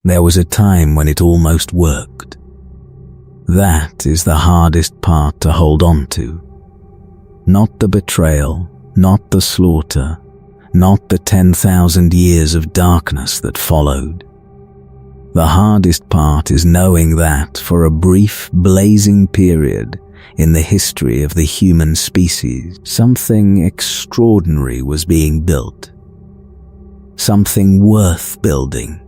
There was a time when it almost worked. That is the hardest part to hold on to. Not the betrayal, not the slaughter, not the 10,000 years of darkness that followed. The hardest part is knowing that for a brief, blazing period in the history of the human species, something extraordinary was being built. Something worth building.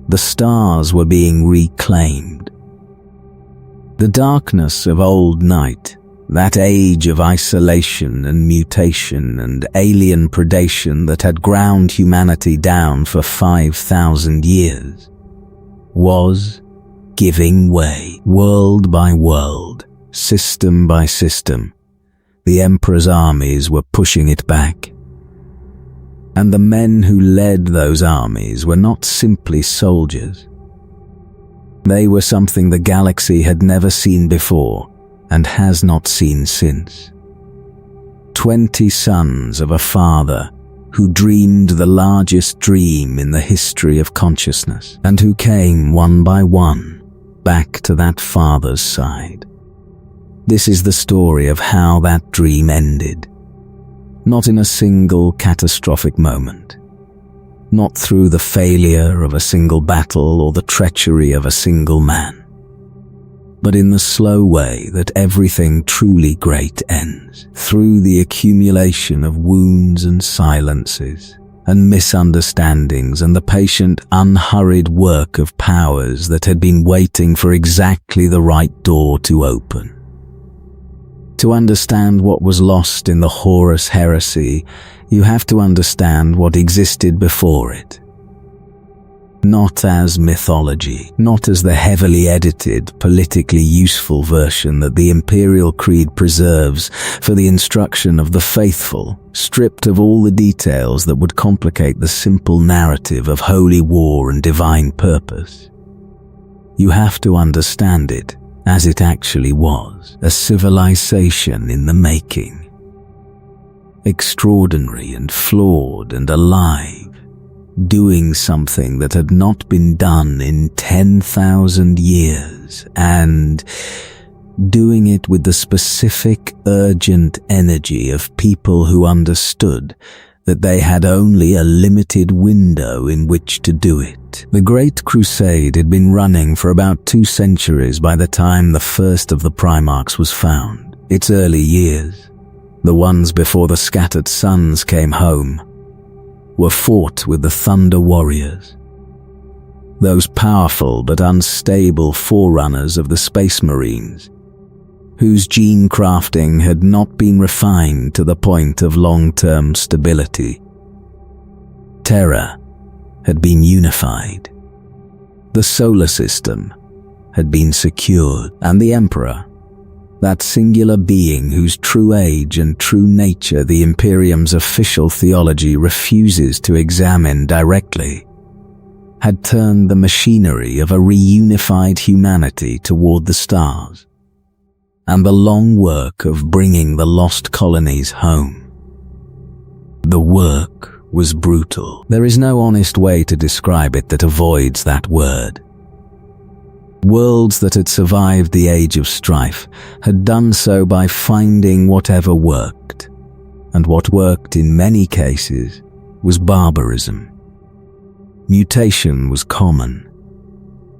The stars were being reclaimed. The darkness of old night, that age of isolation and mutation and alien predation that had ground humanity down for 5,000 years, was giving way. World by world, system by system, the Emperor's armies were pushing it back. And the men who led those armies were not simply soldiers. They were something the galaxy had never seen before and has not seen since. 20 sons of a father who dreamed the largest dream in the history of consciousness, and who came one by one back to that father's side. This is the story of how that dream ended. Not in a single catastrophic moment. Not through the failure of a single battle or the treachery of a single man. But in the slow way that everything truly great ends, through the accumulation of wounds and silences, and misunderstandings and the patient, unhurried work of powers that had been waiting for exactly the right door to open. To understand what was lost in the Horus Heresy, you have to understand what existed before it. Not as mythology, not as the heavily edited, politically useful version that the Imperial Creed preserves for the instruction of the faithful, stripped of all the details that would complicate the simple narrative of holy war and divine purpose. You have to understand it as it actually was, a civilization in the making. Extraordinary and flawed and alive, doing something that had not been done in 10,000 years, and doing it with the specific, urgent energy of people who understood that they had only a limited window in which to do it. The Great Crusade had been running for about 2 centuries by the time the first of the Primarchs was found. Its early years, the ones before the scattered sons came home, were fought with the Thunder Warriors, those powerful but unstable forerunners of the Space Marines, whose gene crafting had not been refined to the point of long-term stability. Terra had been unified. The solar system had been secured, and the Emperor, that singular being whose true age and true nature the Imperium's official theology refuses to examine directly, had turned the machinery of a reunified humanity toward the stars, and the long work of bringing the lost colonies home. The work was brutal. There is no honest way to describe it that avoids that word. Worlds that had survived the age of strife had done so by finding whatever worked, and what worked in many cases was barbarism. Mutation was common.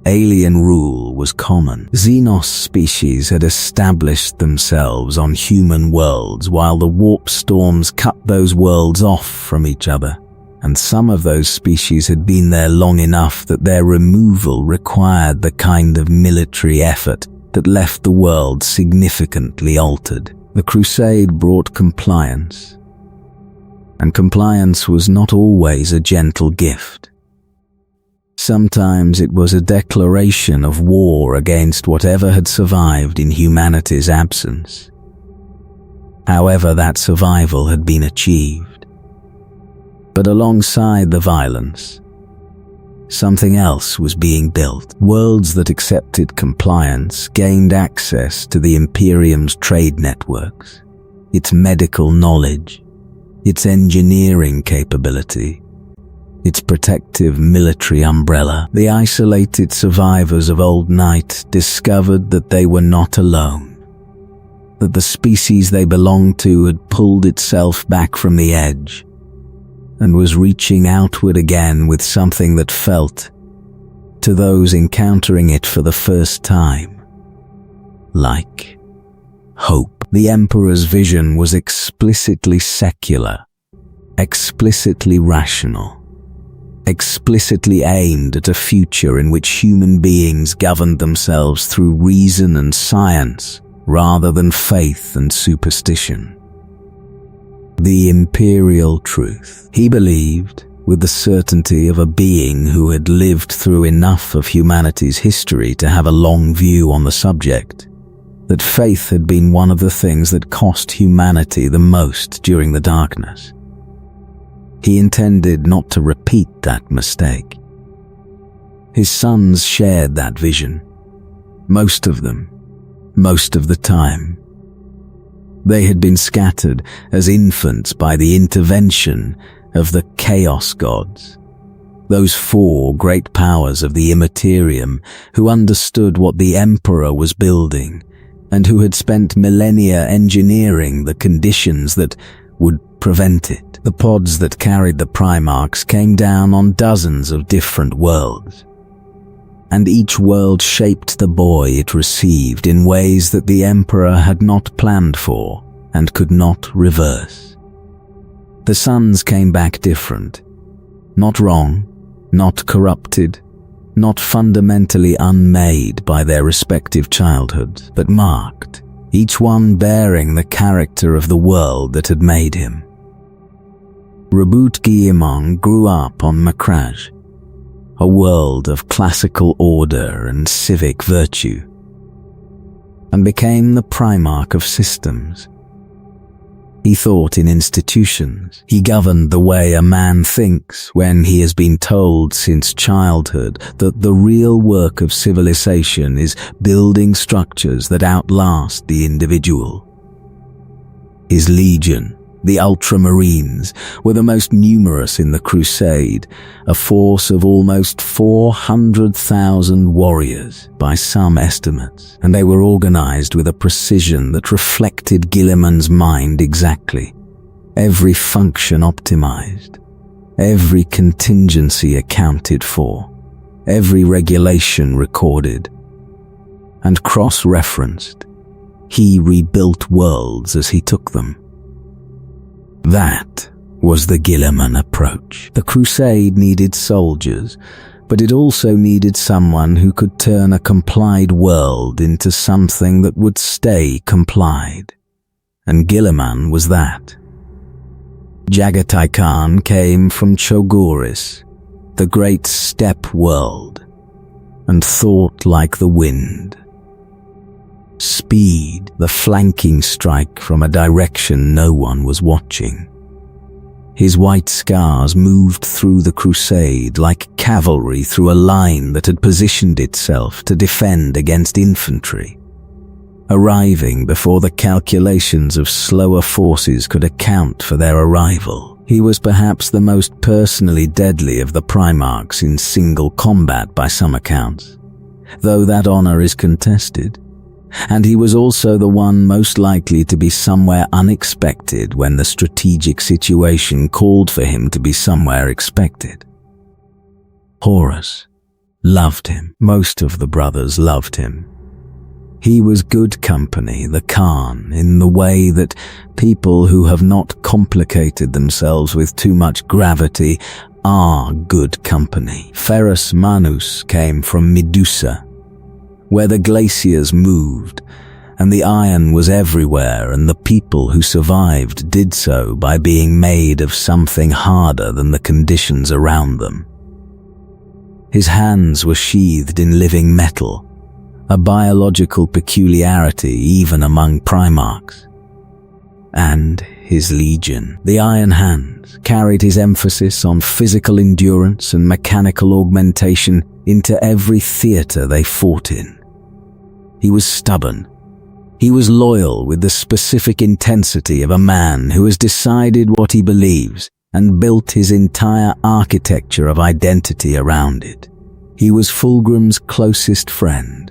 Alien rule was common. Xenos species had established themselves on human worlds while the warp storms cut those worlds off from each other, and some of those species had been there long enough that their removal required the kind of military effort that left the world significantly altered. The Crusade brought compliance, and compliance was not always a gentle gift. Sometimes it was a declaration of war against whatever had survived in humanity's absence. However that survival had been achieved. But alongside the violence, something else was being built. Worlds that accepted compliance gained access to the Imperium's trade networks, its medical knowledge, its engineering capability, its protective military umbrella. The isolated survivors of Old Night discovered that they were not alone, that the species they belonged to had pulled itself back from the edge and was reaching outward again with something that felt, to those encountering it for the first time, like hope. The Emperor's vision was explicitly secular, explicitly rational, explicitly aimed at a future in which human beings governed themselves through reason and science rather than faith and superstition. The imperial truth, he believed, with the certainty of a being who had lived through enough of humanity's history to have a long view on the subject, that faith had been one of the things that cost humanity the most during the darkness. He intended not to repeat that mistake. His sons shared that vision, most of them, most of the time. They had been scattered as infants by the intervention of the Chaos Gods, those 4 great powers of the Imperium who understood what the Emperor was building and who had spent millennia engineering the conditions that would prevent it. The pods that carried the Primarchs came down on dozens of different worlds, and each world shaped the boy it received in ways that the Emperor had not planned for and could not reverse. The sons came back different, not wrong, not corrupted, not fundamentally unmade by their respective childhoods, but marked, each one bearing the character of the world that had made him. Rabut Guillemont grew up on Macrage, a world of classical order and civic virtue, and became the Primarch of systems. He thought in institutions. He governed the way a man thinks when he has been told since childhood that the real work of civilization is building structures that outlast the individual. His legion, the Ultramarines, were the most numerous in the Crusade, a force of almost 400,000 warriors by some estimates, and they were organized with a precision that reflected Guillemot's mind exactly. Every function optimized, every contingency accounted for, every regulation recorded, and cross-referenced. He rebuilt worlds as he took them. That was the Guillemot approach. The Crusade needed soldiers, but it also needed someone who could turn a complied world into something that would stay complied. And Guillemot was that. Jagatai Khan came from Chogoris, the great steppe world, and thought like the wind. Speed, the flanking strike from a direction no one was watching. His white scars moved through the crusade like cavalry through a line that had positioned itself to defend against infantry. Arriving before the calculations of slower forces could account for their arrival, he was perhaps the most personally deadly of the Primarchs in single combat by some accounts, though that honor is contested. And he was also the one most likely to be somewhere unexpected when the strategic situation called for him to be somewhere expected. Horus loved him. Most of the brothers loved him. He was good company, the Khan, in the way that people who have not complicated themselves with too much gravity are good company. Ferrus Manus came from Medusa, where the glaciers moved, and the iron was everywhere, and the people who survived did so by being made of something harder than the conditions around them. His hands were sheathed in living metal, a biological peculiarity even among Primarchs. And his legion, the Iron Hands, carried his emphasis on physical endurance and mechanical augmentation into every theater they fought in. He was stubborn. He was loyal with the specific intensity of a man who has decided what he believes and built his entire architecture of identity around it. He was Fulgrim's closest friend,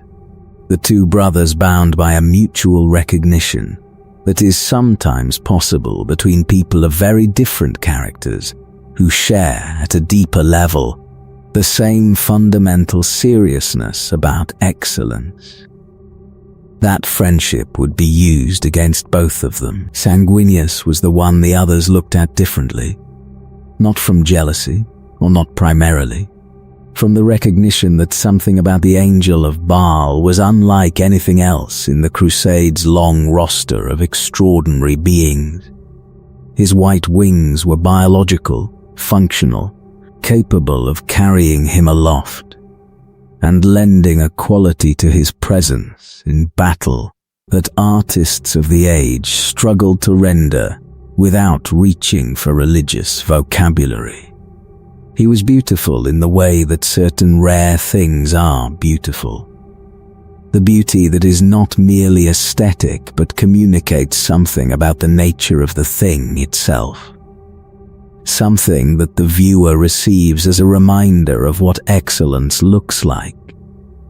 the two brothers bound by a mutual recognition that is sometimes possible between people of very different characters who share, at a deeper level, the same fundamental seriousness about excellence. That friendship would be used against both of them. Sanguinius was the one the others looked at differently, not from jealousy, or not primarily, from the recognition that something about the Angel of Baal was unlike anything else in the Crusade's long roster of extraordinary beings. His white wings were biological, functional, capable of carrying him aloft, and lending a quality to his presence in battle that artists of the age struggled to render without reaching for religious vocabulary. He was beautiful in the way that certain rare things are beautiful. The beauty that is not merely aesthetic but communicates something about the nature of the thing itself. Something that the viewer receives as a reminder of what excellence looks like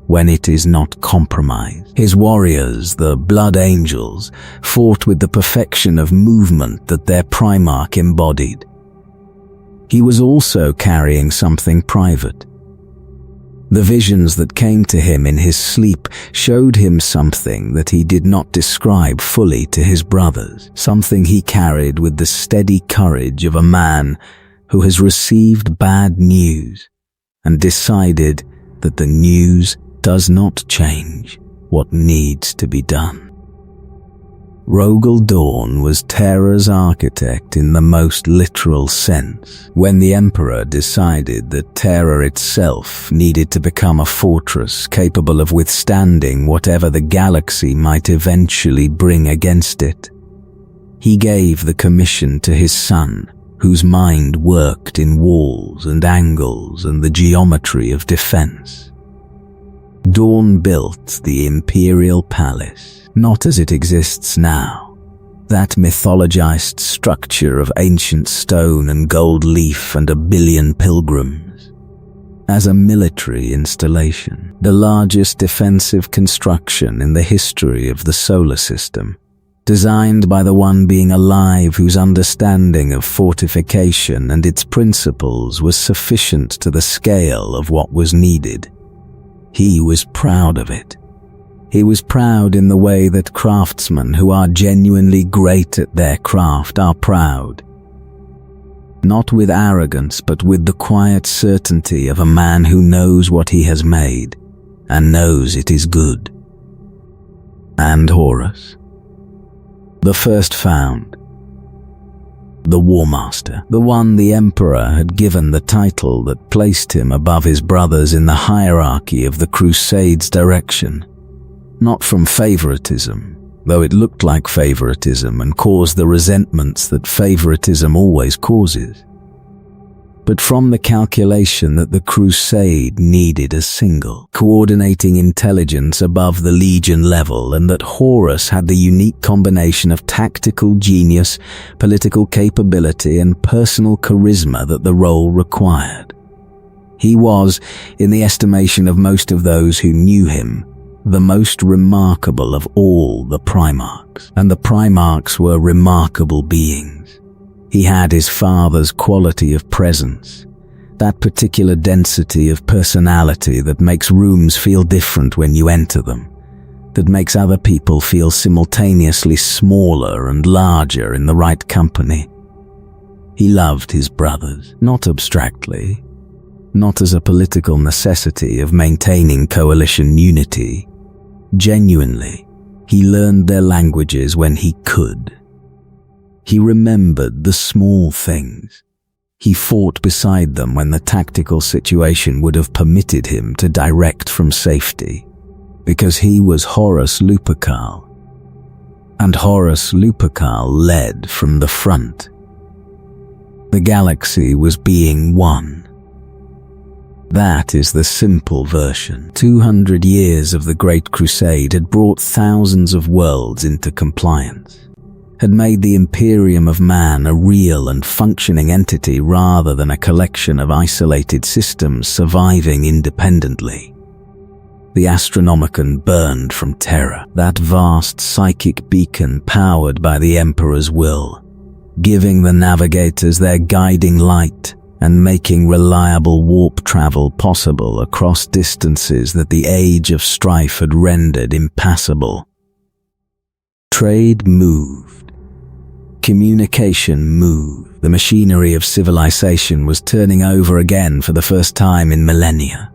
when it is not compromised. His warriors, the Blood Angels, fought with the perfection of movement that their Primarch embodied. He was also carrying something private. The visions that came to him in his sleep showed him something that he did not describe fully to his brothers, something he carried with the steady courage of a man who has received bad news and decided that the news does not change what needs to be done. Rogel Dawn was Terra's architect in the most literal sense. When the Emperor decided that Terra itself needed to become a fortress capable of withstanding whatever the galaxy might eventually bring against it, he gave the commission to his son, whose mind worked in walls and angles and the geometry of defense. Dawn built the Imperial Palace, not as it exists now, that mythologized structure of ancient stone and gold leaf and a billion pilgrims, as a military installation, the largest defensive construction in the history of the solar system, designed by the one being alive whose understanding of fortification and its principles was sufficient to the scale of what was needed. He was proud of it. He was proud in the way that craftsmen who are genuinely great at their craft are proud. Not with arrogance, but with the quiet certainty of a man who knows what he has made and knows it is good. And Horus, the first found, the Warmaster, the one the Emperor had given the title that placed him above his brothers in the hierarchy of the Crusade's direction. Not from favoritism, though it looked like favoritism and caused the resentments that favoritism always causes, but from the calculation that the Crusade needed a single, coordinating intelligence above the Legion level, and that Horus had the unique combination of tactical genius, political capability, and personal charisma that the role required. He was, in the estimation of most of those who knew him, the most remarkable of all the Primarchs, and the Primarchs were remarkable beings. He had his father's quality of presence, that particular density of personality that makes rooms feel different when you enter them, that makes other people feel simultaneously smaller and larger in the right company. He loved his brothers, not abstractly, not as a political necessity of maintaining coalition unity. Genuinely, he learned their languages when he could. He remembered the small things. He fought beside them when the tactical situation would have permitted him to direct from safety, because he was Horus Lupercal, and Horus Lupercal led from the front. The galaxy was being won. That is the simple version. 200 years of the Great Crusade had brought thousands of worlds into compliance, had made the Imperium of man a real and functioning entity rather than a collection of isolated systems surviving independently. The Astronomicon burned from Terra, that vast psychic beacon powered by the Emperor's will, giving the navigators their guiding light and making reliable warp travel possible across distances that the age of strife had rendered impassable. Trade moved. Communication moved. The machinery of civilization was turning over again for the first time in millennia.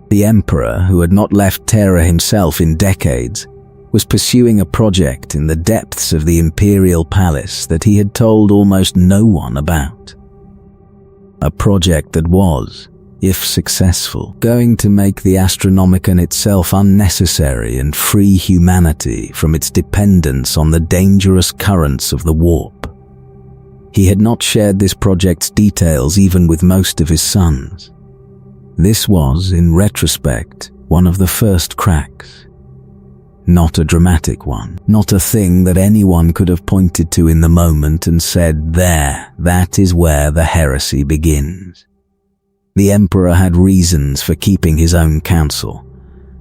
The Emperor, who had not left Terra himself in decades, was pursuing a project in the depths of the Imperial Palace that he had told almost no one about. A project that was, if successful, going to make the Astronomicon itself unnecessary and free humanity from its dependence on the dangerous currents of the warp. He had not shared this project's details even with most of his sons. This was, in retrospect, one of the first cracks. Not a dramatic one, not a thing that anyone could have pointed to in the moment and said, "There, that is where the heresy begins." The Emperor had reasons for keeping his own counsel,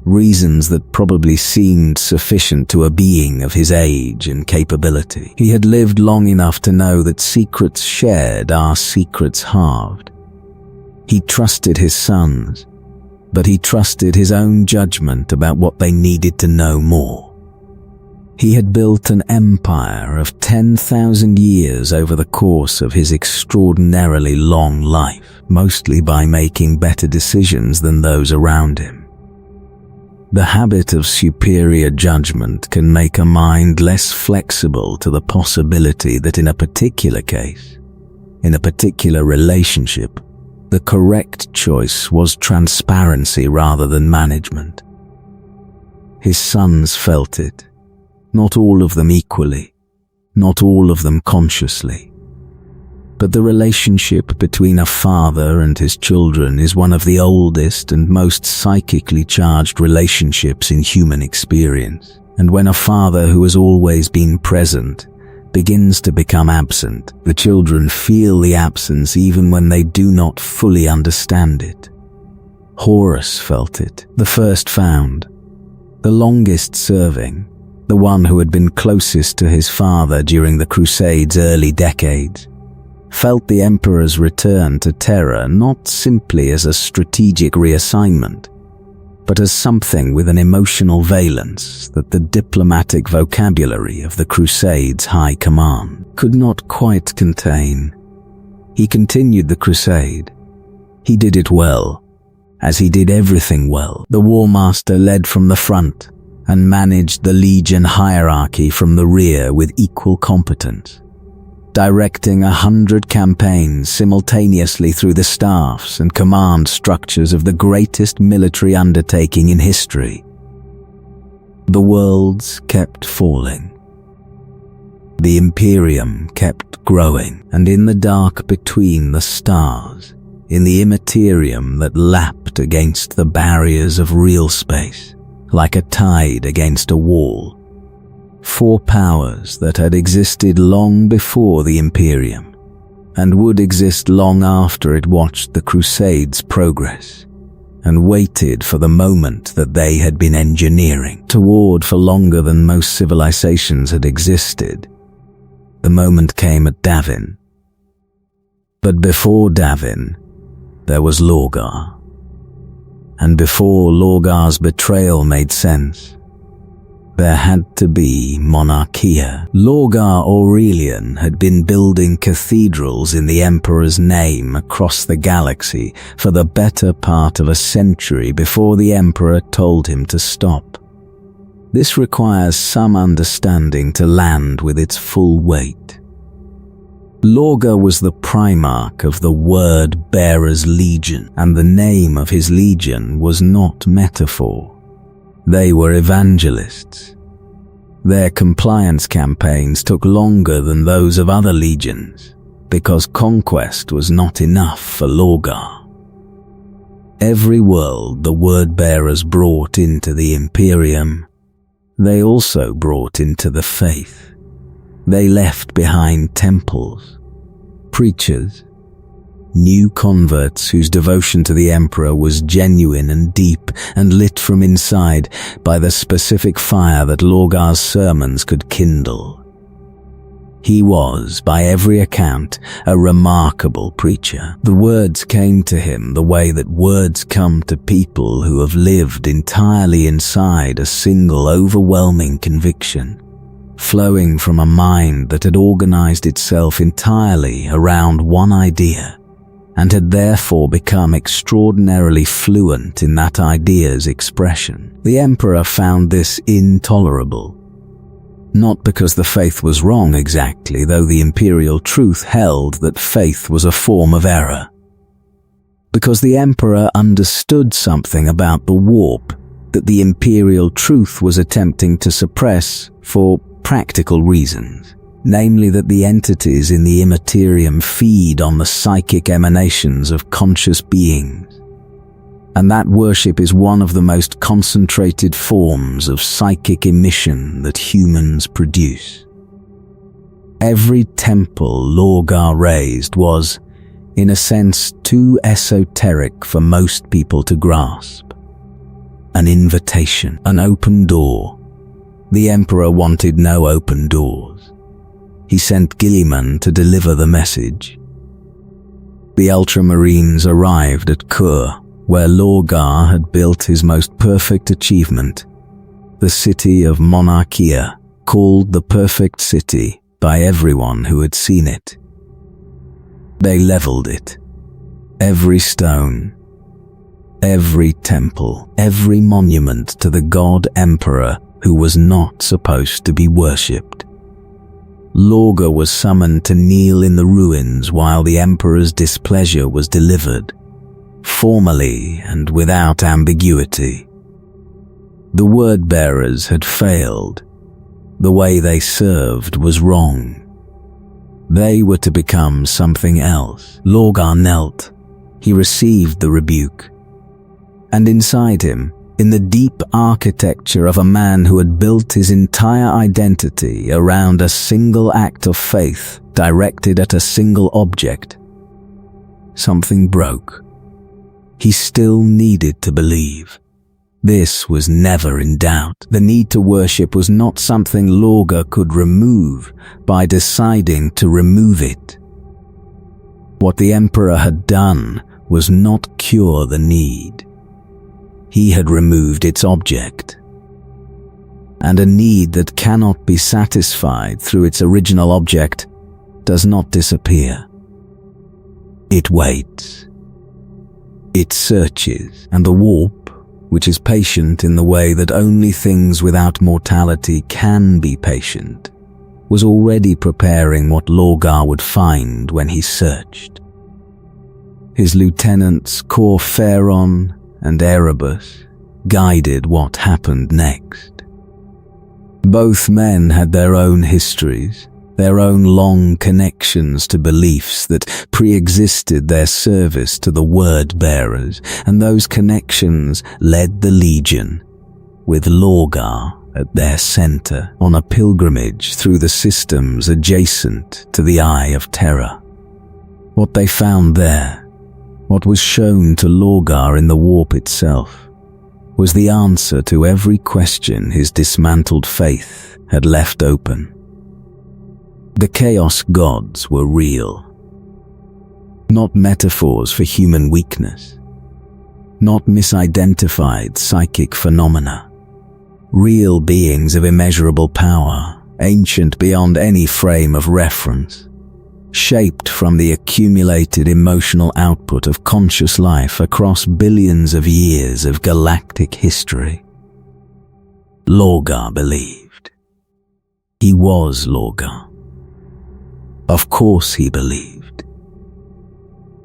reasons that probably seemed sufficient to a being of his age and capability. He had lived long enough to know that secrets shared are secrets halved. He trusted his sons, but he trusted his own judgment about what they needed to know more. He had built an empire of 10,000 years over the course of his extraordinarily long life, mostly by making better decisions than those around him. The habit of superior judgment can make a mind less flexible to the possibility that in a particular case, in a particular relationship, the correct choice was transparency rather than management. His sons felt it, not all of them equally, not all of them consciously. But the relationship between a father and his children is one of the oldest and most psychically charged relationships in human experience. And when a father who has always been present begins to become absent, the children feel the absence even when they do not fully understand it. Horus felt it, the first found, the longest serving, the one who had been closest to his father during the Crusade's early decades, felt the Emperor's return to Terra not simply as a strategic reassignment, but as something with an emotional valence that the diplomatic vocabulary of the Crusade's high command could not quite contain. He continued the Crusade. He did it well, as he did everything well. The Warmaster led from the front and managed the Legion hierarchy from the rear with equal competence, directing 100 campaigns simultaneously through the staffs and command structures of the greatest military undertaking in history. The worlds kept falling. The Imperium kept growing, and in the dark between the stars, in the immaterium that lapped against the barriers of real space, like a tide against a wall, four powers that had existed long before the Imperium, and would exist long after it watched the Crusade's progress, and waited for the moment that they had been engineering toward for longer than most civilizations had existed. The moment came at Davin. But before Davin, there was Lorgar. And before Lorgar's betrayal made sense, there had to be Monarchia. Lorgar Aurelian had been building cathedrals in the Emperor's name across the galaxy for the better part of a century before the Emperor told him to stop. This requires some understanding to land with its full weight. Lorgar was the Primarch of the Word-Bearer's Legion, and the name of his legion was not metaphor. They were evangelists. Their compliance campaigns took longer than those of other legions, because conquest was not enough for Lorgar. Every world the Word-Bearers brought into the Imperium, they also brought into the faith. They left behind temples, preachers, new converts whose devotion to the Emperor was genuine and deep and lit from inside by the specific fire that Lorgar's sermons could kindle. He was, by every account, a remarkable preacher. The words came to him the way that words come to people who have lived entirely inside a single overwhelming conviction, flowing from a mind that had organized itself entirely around one idea and had therefore become extraordinarily fluent in that idea's expression. The Emperor found this intolerable. Not because the faith was wrong exactly, though the imperial truth held that faith was a form of error. Because the Emperor understood something about the warp that the imperial truth was attempting to suppress for practical reasons, namely that the entities in the Imperium feed on the psychic emanations of conscious beings, and that worship is one of the most concentrated forms of psychic emission that humans produce. Every temple Lorgar raised was, in a sense, too esoteric for most people to grasp. An invitation, an open door. The Emperor wanted no open doors. He sent Gilliman to deliver the message. The Ultramarines arrived at Kur, where Lorgar had built his most perfect achievement, the city of Monarchia, called the Perfect City by everyone who had seen it. They leveled it. Every stone, every temple, every monument to the god Emperor who was not supposed to be worshipped. Lorgar was summoned to kneel in the ruins while the Emperor's displeasure was delivered, formally and without ambiguity. The word-bearers had failed. The way they served was wrong. They were to become something else. Lorgar knelt. He received the rebuke. And inside him, in the deep architecture of a man who had built his entire identity around a single act of faith directed at a single object, something broke. He still needed to believe. This was never in doubt. The need to worship was not something Lorgar could remove by deciding to remove it. What the Emperor had done was not cure the need. He had removed its object. And a need that cannot be satisfied through its original object does not disappear. It waits. It searches, and the warp, which is patient in the way that only things without mortality can be patient, was already preparing what Lorgar would find when he searched. His lieutenants Cor Pharaon and Erebus guided what happened next. Both men had their own histories, their own long connections to beliefs that pre-existed their service to the word-bearers, and those connections led the Legion, with Lorgar at their center, on a pilgrimage through the systems adjacent to the Eye of Terra. What they found there, what was shown to Lorgar in the warp itself, was the answer to every question his dismantled faith had left open. The Chaos Gods were real. Not metaphors for human weakness. Not misidentified psychic phenomena. Real beings of immeasurable power, ancient beyond any frame of reference. Shaped from the accumulated emotional output of conscious life across billions of years of galactic history. Lorgar believed. He was Lorgar. Of course he believed.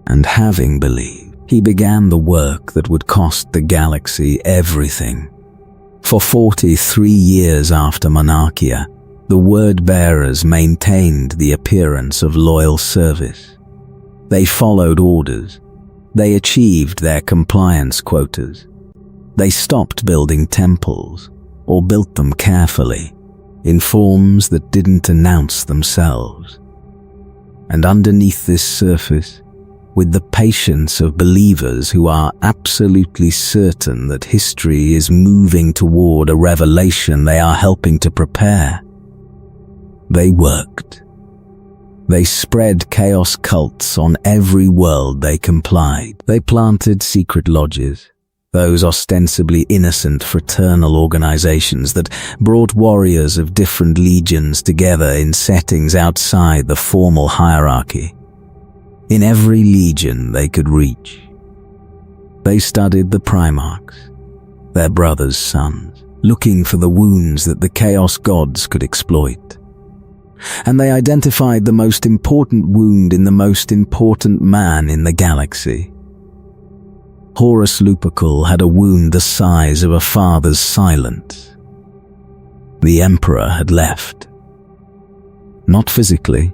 And having believed, he began the work that would cost the galaxy everything. For 43 years after Monarchia, the word-bearers maintained the appearance of loyal service. They followed orders. They achieved their compliance quotas. They stopped building temples, or built them carefully, in forms that didn't announce themselves. And underneath this surface, with the patience of believers who are absolutely certain that history is moving toward a revelation they are helping to prepare, they worked. They spread chaos cults on every world they complied. They planted secret lodges, those ostensibly innocent fraternal organizations that brought warriors of different legions together in settings outside the formal hierarchy. In every legion they could reach, they studied the Primarchs, their brothers' sons, looking for the wounds that the Chaos Gods could exploit. And they identified the most important wound in the most important man in the galaxy. Horus Lupercal had a wound the size of a father's silence. The Emperor had left. Not physically,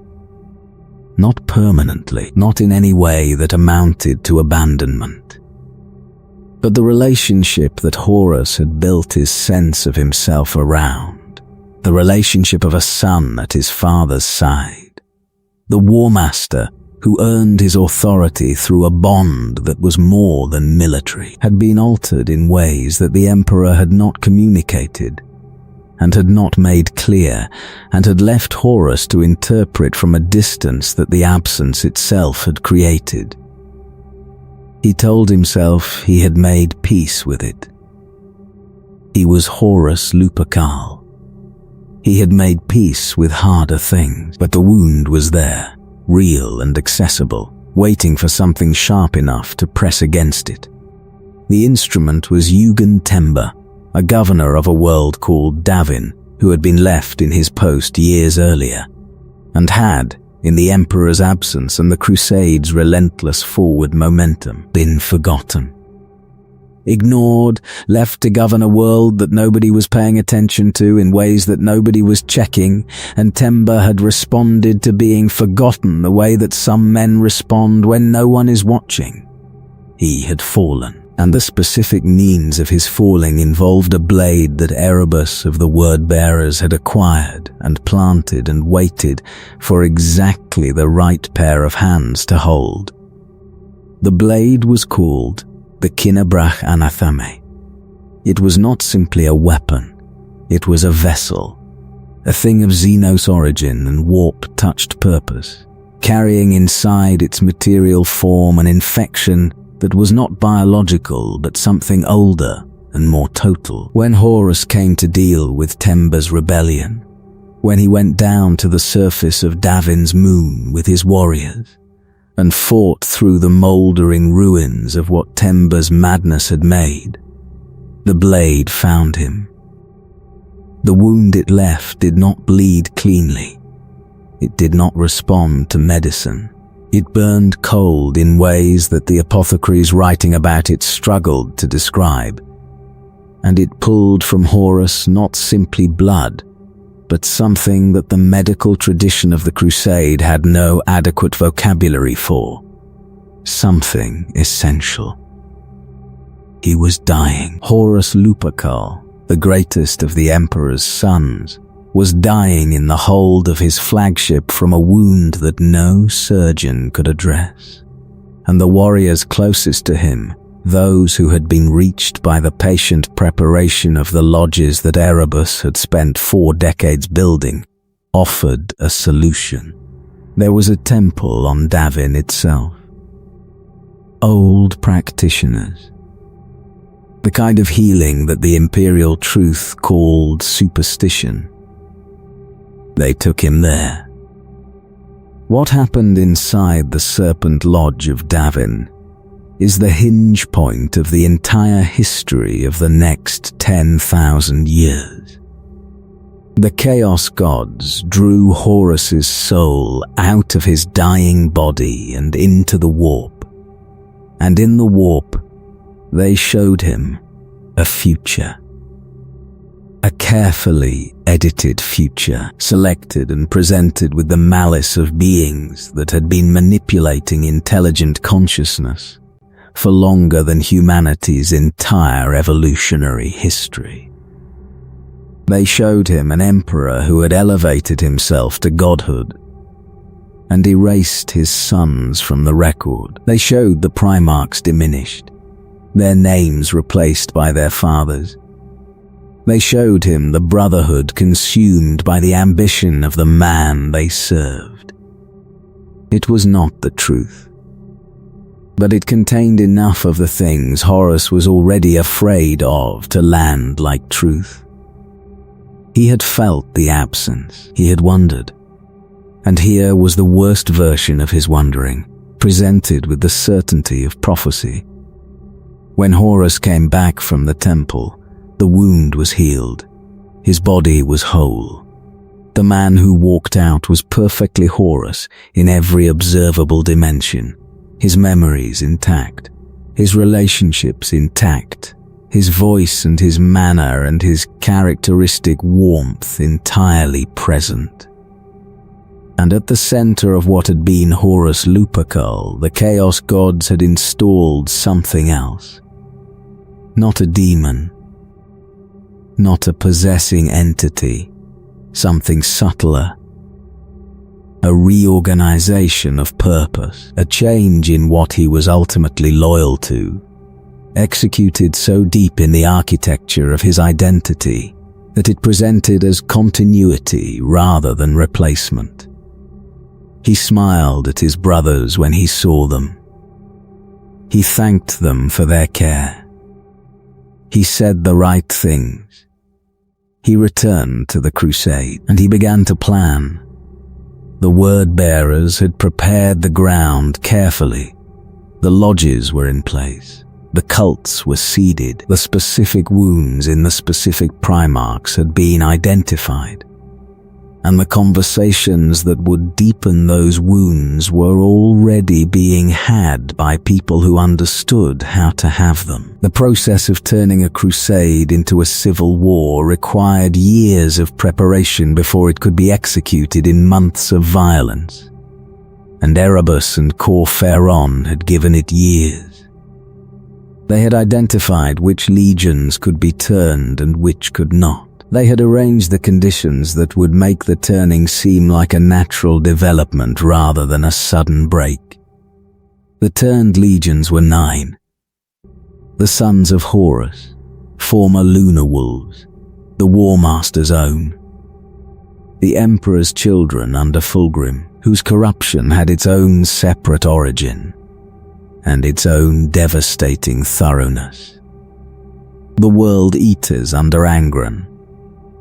not permanently, not in any way that amounted to abandonment. But the relationship that Horus had built his sense of himself around, the relationship of a son at his father's side, the Warmaster who earned his authority through a bond that was more than military, had been altered in ways that the Emperor had not communicated and had not made clear, and had left Horus to interpret from a distance that the absence itself had created. He told himself he had made peace with it. He was Horus Lupercal. He had made peace with harder things, but the wound was there, real and accessible, waiting for something sharp enough to press against it. The instrument was Yugen Temba, a governor of a world called Davin, who had been left in his post years earlier, and had, in the Emperor's absence and the Crusade's relentless forward momentum, been forgotten. Ignored, left to govern a world that nobody was paying attention to in ways that nobody was checking, and Temba had responded to being forgotten the way that some men respond when no one is watching. He had fallen. And the specific means of his falling involved a blade that Erebus of the Word-Bearers had acquired and planted and waited for exactly the right pair of hands to hold. The blade was called the Kinnabrach Anathame. It was not simply a weapon, it was a vessel, a thing of Xenos origin and warp-touched purpose, carrying inside its material form an infection that was not biological but something older and more total. When Horus came to deal with Temba's rebellion, when he went down to the surface of Davin's moon with his warriors, and fought through the mouldering ruins of what Temba's madness had made, the blade found him. The wound it left did not bleed cleanly. It did not respond to medicine. It burned cold in ways that the apothecaries writing about it struggled to describe, and it pulled from Horus not simply blood, but something that the medical tradition of the Crusade had no adequate vocabulary for, something essential. He was dying. Horus Lupercal, the greatest of the Emperor's sons, was dying in the hold of his flagship from a wound that no surgeon could address. And the warriors closest to him, those who had been reached by the patient preparation of the lodges that Erebus had spent 4 decades building, offered a solution. There was a temple on Davin itself. Old practitioners. The kind of healing that the Imperial truth called superstition. They took him there. What happened inside the Serpent Lodge of Davin is the hinge point of the entire history of the next 10,000 years. The Chaos Gods drew Horus's soul out of his dying body and into the warp, and in the warp they showed him a future. A carefully edited future, selected and presented with the malice of beings that had been manipulating intelligent consciousness for longer than humanity's entire evolutionary history. They showed him an emperor who had elevated himself to godhood and erased his sons from the record. They showed the Primarchs diminished, their names replaced by their fathers. They showed him the brotherhood consumed by the ambition of the man they served. It was not the truth, but it contained enough of the things Horus was already afraid of to land like truth. He had felt the absence, he had wondered, and here was the worst version of his wondering, presented with the certainty of prophecy. When Horus came back from the temple, the wound was healed. His body was whole. The man who walked out was perfectly Horus in every observable dimension. His memories intact, his relationships intact, his voice and his manner and his characteristic warmth entirely present. And at the center of what had been Horus Lupercal, the Chaos Gods had installed something else. Not a demon, not a possessing entity, something subtler. A reorganization of purpose, a change in what he was ultimately loyal to, executed so deep in the architecture of his identity that it presented as continuity rather than replacement. He smiled at his brothers when he saw them. He thanked them for their care. He said the right things. He returned to the crusade, and he began to plan. The word-bearers had prepared the ground carefully. The lodges were in place. The cults were seeded. The specific wounds in the specific Primarchs had been identified. And the conversations that would deepen those wounds were already being had by people who understood how to have them. The process of turning a crusade into a civil war required years of preparation before it could be executed in months of violence. And Erebus and Cor Pharaon had given it years. They had identified which legions could be turned and which could not. They had arranged the conditions that would make the turning seem like a natural development rather than a sudden break. The turned legions were 9. The sons of Horus, former lunar wolves, the Warmaster's own. The Emperor's children under Fulgrim, whose corruption had its own separate origin and its own devastating thoroughness. The World Eaters under Angron,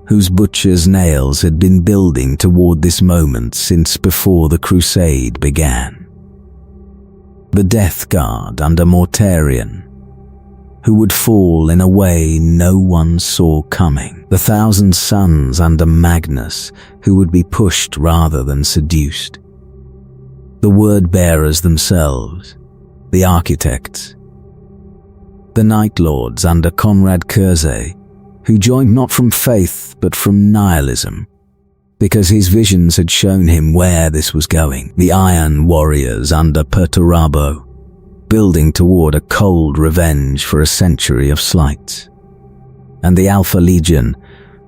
whose butcher's nails had been building toward this moment since before the crusade began. The Death Guard under Mortarion, who would fall in a way no one saw coming. The 1,000 Sons under Magnus, who would be pushed rather than seduced. The Word-bearers themselves, the Architects. The Night Lords under Conrad Curzay, who joined not from faith but from nihilism, because his visions had shown him where this was going. The Iron Warriors under Perturabo, building toward a cold revenge for a century of slights. And the Alpha Legion,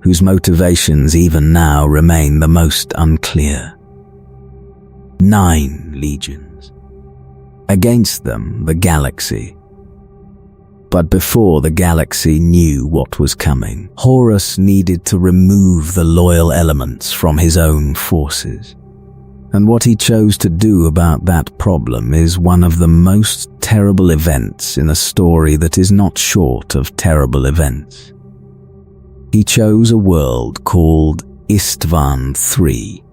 whose motivations even now remain the most unclear. 9 legions. Against them, the galaxy. But before the galaxy knew what was coming, Horus needed to remove the loyal elements from his own forces. And what he chose to do about that problem is one of the most terrible events in a story that is not short of terrible events. He chose a world called Isstvan III.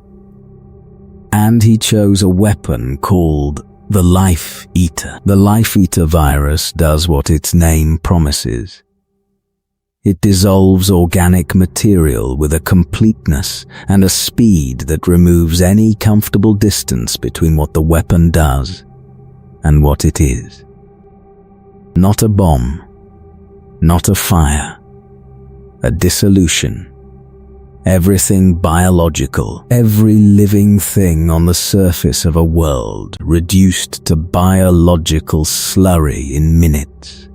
And he chose a weapon called the Life Eater. The Life Eater virus does what its name promises. It dissolves organic material with a completeness and a speed that removes any comfortable distance between what the weapon does and what it is. Not a bomb, not a fire, a dissolution. Everything biological, every living thing on the surface of a world reduced to biological slurry in minutes.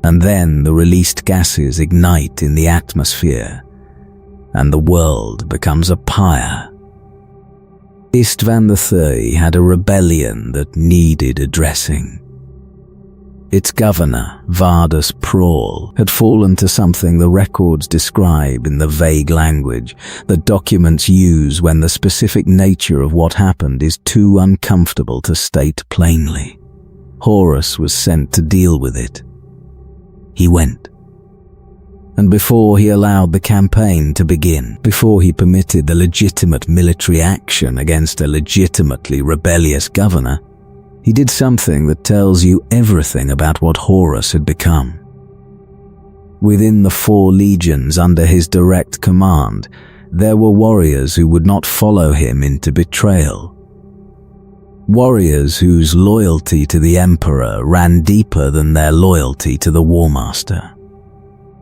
And then the released gases ignite in the atmosphere and the world becomes a pyre. Isstvan III had a rebellion that needed addressing. Its governor, Vardus Prawl, had fallen to something the records describe in the vague language that documents use when the specific nature of what happened is too uncomfortable to state plainly. Horus was sent to deal with it. He went. And before he allowed the campaign to begin, before he permitted the legitimate military action against a legitimately rebellious governor, he did something that tells you everything about what Horus had become. Within the 4 legions under his direct command, there were warriors who would not follow him into betrayal. Warriors whose loyalty to the Emperor ran deeper than their loyalty to the Warmaster.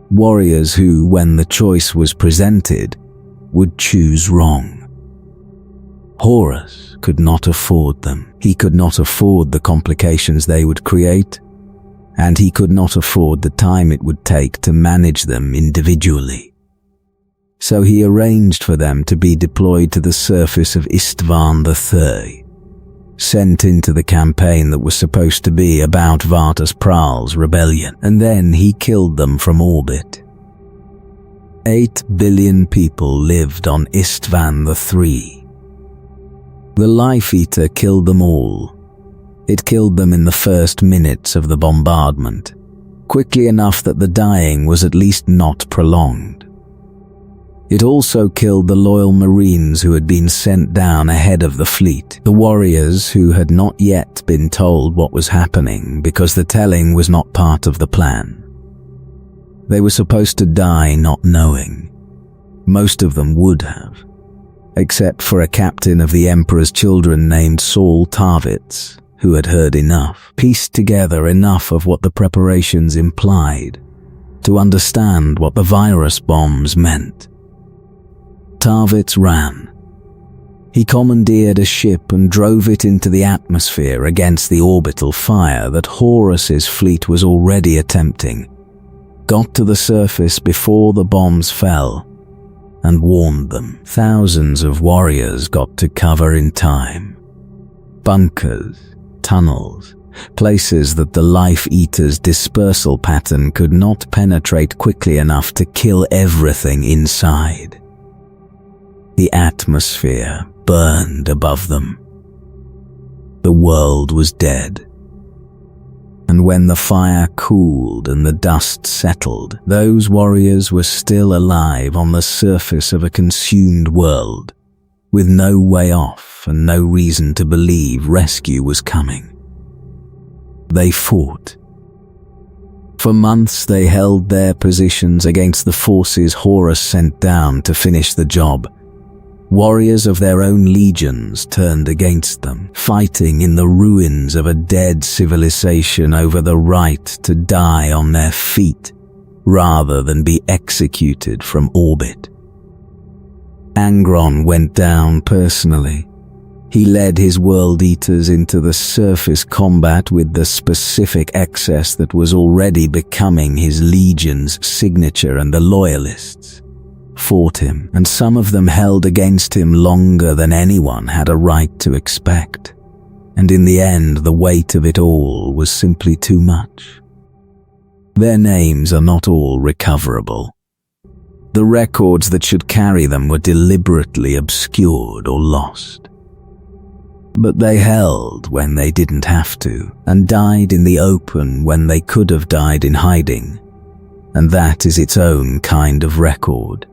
Warriors who, when the choice was presented, would choose wrong. Horus could not afford them. He could not afford the complications they would create, and he could not afford the time it would take to manage them individually. So he arranged for them to be deployed to the surface of Isstvan III, sent into the campaign that was supposed to be about Vardus Praal's rebellion, and then he killed them from orbit. 8 billion people lived on Isstvan III. The Life Eater killed them all. It killed them in the first minutes of the bombardment, quickly enough that the dying was at least not prolonged. It also killed the loyal Marines who had been sent down ahead of the fleet, the warriors who had not yet been told what was happening because the telling was not part of the plan. They were supposed to die not knowing. Most of them would have, except for a captain of the Emperor's children named Saul Tarvitz, who had heard enough, pieced together enough of what the preparations implied, to understand what the virus bombs meant. Tarvitz ran. He commandeered a ship and drove it into the atmosphere against the orbital fire that Horus's fleet was already attempting, got to the surface before the bombs fell, and warned them. Thousands of warriors got to cover in time. Bunkers, tunnels, places that the Life Eater's dispersal pattern could not penetrate quickly enough to kill everything inside. The atmosphere burned above them. The world was dead. And when the fire cooled and the dust settled, those warriors were still alive on the surface of a consumed world, with no way off and no reason to believe rescue was coming. They fought. For months they held their positions against the forces Horus sent down to finish the job. Warriors of their own legions turned against them, fighting in the ruins of a dead civilization over the right to die on their feet rather than be executed from orbit. Angron went down personally. He led his World Eaters into the surface combat with the specific excess that was already becoming his legion's signature, and the Loyalists fought him, and some of them held against him longer than anyone had a right to expect. And in the end, the weight of it all was simply too much. Their names are not all recoverable. The records that should carry them were deliberately obscured or lost. But they held when they didn't have to, and died in the open when they could have died in hiding. And that is its own kind of record.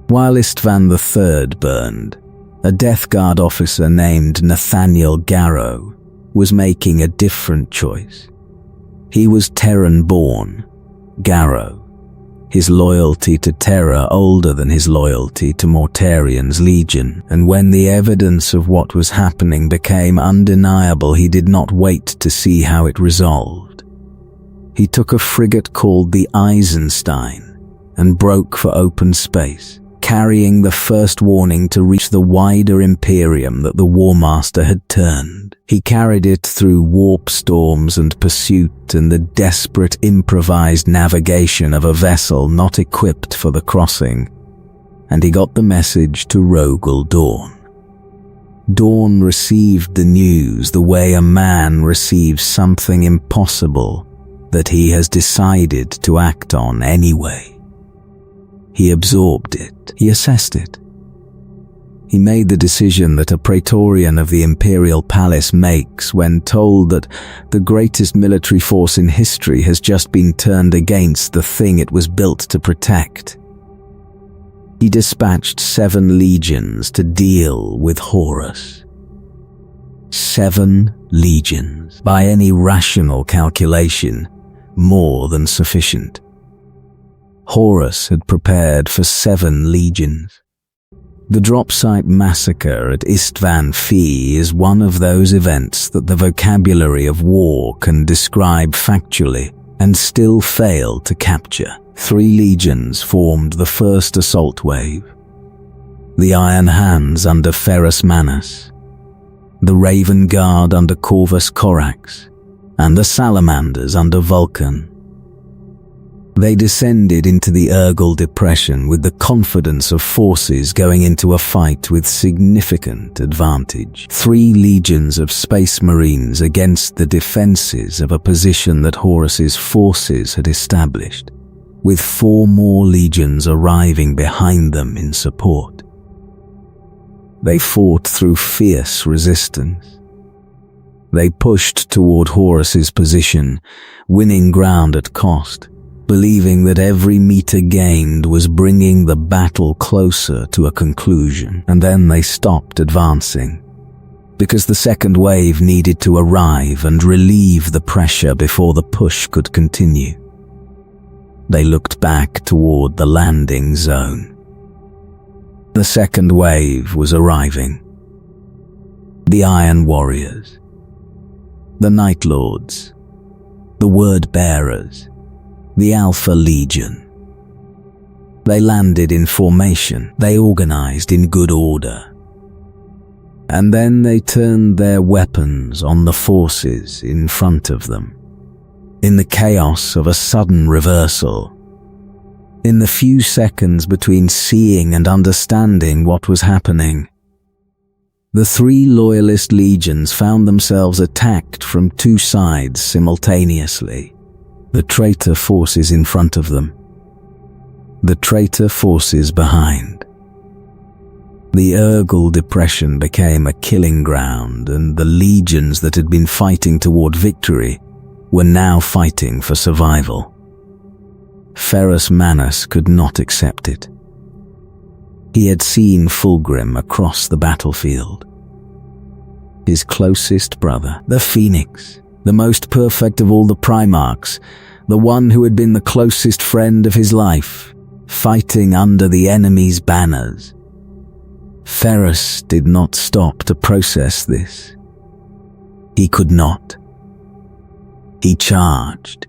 While Isstvan III burned, a Death Guard officer named Nathaniel Garrow was making a different choice. He was Terran-born, Garrow, his loyalty to Terra older than his loyalty to Mortarian's legion, and when the evidence of what was happening became undeniable, he did not wait to see how it resolved. He took a frigate called the Eisenstein and broke for open space, carrying the first warning to reach the wider Imperium that the Warmaster had turned. He carried it through warp storms and pursuit and the desperate improvised navigation of a vessel not equipped for the crossing, and he got the message to Rogel Dawn. Dawn received the news the way a man receives something impossible that he has decided to act on anyway. He absorbed it. He assessed it. He made the decision that a Praetorian of the Imperial Palace makes when told that the greatest military force in history has just been turned against the thing it was built to protect. He dispatched 7 legions to deal with Horus. 7 legions, by any rational calculation, more than sufficient. Horus had prepared for 7 legions. The drop site massacre at Isstvan is one of those events that the vocabulary of war can describe factually and still fail to capture. 3 legions formed the first assault wave. The Iron Hands under Ferrus Manus, the Raven Guard under Corvus Corax, and the Salamanders under Vulcan. They descended into the Urgal Depression with the confidence of forces going into a fight with significant advantage. 3 legions of Space Marines against the defenses of a position that Horus's forces had established, with 4 more legions arriving behind them in support. They fought through fierce resistance. They pushed toward Horus's position, winning ground at cost, believing that every meter gained was bringing the battle closer to a conclusion. And then they stopped advancing, because the second wave needed to arrive and relieve the pressure before the push could continue. They looked back toward the landing zone. The second wave was arriving. The Iron Warriors, the Night Lords, the Word Bearers, the Alpha Legion. They landed in formation. They organized in good order. And then they turned their weapons on the forces in front of them. In the chaos of a sudden reversal, in the few seconds between seeing and understanding what was happening, the 3 loyalist legions found themselves attacked from 2 sides simultaneously. The traitor forces in front of them, the traitor forces behind. The Urgal Depression became a killing ground, and the legions that had been fighting toward victory were now fighting for survival. Ferrus Manus could not accept it. He had seen Fulgrim across the battlefield. His closest brother, the Phoenix, the most perfect of all the Primarchs, the one who had been the closest friend of his life, fighting under the enemy's banners. Ferrus did not stop to process this. He could not. He charged.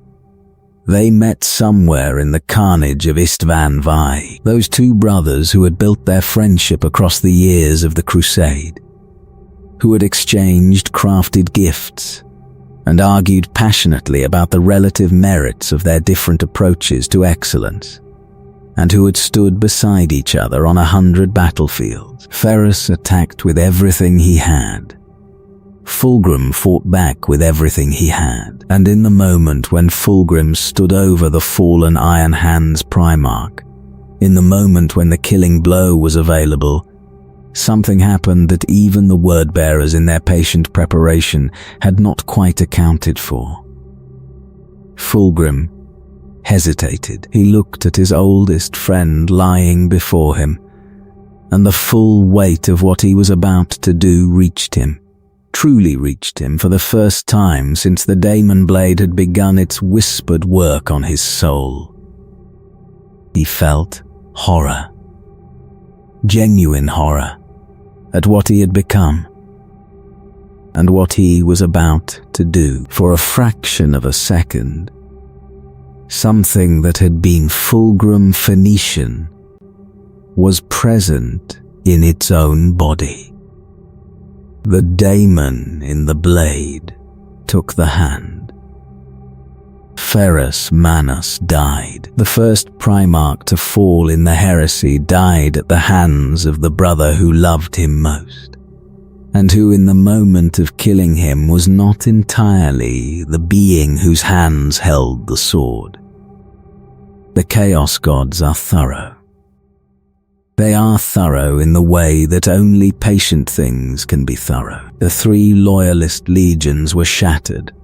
They met somewhere in the carnage of Isstvan, those 2 brothers who had built their friendship across the years of the Crusade, who had exchanged crafted gifts, and argued passionately about the relative merits of their different approaches to excellence, and who had stood beside each other on 100 battlefields. Ferrus attacked with everything he had. Fulgrim fought back with everything he had, and in the moment when Fulgrim stood over the fallen Iron Hands Primarch, in the moment when the killing blow was available, something happened that even the word-bearers in their patient preparation had not quite accounted for. Fulgrim hesitated. He looked at his oldest friend lying before him, and the full weight of what he was about to do reached him, truly reached him for the first time since the Daemon Blade had begun its whispered work on his soul. He felt horror, genuine horror, at what he had become, and what he was about to do. For a fraction of a second, something that had been Fulgrim Phoenician was present in its own body. The daemon in the blade took the hand. Ferrus Manus died. The first Primarch to fall in the heresy died at the hands of the brother who loved him most, and who in the moment of killing him was not entirely the being whose hands held the sword. The Chaos Gods are thorough. They are thorough in the way that only patient things can be thorough. The 3 loyalist legions were shattered.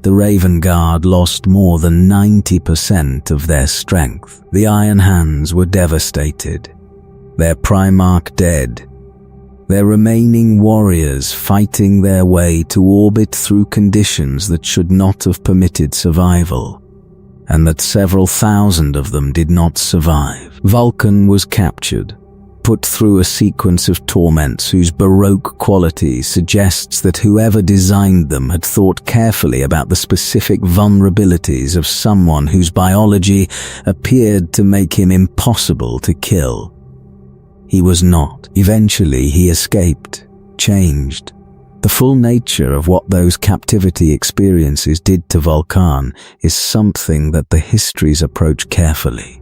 The Raven Guard lost more than 90% of their strength. The Iron Hands were devastated. Their Primarch dead. Their remaining warriors fighting their way to orbit through conditions that should not have permitted survival, and that several thousand of them did not survive. Vulcan was captured, put through a sequence of torments whose baroque quality suggests that whoever designed them had thought carefully about the specific vulnerabilities of someone whose biology appeared to make him impossible to kill. He was not. Eventually he escaped, changed. The full nature of what those captivity experiences did to Vulcan is something that the histories approach carefully.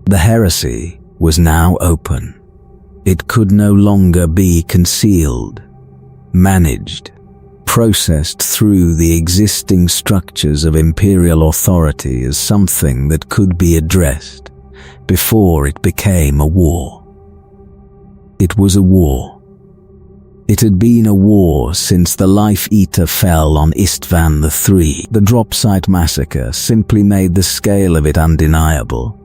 The heresy was now open. It could no longer be concealed, managed, processed through the existing structures of imperial authority as something that could be addressed before it became a war. It was a war. It had been a war since the Life Eater fell on Isstvan III. The drop site massacre simply made the scale of it undeniable.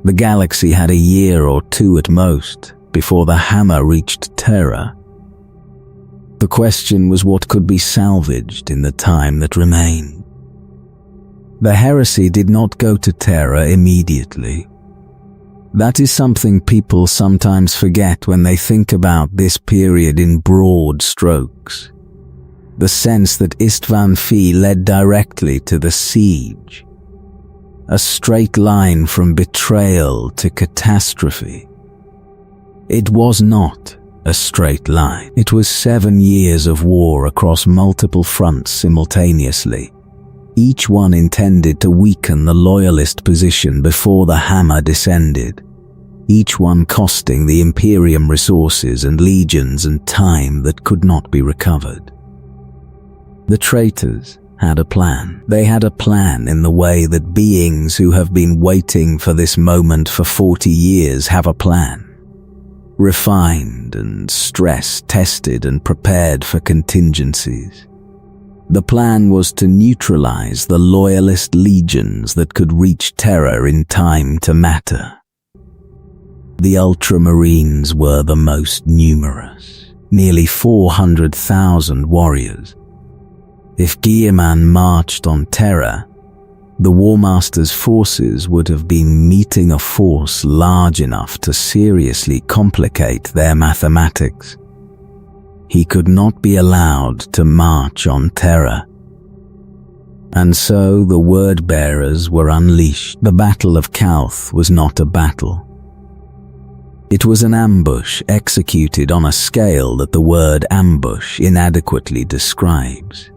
The galaxy had a year or 2 at most before the hammer reached Terra. The question was what could be salvaged in the time that remained. The heresy did not go to Terra immediately. That is something people sometimes forget when they think about this period in broad strokes. The sense that Isstvan IV led directly to the siege. A straight line from betrayal to catastrophe. It was not a straight line. It was 7 years of war across multiple fronts simultaneously, each one intended to weaken the loyalist position before the hammer descended, each one costing the Imperium resources and legions and time that could not be recovered. The traitors had a plan. They had a plan in the way that beings who have been waiting for this moment for 40 years have a plan. Refined and stress-tested and prepared for contingencies. The plan was to neutralize the loyalist legions that could reach Terra in time to matter. The Ultramarines were the most numerous, nearly 400,000 warriors. If Guilliman marched on Terra, the Warmaster's forces would have been meeting a force large enough to seriously complicate their mathematics. He could not be allowed to march on Terra. And so the word-bearers were unleashed. The Battle of Calth was not a battle. It was an ambush executed on a scale that the word ambush inadequately describes.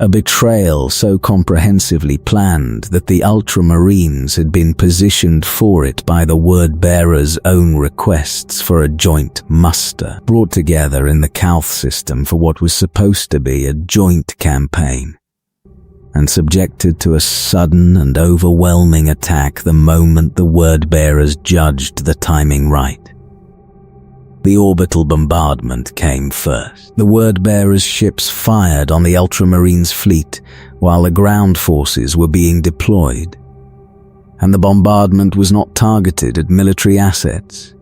A betrayal so comprehensively planned that the Ultramarines had been positioned for it by the word-bearers' own requests for a joint muster, brought together in the Calth system for what was supposed to be a joint campaign, and subjected to a sudden and overwhelming attack the moment the word-bearers judged the timing right. The orbital bombardment came first. The word-bearers' ships fired on the Ultramarines' fleet while the ground forces were being deployed. And the bombardment was not targeted at military assets.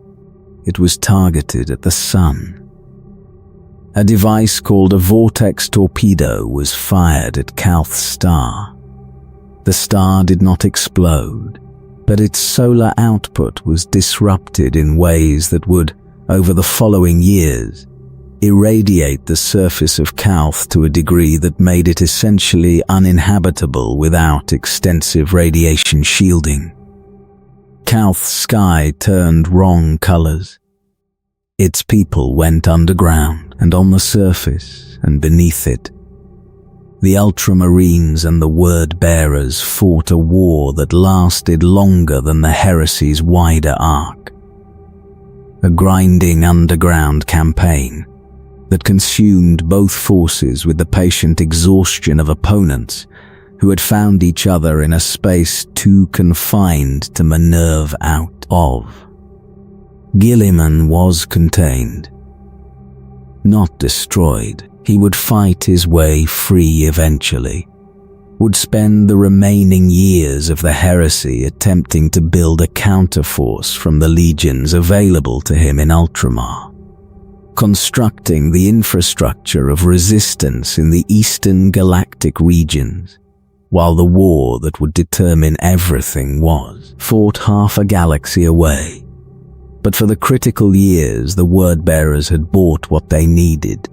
It was targeted at the sun. A device called a vortex torpedo was fired at Calth's star. The star did not explode, but its solar output was disrupted in ways that would, over the following years, irradiate the surface of Calth to a degree that made it essentially uninhabitable without extensive radiation shielding. Calth's sky turned wrong colors. Its people went underground, and on the surface and beneath it, The Ultramarines and the Word-Bearers fought a war that lasted longer than the heresy's wider arc. A grinding underground campaign that consumed both forces with the patient exhaustion of opponents who had found each other in a space too confined to maneuver out of. Guilliman was contained. Not destroyed, he would fight his way free eventually, would spend the remaining years of the heresy attempting to build a counterforce from the legions available to him in Ultramar, constructing the infrastructure of resistance in the eastern galactic regions, while the war that would determine everything was fought half a galaxy away. But for the critical years, the Word-Bearers had bought what they needed.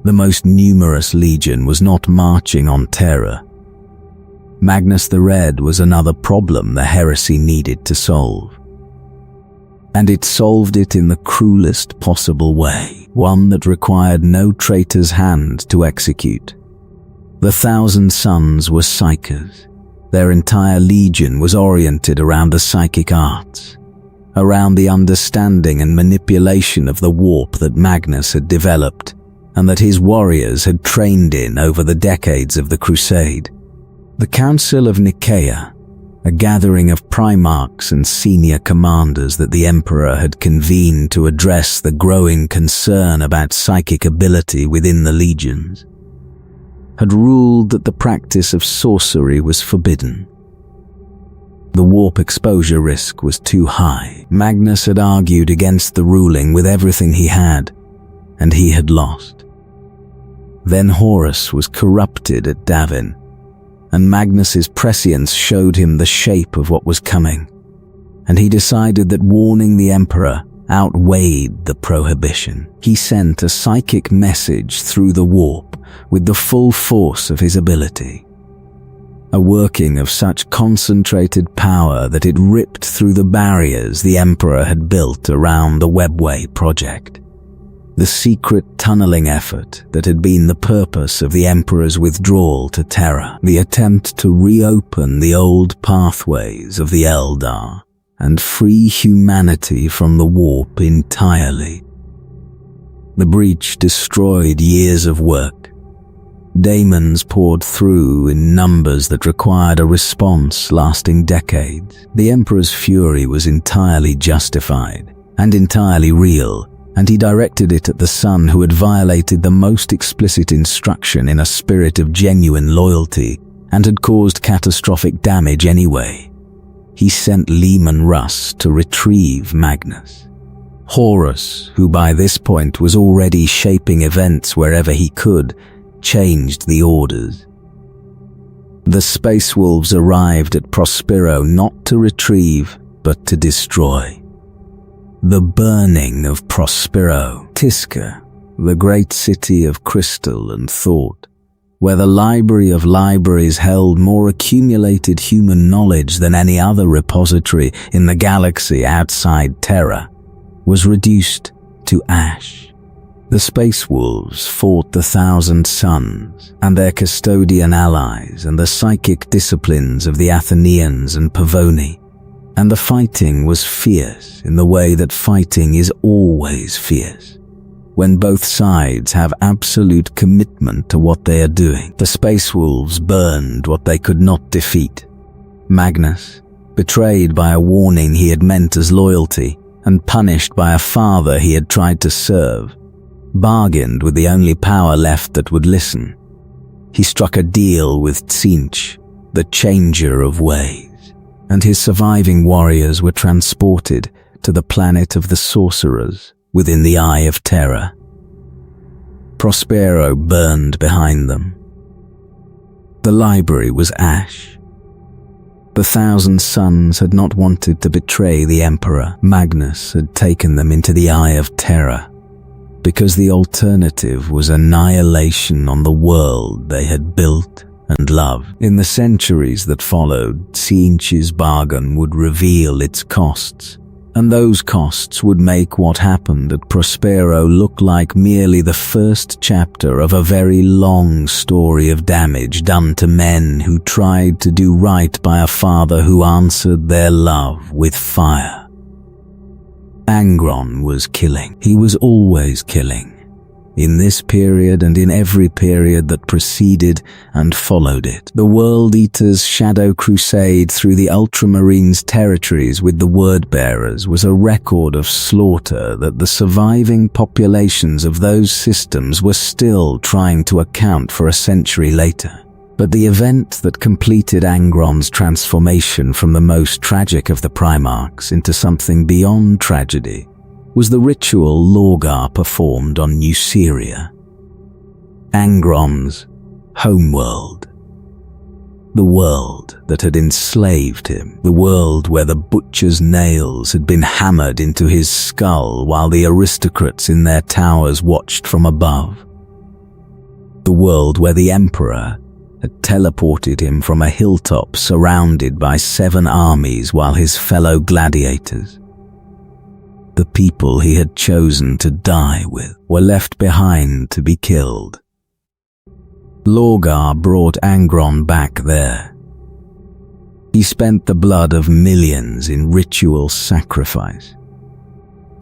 The most numerous legion was not marching on Terra. Magnus the Red was another problem the heresy needed to solve. And it solved it in the cruelest possible way, one that required no traitor's hand to execute. The Thousand Sons were psychers. Their entire legion was oriented around the psychic arts, around the understanding and manipulation of the warp that Magnus had developed and that his warriors had trained in over the decades of the Crusade. The Council of Nicaea, a gathering of primarchs and senior commanders that the Emperor had convened to address the growing concern about psychic ability within the legions, had ruled that the practice of sorcery was forbidden. The warp exposure risk was too high. Magnus had argued against the ruling with everything he had, and he had lost. Then Horus was corrupted at Davin, and Magnus's prescience showed him the shape of what was coming, and he decided that warning the Emperor outweighed the prohibition. He sent a psychic message through the warp with the full force of his ability, a working of such concentrated power that it ripped through the barriers the Emperor had built around the Webway project. The secret tunneling effort that had been the purpose of the Emperor's withdrawal to Terra, the attempt to reopen the old pathways of the Eldar and free humanity from the warp entirely. The breach destroyed years of work. Daemons poured through in numbers that required a response lasting decades. The Emperor's fury was entirely justified and entirely real, and he directed it at the son who had violated the most explicit instruction in a spirit of genuine loyalty and had caused catastrophic damage anyway. He sent Leman Russ to retrieve Magnus. Horus, who by this point was already shaping events wherever he could, changed the orders. The Space Wolves arrived at Prospero not to retrieve, but to destroy. The burning of Prospero, Tisca, the great city of crystal and thought, where the Library of Libraries held more accumulated human knowledge than any other repository in the galaxy outside Terra, was reduced to ash. The Space Wolves fought the Thousand Sons and their custodian allies and the psychic disciplines of the Athenians and Pavoni, and the fighting was fierce in the way that fighting is always fierce, when both sides have absolute commitment to what they are doing. The Space Wolves burned what they could not defeat. Magnus, betrayed by a warning he had meant as loyalty and punished by a father he had tried to serve, bargained with the only power left that would listen. He struck a deal with Tzeentch, the changer of ways, and his surviving warriors were transported to the planet of the sorcerers within the Eye of Terra. Prospero burned behind them. The library was ash. The Thousand Sons had not wanted to betray the Emperor. Magnus had taken them into the Eye of Terra, because the alternative was annihilation on the world they had built and loved. In the centuries that followed, Tzeentch's bargain would reveal its costs And those costs would make what happened at Prospero look like merely the first chapter of a very long story of damage done to men who tried to do right by a father who answered their love with fire. Angron was killing. He was always killing. In this period and in every period that preceded and followed it. The World Eater's shadow crusade through the Ultramarines' territories with the Word-Bearers was a record of slaughter that the surviving populations of those systems were still trying to account for a century later. But the event that completed Angron's transformation from the most tragic of the Primarchs into something beyond tragedy was the ritual Lorgar performed on New Syria, Angron's homeworld. The world that had enslaved him, the world where the butcher's nails had been hammered into his skull while the aristocrats in their towers watched from above. The world where the Emperor had teleported him from a hilltop surrounded by 7 armies while his fellow gladiators, the people he had chosen to die with, were left behind to be killed. Lorgar brought Angron back there. He spent the blood of millions in ritual sacrifice.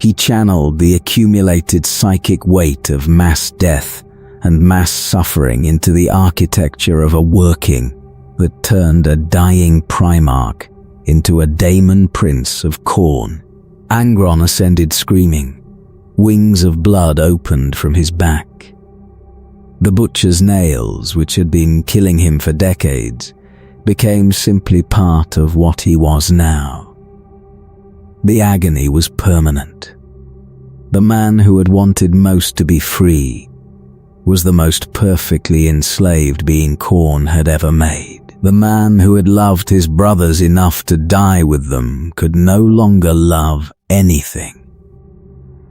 He channeled the accumulated psychic weight of mass death and mass suffering into the architecture of a working that turned a dying Primarch into a Daemon Prince of Khorne. Angron ascended screaming. Wings of blood opened from his back. The butcher's nails, which had been killing him for decades, became simply part of what he was now. The agony was permanent. The man who had wanted most to be free was the most perfectly enslaved being Khorne had ever made. The man who had loved his brothers enough to die with them could no longer love anything.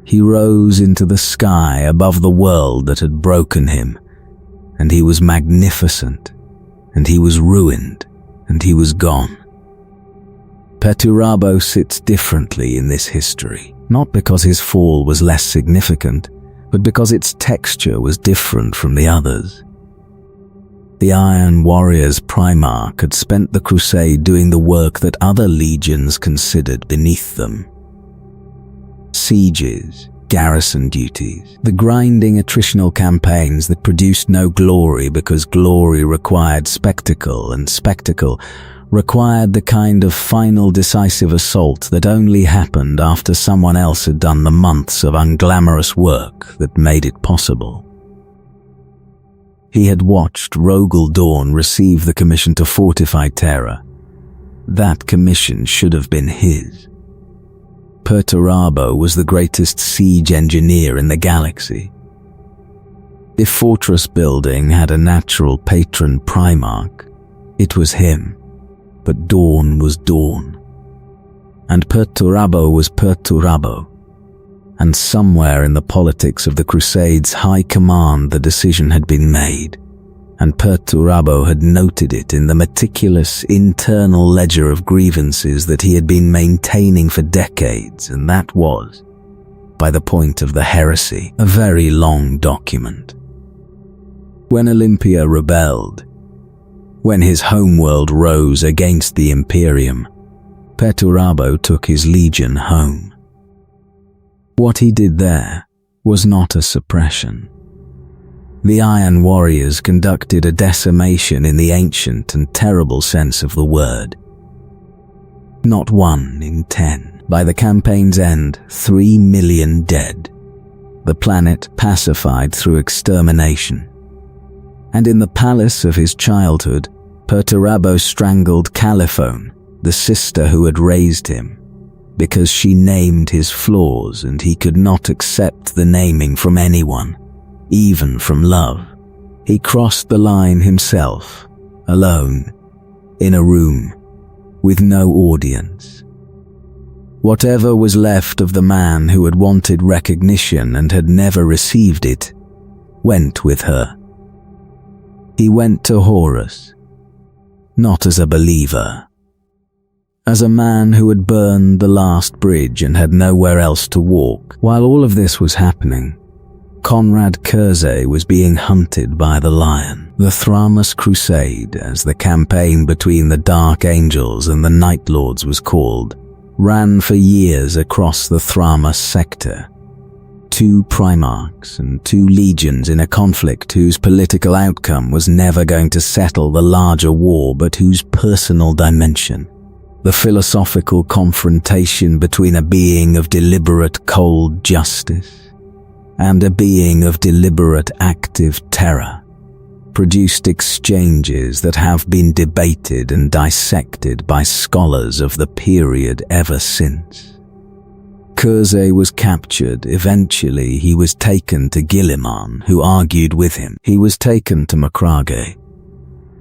He rose into the sky above the world that had broken him, and he was magnificent, and he was ruined, and he was gone. Perturabo sits differently in this history, not because his fall was less significant, but because its texture was different from the others. The Iron Warriors Primarch had spent the crusade doing the work that other legions considered beneath them. Sieges, garrison duties, the grinding attritional campaigns that produced no glory because glory required spectacle, and spectacle required the kind of final decisive assault that only happened after someone else had done the months of unglamorous work that made it possible. He had watched Rogel Dawn receive the commission to fortify Terra. That commission should have been his. Perturabo was the greatest siege engineer in the galaxy. If fortress building had a natural patron Primarch, it was him. But Dawn was Dawn. And Perturabo was Perturabo. And somewhere in the politics of the Crusade's high command the decision had been made, and Perturabo had noted it in the meticulous internal ledger of grievances that he had been maintaining for decades, and that was, by the point of the heresy, a very long document. When Olympia rebelled, when his homeworld rose against the Imperium, Perturabo took his legion home. What he did there was not a suppression. The Iron Warriors conducted a decimation in the ancient and terrible sense of the word. Not 1 in 10. By the campaign's end, 3 million dead. The planet pacified through extermination. And in the palace of his childhood, Perturabo strangled Caliphone, the sister who had raised him, because she named his flaws and he could not accept the naming from anyone, even from love. He crossed the line himself, alone, in a room, with no audience. Whatever was left of the man who had wanted recognition and had never received it, went with her. He went to Horus, not as a believer, as a man who had burned the last bridge and had nowhere else to walk. While all of this was happening, Conrad Curzay was being hunted by the Lion. The Thramas Crusade, as the campaign between the Dark Angels and the Night Lords was called, ran for years across the Thramas sector. 2 Primarchs and 2 legions in a conflict whose political outcome was never going to settle the larger war, but whose personal dimension, the philosophical confrontation between a being of deliberate cold justice and a being of deliberate active terror, produced exchanges that have been debated and dissected by scholars of the period ever since. Curzay was captured. Eventually he was taken to Guilliman, who argued with him. He was taken to Macragge,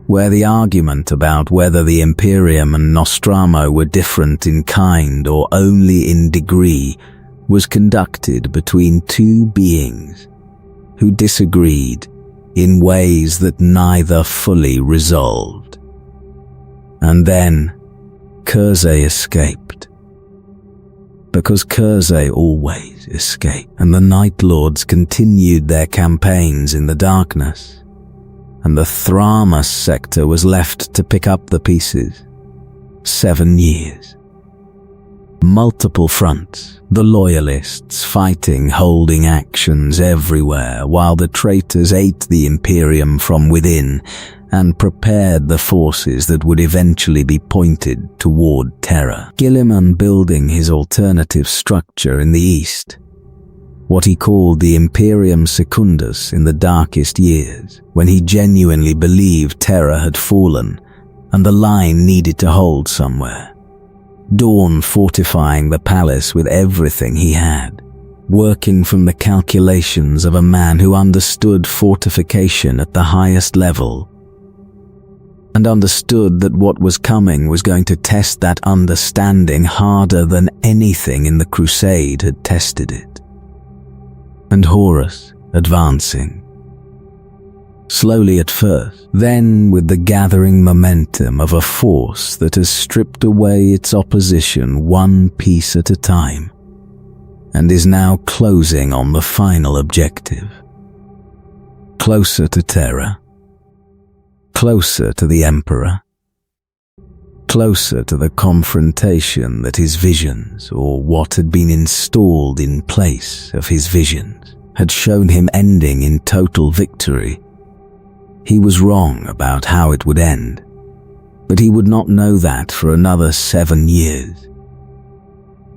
where the argument about whether the Imperium and Nostramo were different in kind or only in degree was conducted between 2 beings who disagreed in ways that neither fully resolved. And then Curzay escaped. Because Curzay always escaped, and the Night Lords continued their campaigns in the darkness, and the Thramas sector was left to pick up the pieces. 7 years. Multiple fronts, the loyalists fighting, holding actions everywhere, while the traitors ate the Imperium from within and prepared the forces that would eventually be pointed toward Terra. Guilliman building his alternative structure in the east, what he called the Imperium Secundus in the darkest years, when he genuinely believed Terra had fallen and the line needed to hold somewhere. Dawn fortifying the palace with everything he had, working from the calculations of a man who understood fortification at the highest level, and understood that what was coming was going to test that understanding harder than anything in the Crusade had tested it. And Horus advancing. Slowly at first, then with the gathering momentum of a force that has stripped away its opposition 1 piece at a time, and is now closing on the final objective. Closer to Terra, closer to the Emperor, closer to the confrontation that his visions, or what had been installed in place of his visions, had shown him ending in total victory. He was wrong about how it would end, but he would not know that for another 7 years.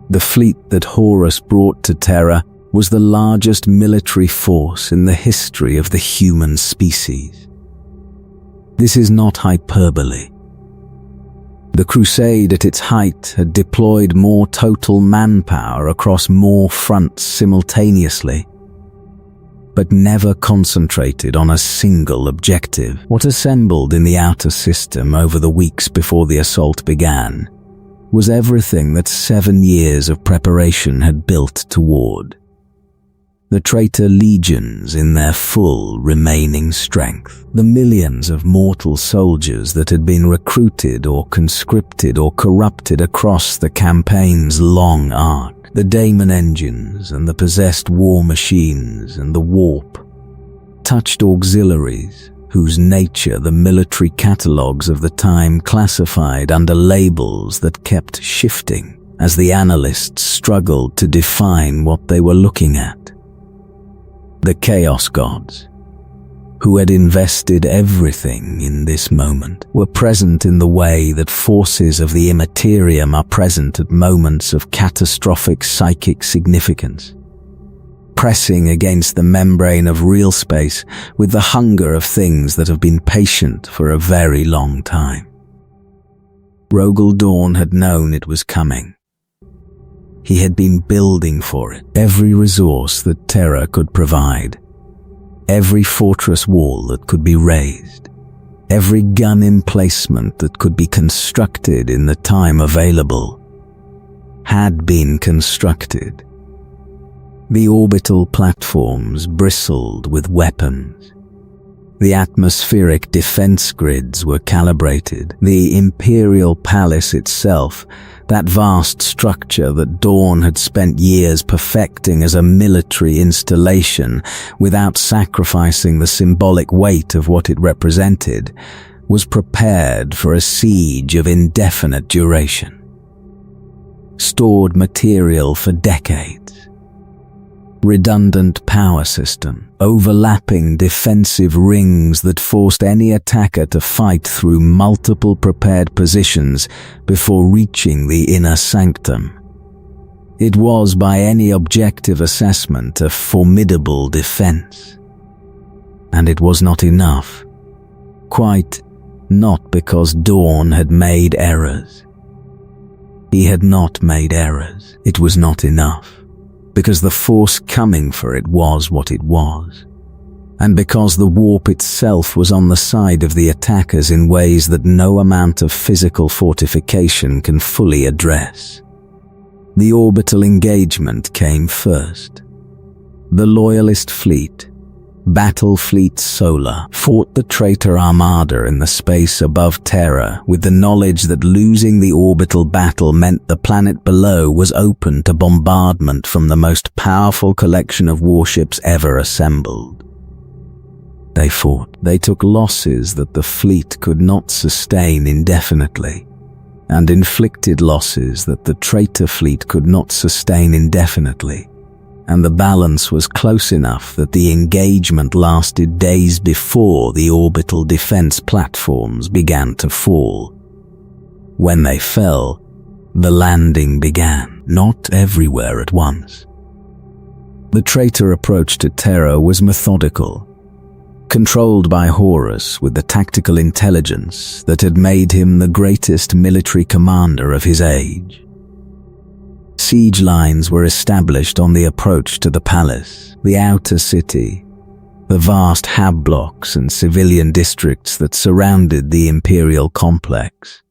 The fleet that Horus brought to Terra was the largest military force in the history of the human species. This is not hyperbole. The Crusade at its height had deployed more total manpower across more fronts simultaneously, but never concentrated on a single objective. What assembled in the outer system over the weeks before the assault began was everything that 7 years of preparation had built toward. The traitor legions in their full remaining strength, the millions of mortal soldiers that had been recruited or conscripted or corrupted across the campaign's long arc, the daemon engines and the possessed war machines and the warp, touched auxiliaries whose nature the military catalogues of the time classified under labels that kept shifting as the analysts struggled to define what they were looking at. The Chaos Gods, who had invested everything in this moment, were present in the way that forces of the Immaterium are present at moments of catastrophic psychic significance, pressing against the membrane of real space with the hunger of things that have been patient for a very long time. Rogel Dawn had known it was coming. He had been building for it. Every resource that Terra could provide, every fortress wall that could be raised, every gun emplacement that could be constructed in the time available, had been constructed. The orbital platforms bristled with weapons. The atmospheric defense grids were calibrated. The Imperial Palace itself, that vast structure that Dawn had spent years perfecting as a military installation without sacrificing the symbolic weight of what it represented, was prepared for a siege of indefinite duration. Stored material for decades. Redundant power system, overlapping defensive rings that forced any attacker to fight through multiple prepared positions before reaching the inner sanctum. It was, by any objective assessment, a formidable defense. And it was not enough. Quite not because Dawn had made errors. He had not made errors. It was not enough. Because the force coming for it was what it was, and because the warp itself was on the side of the attackers in ways that no amount of physical fortification can fully address. The orbital engagement came first. The Loyalist fleet, Battle Fleet Solar, fought the traitor Armada in the space above Terra with the knowledge that losing the orbital battle meant the planet below was open to bombardment from the most powerful collection of warships ever assembled. They fought. They took losses that the fleet could not sustain indefinitely, and inflicted losses that the traitor fleet could not sustain indefinitely. And the balance was close enough that the engagement lasted days before the orbital defense platforms began to fall. When they fell, the landing began, not everywhere at once. The traitor approach to Terra was methodical, controlled by Horus with the tactical intelligence that had made him the greatest military commander of his age. Siege lines were established on the approach to the palace, the outer city, the vast hab blocks and civilian districts that surrounded the imperial complex,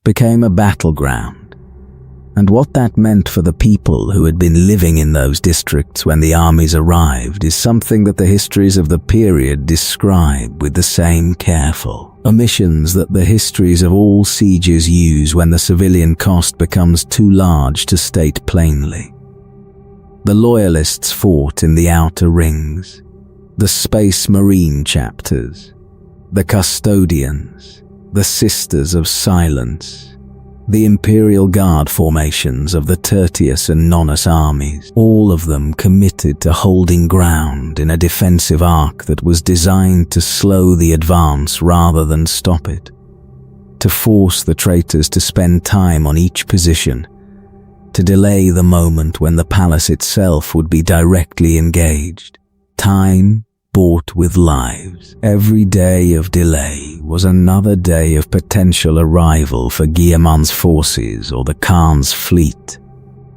became a battleground. And what that meant for the people who had been living in those districts when the armies arrived is something that the histories of the period describe with the same careful omissions that the histories of all sieges use when the civilian cost becomes too large to state plainly. The Loyalists fought in the outer rings, the Space Marine chapters, the Custodians, the Sisters of Silence, the Imperial Guard formations of the Tertius and Nonus armies, all of them committed to holding ground in a defensive arc that was designed to slow the advance rather than stop it, to force the traitors to spend time on each position, to delay the moment when the palace itself would be directly engaged. Time bought with lives. Every day of delay was another day of potential arrival for Guillemot's forces or the Khan's fleet,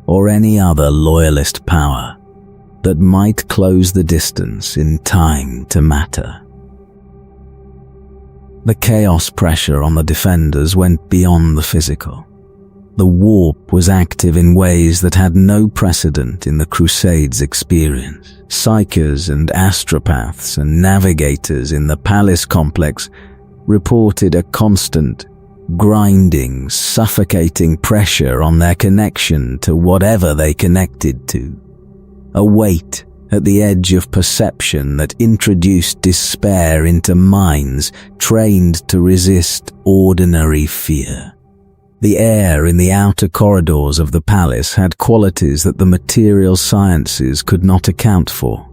or any other loyalist power that might close the distance in time to matter. The chaos pressure on the defenders went beyond the physical. The warp was active in ways that had no precedent in the Crusade's experience. Psychers and astropaths and navigators in the palace complex reported a constant, grinding, suffocating pressure on their connection to whatever they connected to. A weight at the edge of perception that introduced despair into minds trained to resist ordinary fear. The air in the outer corridors of the palace had qualities that the material sciences could not account for.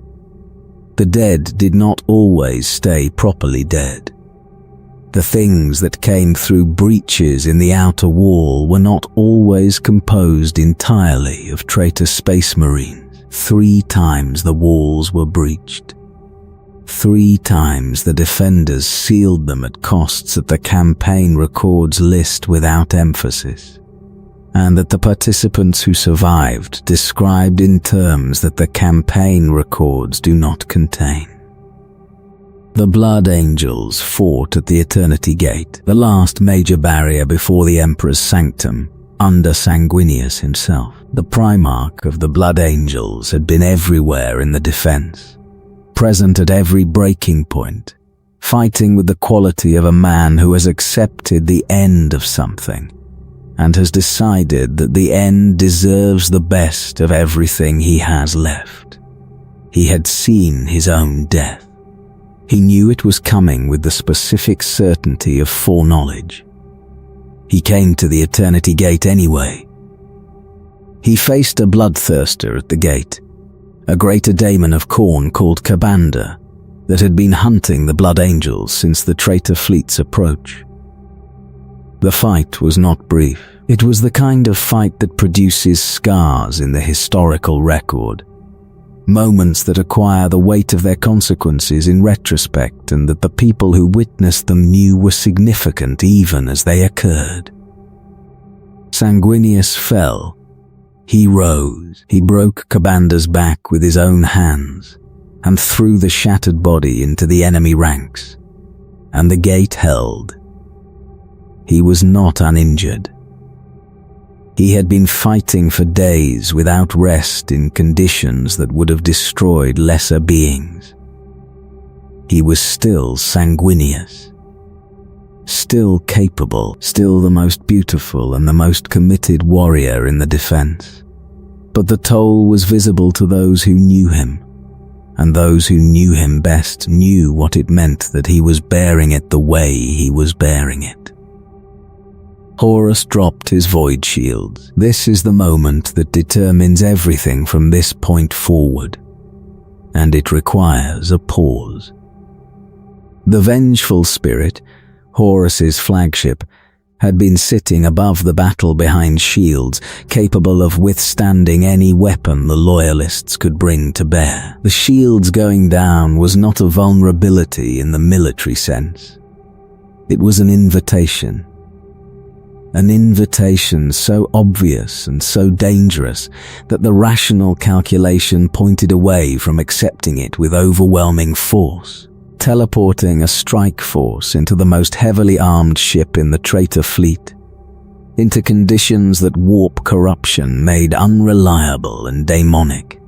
The dead did not always stay properly dead. The things that came through breaches in the outer wall were not always composed entirely of traitor space marines. 3 times the walls were breached. 3 times the defenders sealed them at costs that the campaign records list without emphasis, and that the participants who survived described in terms that the campaign records do not contain. The Blood Angels fought at the Eternity Gate, the last major barrier before the Emperor's sanctum, under Sanguinius himself. The Primarch of the Blood Angels had been everywhere in the defense, present at every breaking point, fighting with the quality of a man who has accepted the end of something and has decided that the end deserves the best of everything he has left. He had seen his own death. He knew it was coming with the specific certainty of foreknowledge. He came to the Eternity Gate anyway. He faced a bloodthirster at the gate, a greater daemon of Khorne called Ka'Bandha that had been hunting the Blood Angels since the traitor fleet's approach. The fight was not brief. It was the kind of fight that produces scars in the historical record, moments that acquire the weight of their consequences in retrospect and that the people who witnessed them knew were significant even as they occurred. Sanguinius fell. He rose. He broke Ka'Bandha's back with his own hands and threw the shattered body into the enemy ranks, and the gate held. He was not uninjured. He had been fighting for days without rest in conditions that would have destroyed lesser beings. He was still Sanguinius, still capable, still the most beautiful and the most committed warrior in the defense. But the toll was visible to those who knew him, and those who knew him best knew what it meant that he was bearing it the way he was bearing it. Horus dropped his void shields. This is the moment that determines everything from this point forward, and it requires a pause. The vengeful spirit, Horus's flagship, had been sitting above the battle behind shields, capable of withstanding any weapon the loyalists could bring to bear. The shields going down was not a vulnerability in the military sense. It was an invitation so obvious and so dangerous that the rational calculation pointed away from accepting it with overwhelming force. Teleporting a strike force into the most heavily armed ship in the traitor fleet, into conditions that warp corruption made unreliable and demonic,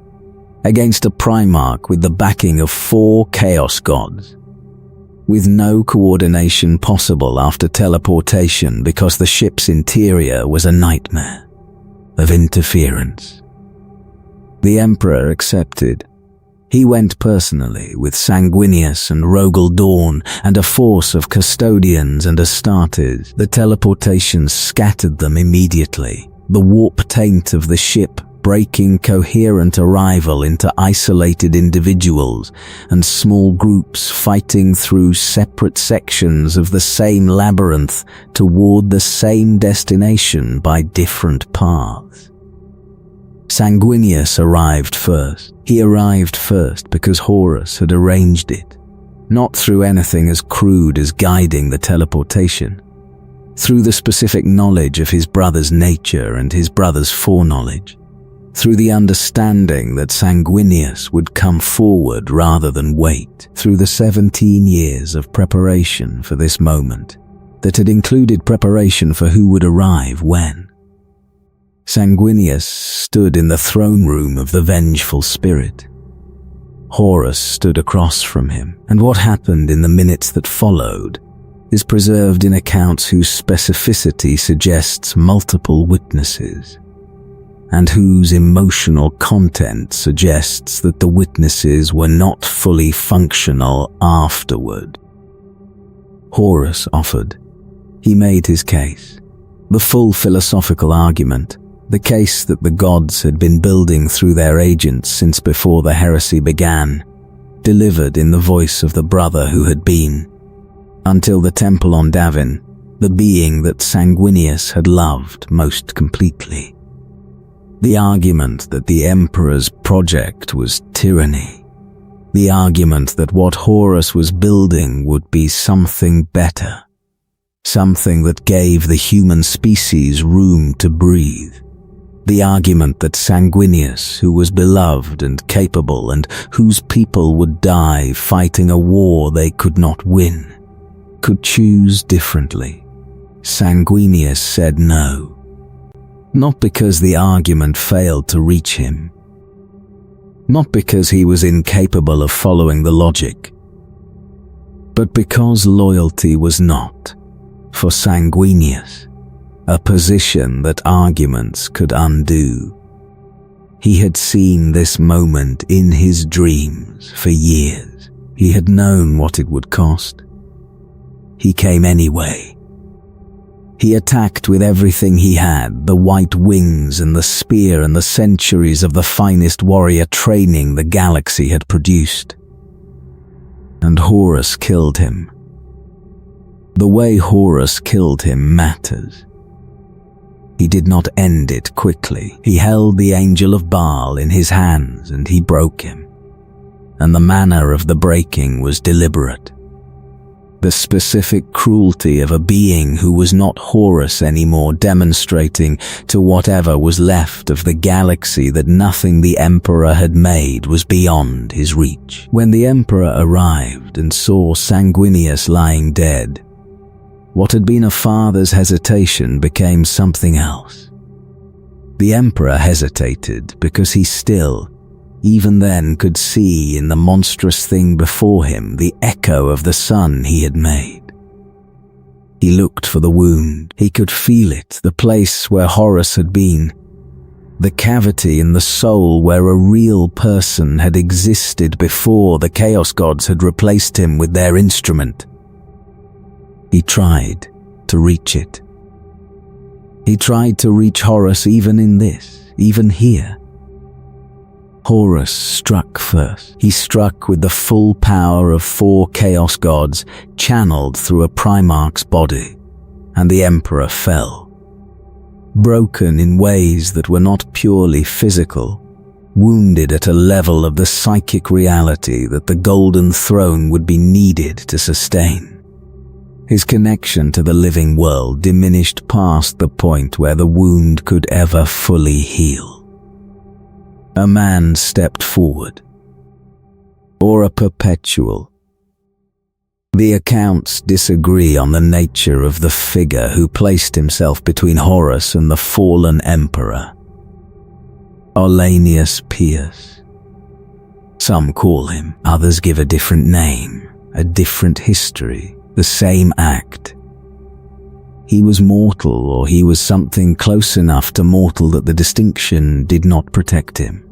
against a Primarch with the backing of 4 Chaos Gods, with no coordination possible after teleportation because the ship's interior was a nightmare of interference. The Emperor accepted. He went personally with Sanguinius and Rogel Dawn and a force of custodians and Astartes. The teleportation scattered them immediately, the warp taint of the ship breaking coherent arrival into isolated individuals and small groups fighting through separate sections of the same labyrinth toward the same destination by different paths. Sanguinius arrived first. He arrived first because Horus had arranged it, not through anything as crude as guiding the teleportation, through the specific knowledge of his brother's nature and his brother's foreknowledge, through the understanding that Sanguinius would come forward rather than wait, through the 17 years of preparation for this moment that had included preparation for who would arrive when. Sanguinius stood in the throne room of the vengeful spirit. Horus stood across from him, and what happened in the minutes that followed is preserved in accounts whose specificity suggests multiple witnesses, and whose emotional content suggests that the witnesses were not fully functional afterward. Horus offered. He made his case, the full philosophical argument, the case that the gods had been building through their agents since before the heresy began, delivered in the voice of the brother who had been, until the temple on Davin, the being that Sanguinius had loved most completely. The argument that the Emperor's project was tyranny. The argument that what Horus was building would be something better, something that gave the human species room to breathe. The argument that Sanguinius, who was beloved and capable and whose people would die fighting a war they could not win, could choose differently. Sanguinius said no. Not because the argument failed to reach him. Not because he was incapable of following the logic. but because loyalty was not, for Sanguinius, a position that arguments could undo. He had seen this moment in his dreams for years. He had known what it would cost. He came anyway. He attacked with everything he had, the white wings and the spear and the centuries of the finest warrior training the galaxy had produced. And Horus killed him. The way Horus killed him matters. He did not end it quickly. He held the Angel of Baal in his hands and he broke him. And the manner of the breaking was deliberate. The specific cruelty of a being who was not Horus anymore, demonstrating to whatever was left of the galaxy that nothing the Emperor had made was beyond his reach. When the Emperor arrived and saw Sanguinius lying dead, what had been a father's hesitation became something else. The Emperor hesitated because he still, even then, could see in the monstrous thing before him the echo of the son he had made. He looked for the wound. He could feel it, the place where Horus had been, the cavity in the soul where a real person had existed before the Chaos Gods had replaced him with their instrument. He tried to reach it. He tried to reach Horus even in this, even here. Horus struck first. He struck with the full power of 4 Chaos Gods channeled through a Primarch's body, and the Emperor fell. Broken in ways that were not purely physical, wounded at a level of the psychic reality that the Golden Throne would be needed to sustain. His connection to the living world diminished past the point where the wound could ever fully heal. A man stepped forward, or a perpetual. The accounts disagree on the nature of the figure who placed himself between Horus and the fallen Emperor. Arlanius Pierce. Some call him, others give a different name, a different history, the same act. He was mortal, or he was something close enough to mortal that the distinction did not protect him.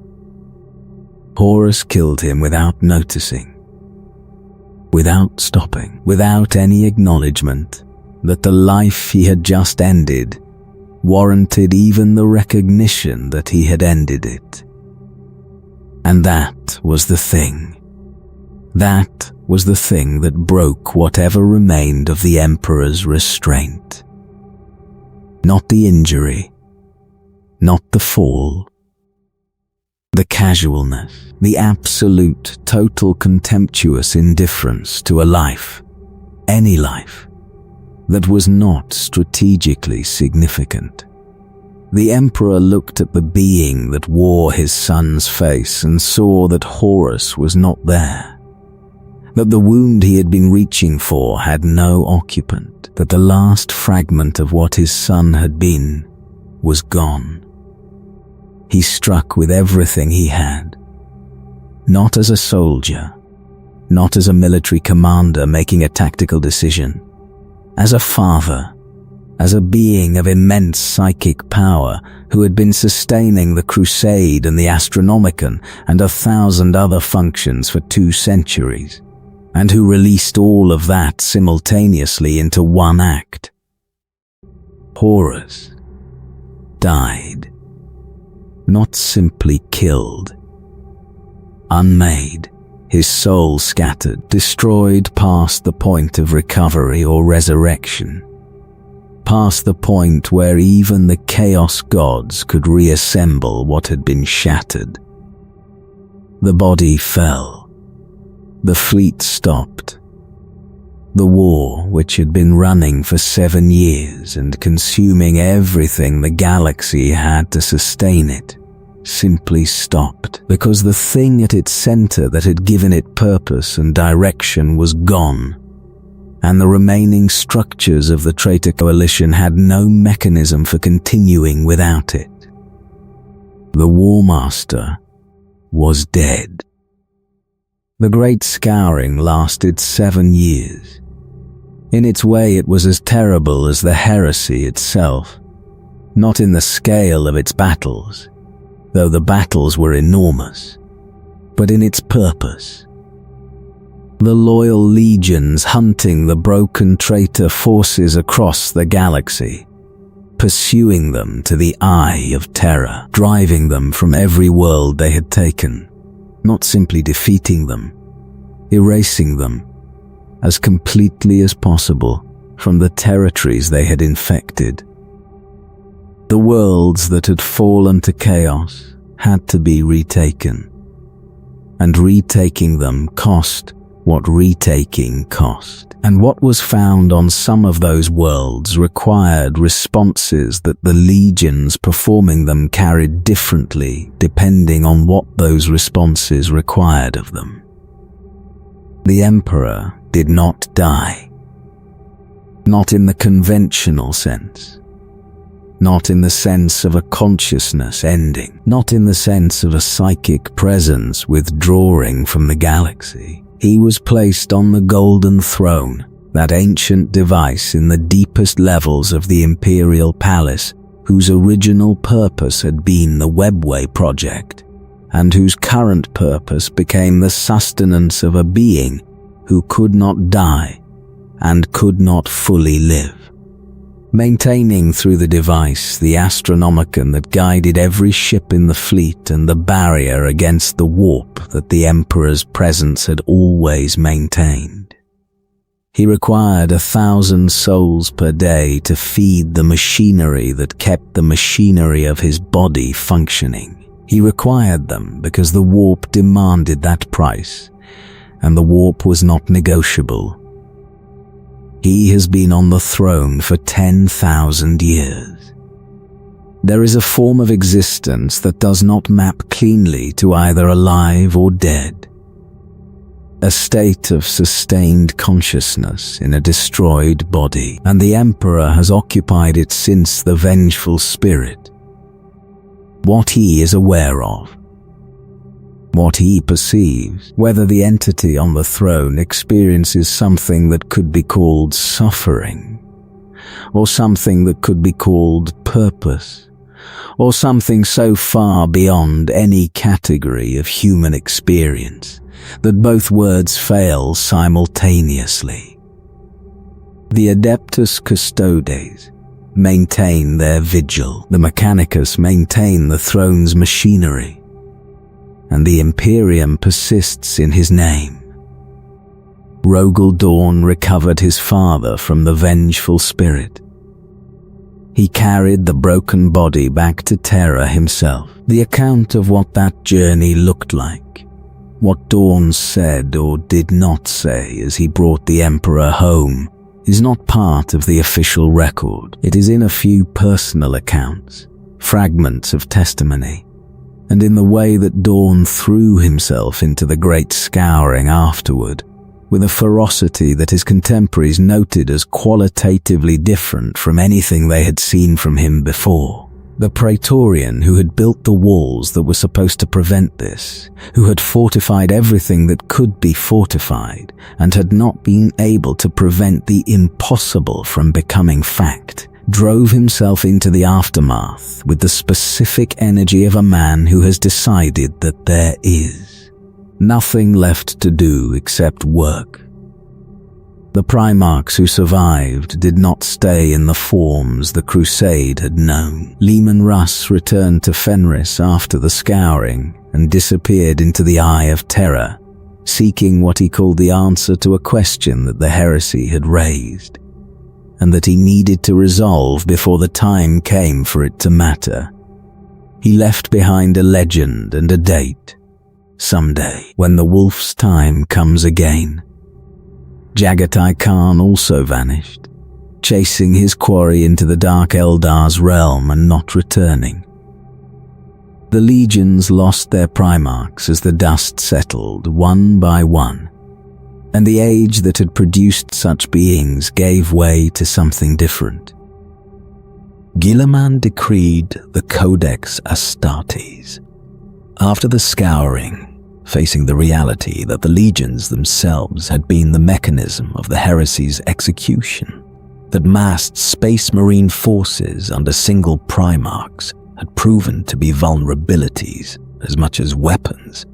Horus killed him without noticing, without stopping, without any acknowledgement that the life he had just ended warranted even the recognition that he had ended it. And that was the thing. That was the thing that broke whatever remained of the Emperor's restraint. Not the injury, not the fall. The casualness, the absolute, total contemptuous indifference to a life, any life, that was not strategically significant. The Emperor looked at the being that wore his son's face and saw that Horus was not there, that the wound he had been reaching for had no occupant, that the last fragment of what his son had been was gone. He struck with everything he had, not as a soldier, not as a military commander making a tactical decision, as a father, as a being of immense psychic power who had been sustaining the Crusade and the Astronomicon and 1,000 other functions for 2 centuries, and who released all of that simultaneously into one act. Horus died, not simply killed. Unmade, his soul scattered, destroyed past the point of recovery or resurrection, past the point where even the Chaos Gods could reassemble what had been shattered. The body fell. The fleet stopped. The war, which had been running for 7 years and consuming everything the galaxy had to sustain it, simply stopped because the thing at its center that had given it purpose and direction was gone, and the remaining structures of the traitor coalition had no mechanism for continuing without it. The Warmaster was dead. The Great Scouring lasted 7 years. In its way, it was as terrible as the heresy itself, not in the scale of its battles, though the battles were enormous, but in its purpose. The loyal legions hunting the broken traitor forces across the galaxy, pursuing them to the eye of Terra, driving them from every world they had taken, not simply defeating them, erasing them as completely as possible from the territories they had infected. The worlds that had fallen to chaos had to be retaken, and retaking them cost what retaking cost. And what was found on some of those worlds required responses that the legions performing them carried differently depending on what those responses required of them. The Emperor did not die. Not in the conventional sense. Not in the sense of a consciousness ending. Not in the sense of a psychic presence withdrawing from the galaxy. He was placed on the Golden Throne, that ancient device in the deepest levels of the Imperial Palace, whose original purpose had been the Webway project, and whose current purpose became the sustenance of a being who could not die and could not fully live. Maintaining through the device the astronomicon that guided every ship in the fleet and the barrier against the warp that the Emperor's presence had always maintained. He required 1,000 souls per day to feed the machinery that kept the machinery of his body functioning. He required them because the warp demanded that price, and the warp was not negotiable. He has been on the throne for 10,000 years. There is a form of existence that does not map cleanly to either alive or dead. A state of sustained consciousness in a destroyed body, and the Emperor has occupied it since the vengeful spirit. What he is aware of, what he perceives, whether the entity on the throne experiences something that could be called suffering, or something that could be called purpose, or something so far beyond any category of human experience that both words fail simultaneously. The Adeptus Custodes maintain their vigil, the Mechanicus maintain the throne's machinery, and the Imperium persists in his name. Rogel Dawn recovered his father from the vengeful spirit. He carried the broken body back to Terra himself. The account of what that journey looked like, what Dawn said or did not say as he brought the Emperor home, is not part of the official record. It is in a few personal accounts, fragments of testimony, and in the way that Dawn threw himself into the Great Scouring afterward, with a ferocity that his contemporaries noted as qualitatively different from anything they had seen from him before. The Praetorian who had built the walls that were supposed to prevent this, who had fortified everything that could be fortified, and had not been able to prevent the impossible from becoming fact, drove himself into the aftermath with the specific energy of a man who has decided that there is nothing left to do except work. The Primarchs who survived did not stay in the forms the Crusade had known. Leman Russ returned to Fenris after the Scouring and disappeared into the Eye of Terra, seeking what he called the answer to a question that the heresy had raised, and that he needed to resolve before the time came for it to matter. He left behind a legend and a date. Someday, when the wolf's time comes again. Jagatai Khan also vanished, chasing his quarry into the Dark Eldar's realm and not returning. The legions lost their Primarchs as the dust settled one by one, and the age that had produced such beings gave way to something different. Guilliman decreed the Codex Astartes. After the Scouring, facing the reality that the legions themselves had been the mechanism of the heresy's execution, that massed space marine forces under single primarchs had proven to be vulnerabilities as much as weapons.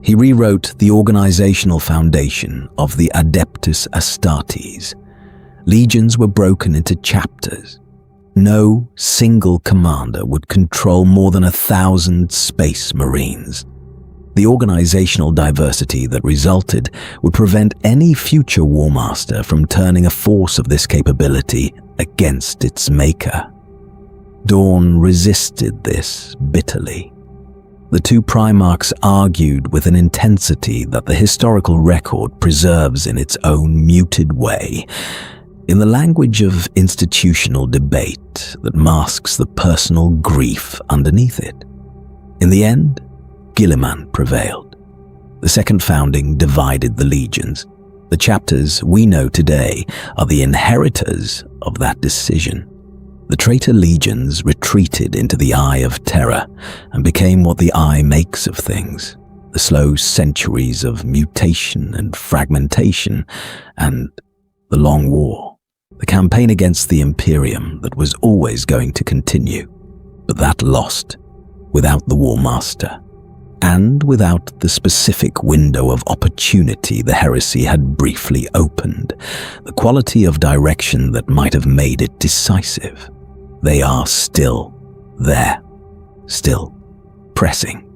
He rewrote the organizational foundation of the Adeptus Astartes. Legions were broken into chapters. No single commander would control more than 1,000 space marines. The organizational diversity that resulted would prevent any future Warmaster from turning a force of this capability against its maker. Dawn resisted this bitterly. The two Primarchs argued with an intensity that the historical record preserves in its own muted way, in the language of institutional debate that masks the personal grief underneath it. In the end, Guilliman prevailed. The second founding divided the legions. The chapters we know today are the inheritors of that decision. The traitor legions retreated into the eye of Terra and became what the eye makes of things, the slow centuries of mutation and fragmentation, and the long war, the campaign against the Imperium that was always going to continue, but that lost, without the Warmaster, and without the specific window of opportunity the heresy had briefly opened, the quality of direction that might have made it decisive. They are still there, still pressing,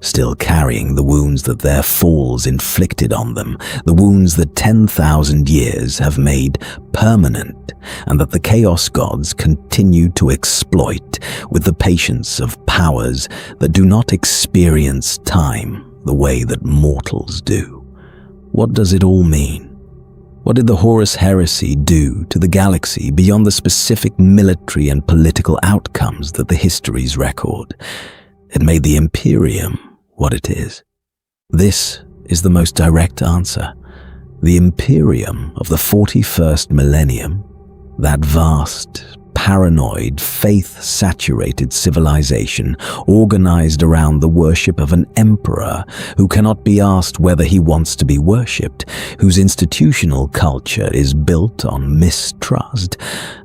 still carrying the wounds that their falls inflicted on them, the wounds that 10,000 years have made permanent, and that the Chaos Gods continue to exploit with the patience of powers that do not experience time the way that mortals do. What does it all mean? What did the Horus Heresy do to the galaxy beyond the specific military and political outcomes that the histories record? It made the Imperium what it is. This is the most direct answer. The Imperium of the 41st millennium, that vast, paranoid, faith-saturated civilization organized around the worship of an emperor who cannot be asked whether he wants to be worshipped, whose institutional culture is built on mistrust,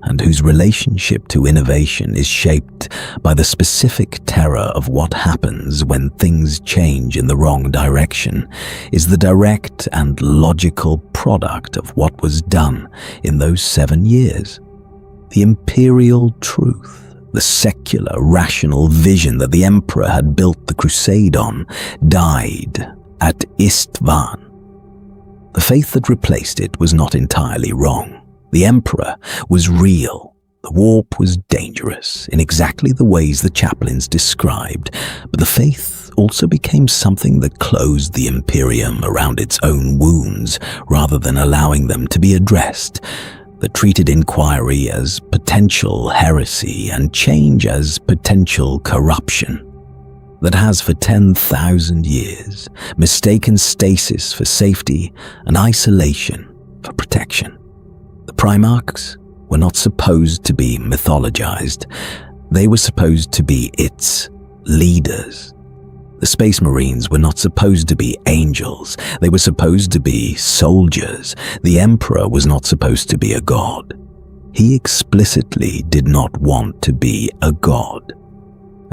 and whose relationship to innovation is shaped by the specific terror of what happens when things change in the wrong direction, is the direct and logical product of what was done in those 7 years. The imperial truth, the secular, rational vision that the emperor had built the crusade on, died at Isstvan. The faith that replaced it was not entirely wrong. The emperor was real. The warp was dangerous in exactly the ways the chaplains described, but the faith also became something that closed the Imperium around its own wounds rather than allowing them to be addressed, that treated inquiry as potential heresy and change as potential corruption, that has for 10,000 years mistaken stasis for safety and isolation for protection. The Primarchs were not supposed to be mythologized. They were supposed to be its leaders. The Space Marines were not supposed to be angels. They were supposed to be soldiers. The Emperor was not supposed to be a god. He explicitly did not want to be a god.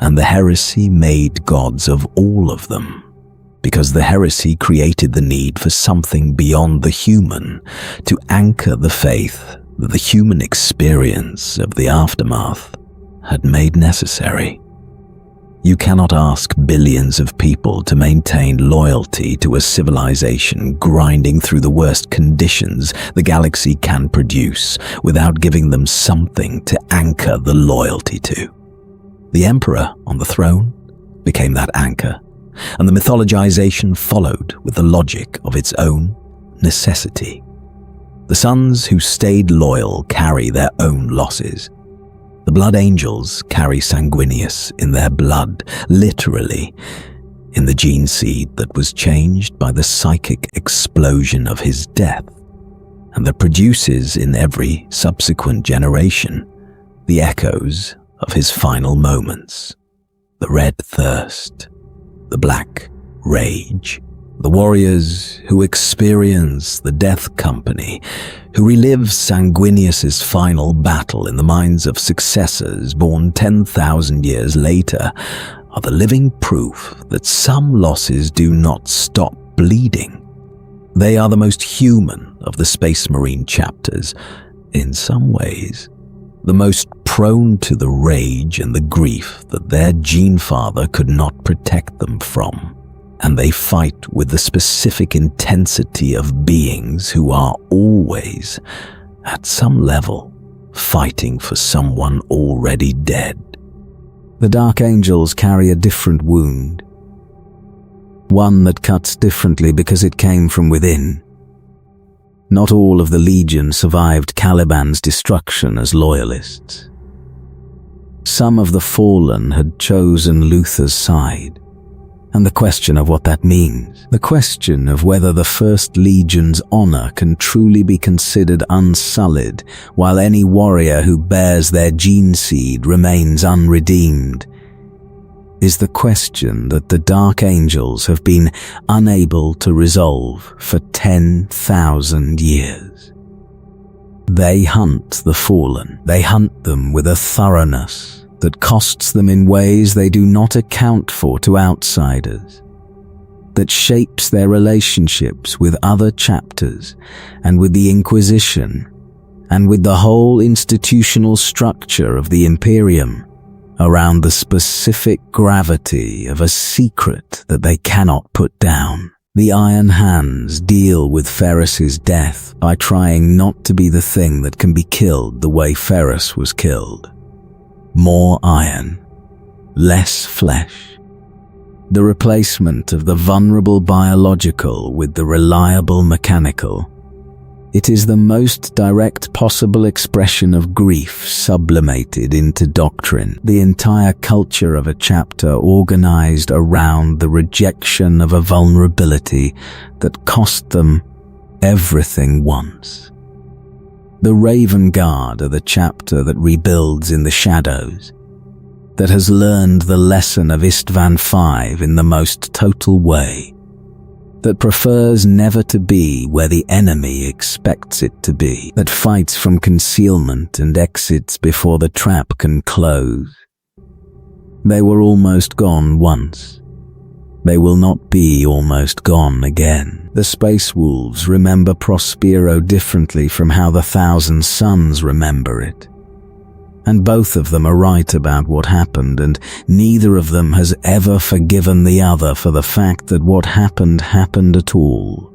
And the heresy made gods of all of them, because the heresy created the need for something beyond the human to anchor the faith that the human experience of the aftermath had made necessary. You cannot ask billions of people to maintain loyalty to a civilization grinding through the worst conditions the galaxy can produce without giving them something to anchor the loyalty to. The Emperor on the throne became that anchor, and the mythologization followed with the logic of its own necessity. The sons who stayed loyal carry their own losses. The Blood Angels carry Sanguinius in their blood, literally, in the gene seed that was changed by the psychic explosion of his death, and that produces in every subsequent generation the echoes of his final moments. The red thirst, the black rage. The warriors who experience the Death Company, who relive Sanguinius's final battle in the minds of successors born 10,000 years later, are the living proof that some losses do not stop bleeding. They are the most human of the Space Marine chapters, in some ways, the most prone to the rage and the grief that their gene father could not protect them from. And they fight with the specific intensity of beings who are always, at some level, fighting for someone already dead. The Dark Angels carry a different wound, one that cuts differently because it came from within. Not all of the Legion survived Caliban's destruction as loyalists. Some of the fallen had chosen Luther's side. And the question of what that means, the question of whether the First Legion's honor can truly be considered unsullied while any warrior who bears their gene seed remains unredeemed, is the question that the Dark Angels have been unable to resolve for 10,000 years. They hunt the fallen. They hunt them with a thoroughness that costs them in ways they do not account for to outsiders, that shapes their relationships with other chapters and with the Inquisition and with the whole institutional structure of the Imperium around the specific gravity of a secret that they cannot put down. The Iron Hands deal with Ferris's death by trying not to be the thing that can be killed the way Ferris was killed. More iron, less flesh. The replacement of the vulnerable biological with the reliable mechanical. It is the most direct possible expression of grief sublimated into doctrine. The entire culture of a chapter organized around the rejection of a vulnerability that cost them everything once. The Raven Guard are the chapter that rebuilds in the shadows, that has learned the lesson of Isstvan 5 in the most total way, that prefers never to be where the enemy expects it to be, that fights from concealment and exits before the trap can close. They were almost gone once. They will not be almost gone again. The Space Wolves remember Prospero differently from how the Thousand Suns remember it. And both of them are right about what happened, and neither of them has ever forgiven the other for the fact that what happened at all.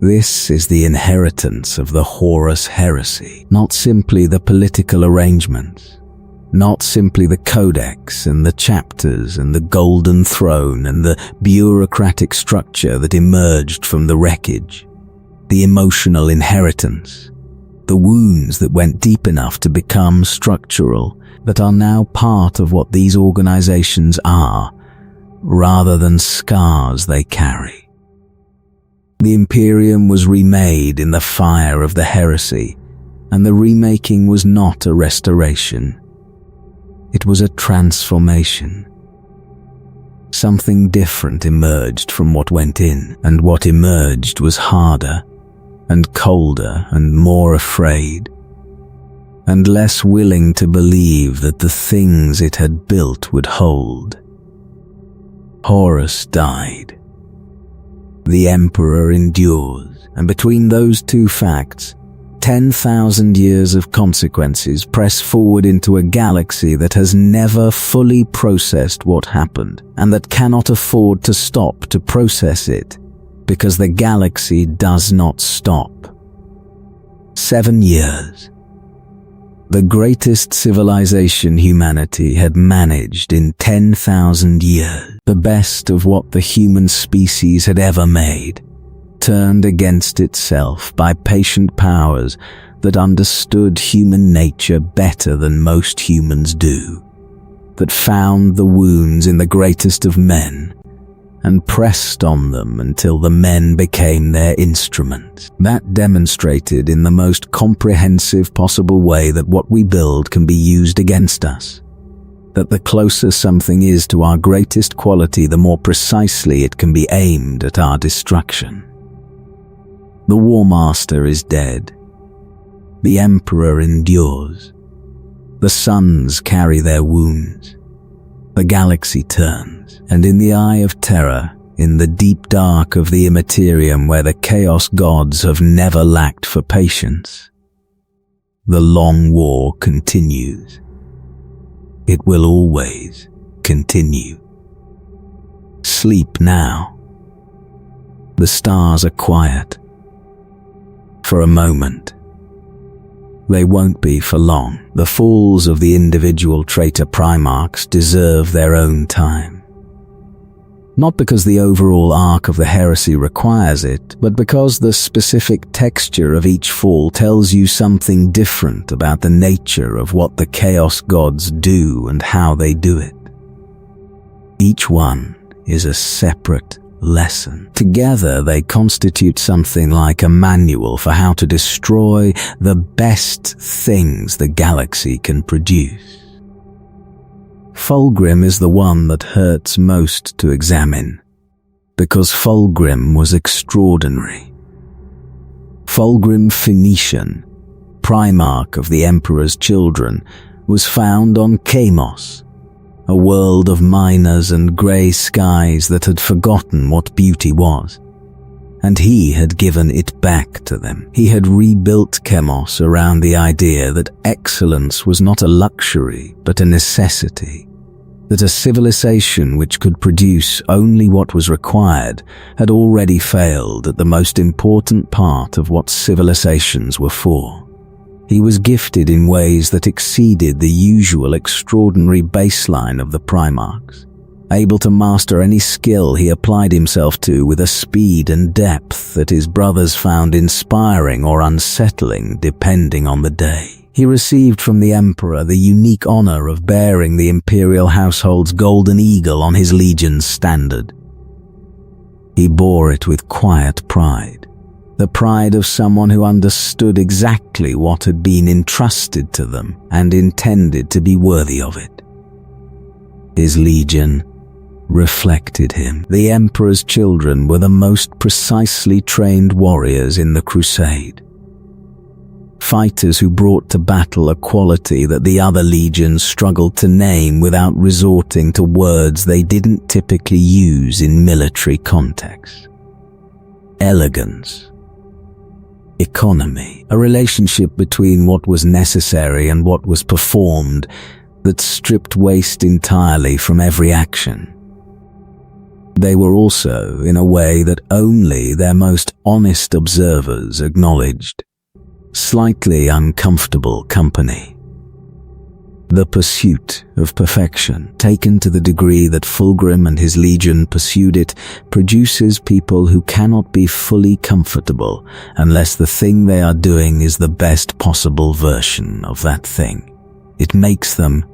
This is the inheritance of the Horus Heresy, not simply the political arrangements, not simply the codex and the chapters and the golden throne and the bureaucratic structure that emerged from the wreckage, the emotional inheritance, the wounds that went deep enough to become structural, that are now part of what these organizations are, rather than scars they carry. The Imperium was remade in the fire of the heresy, and the remaking was not a restoration. It was a transformation. Something different emerged from what went in, and what emerged was harder and colder and more afraid, and less willing to believe that the things it had built would hold. Horus died. The Emperor endures, and between those two facts, 10,000 years of consequences press forward into a galaxy that has never fully processed what happened, and that cannot afford to stop to process it, because the galaxy does not stop. 7 years. The greatest civilization humanity had managed in 10,000 years, the best of what the human species had ever made, turned against itself by patient powers that understood human nature better than most humans do, that found the wounds in the greatest of men and pressed on them until the men became their instruments. That demonstrated in the most comprehensive possible way that what we build can be used against us. that the closer something is to our greatest quality, the more precisely it can be aimed at our destruction. The Warmaster is dead. The Emperor endures. The suns carry their wounds. The galaxy turns, and in the eye of Terra, in the deep dark of the Imperium where the Chaos Gods have never lacked for patience, the long war continues. It will always continue. Sleep now. The stars are quiet. For a moment. They won't be for long. The falls of the individual traitor Primarchs deserve their own time. Not because the overall arc of the heresy requires it, but because the specific texture of each fall tells you something different about the nature of what the Chaos Gods do and how they do it. Each one is a separate lesson. Together they constitute something like a manual for how to destroy the best things the galaxy can produce. Fulgrim is the one that hurts most to examine, because Fulgrim was extraordinary. Fulgrim Phoenician, Primarch of the Emperor's Children, was found on Kamos, a world of miners and grey skies that had forgotten what beauty was, and he had given it back to them. He had rebuilt Kemos around the idea that excellence was not a luxury but a necessity, that a civilization which could produce only what was required had already failed at the most important part of what civilizations were for. He was gifted in ways that exceeded the usual extraordinary baseline of the Primarchs. Able to master any skill he applied himself to with a speed and depth that his brothers found inspiring or unsettling depending on the day. He received from the Emperor the unique honor of bearing the Imperial household's golden eagle on his legion's standard. He bore it with quiet pride. The pride of someone who understood exactly what had been entrusted to them and intended to be worthy of it. His legion reflected him. The Emperor's children were the most precisely trained warriors in the Crusade. Fighters who brought to battle a quality that the other legions struggled to name without resorting to words they didn't typically use in military contexts. Elegance. Economy, a relationship between what was necessary and what was performed that stripped waste entirely from every action. They were also, in a way that only their most honest observers acknowledged, slightly uncomfortable company. The pursuit of perfection, taken to the degree that Fulgrim and his legion pursued it, produces people who cannot be fully comfortable unless the thing they are doing is the best possible version of that thing. It makes them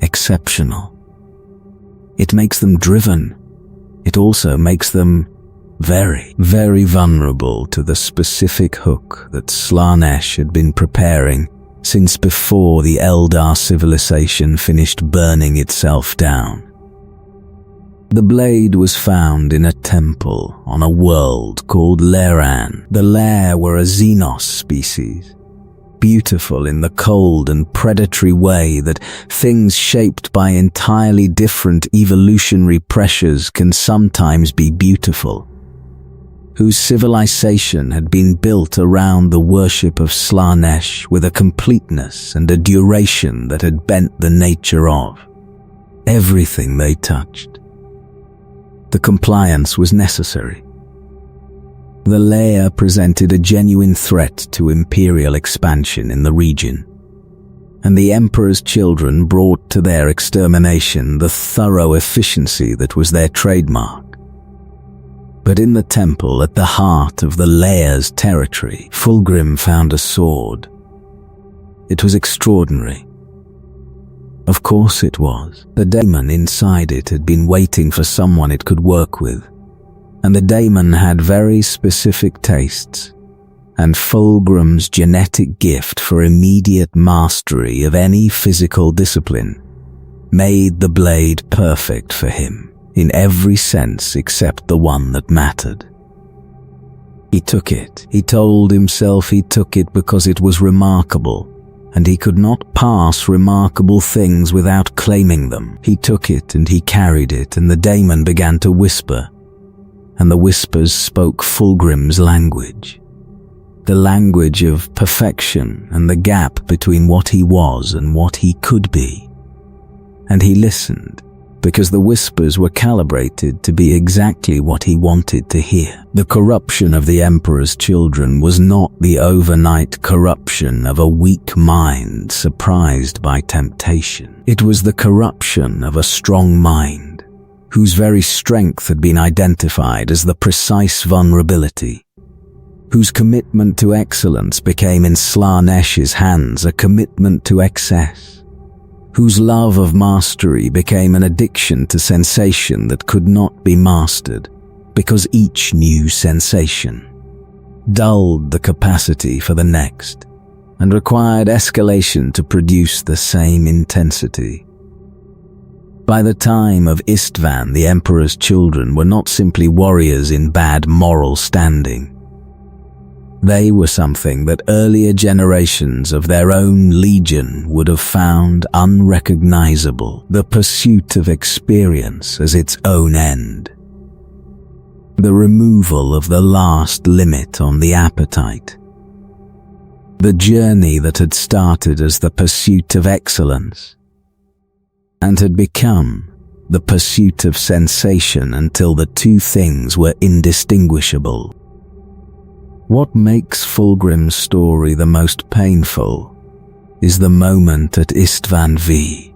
exceptional. It makes them driven. It also makes them very, very vulnerable to the specific hook that Slaanesh had been preparing since before the Eldar civilization finished burning itself down. The blade was found in a temple on a world called Leran. The Lair were a Xenos species, beautiful in the cold and predatory way that things shaped by entirely different evolutionary pressures can sometimes be beautiful, whose civilization had been built around the worship of Slaanesh with a completeness and a duration that had bent the nature of everything they touched. The compliance was necessary. The lair presented a genuine threat to imperial expansion in the region, and the Emperor's children brought to their extermination the thorough efficiency that was their trademark. But in the temple at the heart of the lair's territory, Fulgrim found a sword. It was extraordinary. Of course it was. The daemon inside it had been waiting for someone it could work with, and the daemon had very specific tastes, and Fulgrim's genetic gift for immediate mastery of any physical discipline made the blade perfect for him in every sense except the one that mattered. He took it. He told himself he took it because it was remarkable, and he could not pass remarkable things without claiming them. He took it and he carried it, and the daemon began to whisper, and the whispers spoke Fulgrim's language, the language of perfection and the gap between what he was and what he could be. And he listened, because the whispers were calibrated to be exactly what he wanted to hear. The corruption of the Emperor's children was not the overnight corruption of a weak mind surprised by temptation. It was the corruption of a strong mind, whose very strength had been identified as the precise vulnerability, whose commitment to excellence became in Slaanesh's hands a commitment to excess, whose love of mastery became an addiction to sensation that could not be mastered, because each new sensation dulled the capacity for the next and required escalation to produce the same intensity. By the time of Isstvan, the Emperor's children were not simply warriors in bad moral standing. They were something that earlier generations of their own legion would have found unrecognizable, the pursuit of experience as its own end, the removal of the last limit on the appetite, the journey that had started as the pursuit of excellence and had become the pursuit of sensation until the two things were indistinguishable. What makes Fulgrim's story the most painful is the moment at Isstvan V.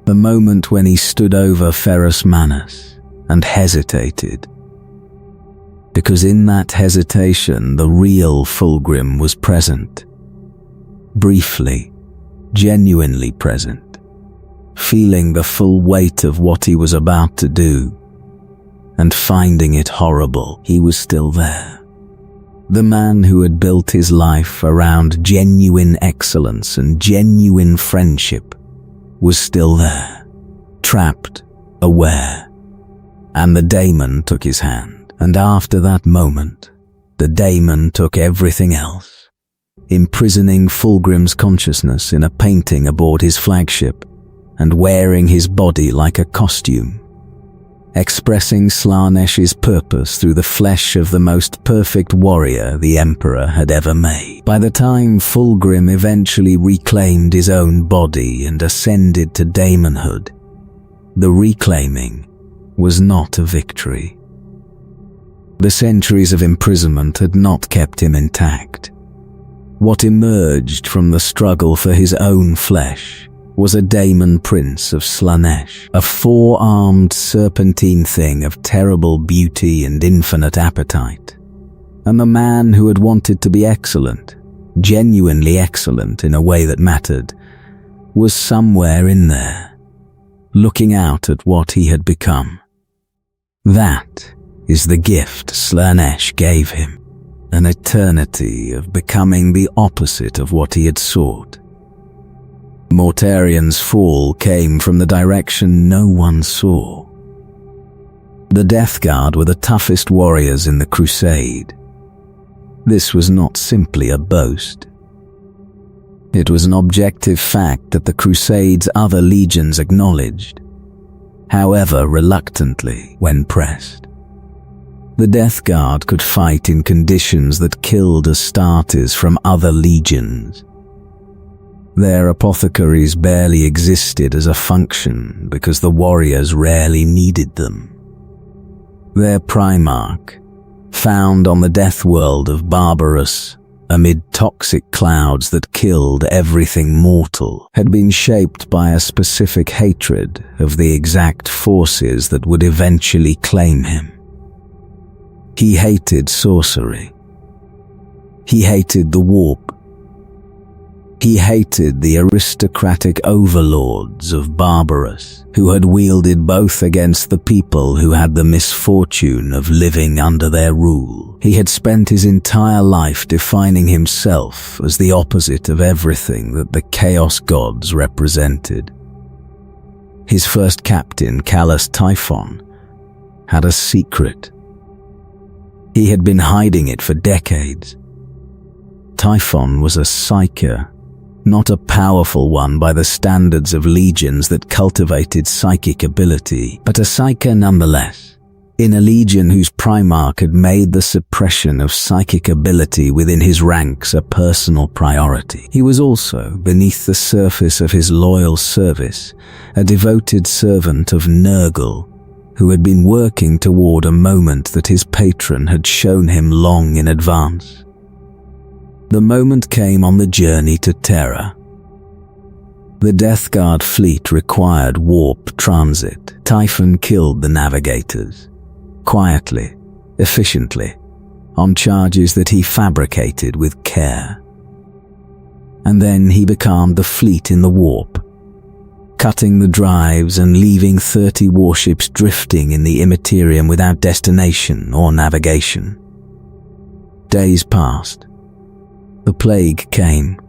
The moment when he stood over Ferrus Manus and hesitated. Because in that hesitation, the real Fulgrim was present. Briefly, genuinely present. Feeling the full weight of what he was about to do, and finding it horrible, he was still there. The man who had built his life around genuine excellence and genuine friendship was still there, trapped, aware. And the daemon took his hand, and after that moment, the daemon took everything else, imprisoning Fulgrim's consciousness in a painting aboard his flagship and wearing his body like a costume, expressing Slaanesh's purpose through the flesh of the most perfect warrior the Emperor had ever made. By the time Fulgrim eventually reclaimed his own body and ascended to daemonhood, the reclaiming was not a victory. The centuries of imprisonment had not kept him intact. What emerged from the struggle for his own flesh was a daemon prince of Slaanesh, a four-armed serpentine thing of terrible beauty and infinite appetite. And the man who had wanted to be excellent, genuinely excellent in a way that mattered, was somewhere in there, looking out at what he had become. That is the gift Slaanesh gave him, an eternity of becoming the opposite of what he had sought. Mortarian's fall came from the direction no one saw. The Death Guard were the toughest warriors in the Crusade. This was not simply a boast. It was an objective fact that the Crusade's other legions acknowledged, however reluctantly when pressed. The Death Guard could fight in conditions that killed Astartes from other legions. Their apothecaries barely existed as a function because the warriors rarely needed them. Their Primarch, found on the death world of Barbarous amid toxic clouds that killed everything mortal, had been shaped by a specific hatred of the exact forces that would eventually claim him. He hated sorcery. He hated the warp. He hated the aristocratic overlords of Barbarous, who had wielded both against the people who had the misfortune of living under their rule. He had spent his entire life defining himself as the opposite of everything that the Chaos Gods represented. His first captain, Callus Typhon, had a secret. He had been hiding it for decades. Typhon was a psyker, not a powerful one by the standards of legions that cultivated psychic ability, but a psyker nonetheless, in a legion whose primarch had made the suppression of psychic ability within his ranks a personal priority. He was also, beneath the surface of his loyal service, a devoted servant of Nurgle, who had been working toward a moment that his patron had shown him long in advance. The moment came on the journey to Terra. The Death Guard fleet required warp transit. Typhon killed the navigators, quietly, efficiently, on charges that he fabricated with care. And then he becalmed the fleet in the warp, cutting the drives and leaving 30 warships drifting in the Imperium without destination or navigation. Days passed. The plague came.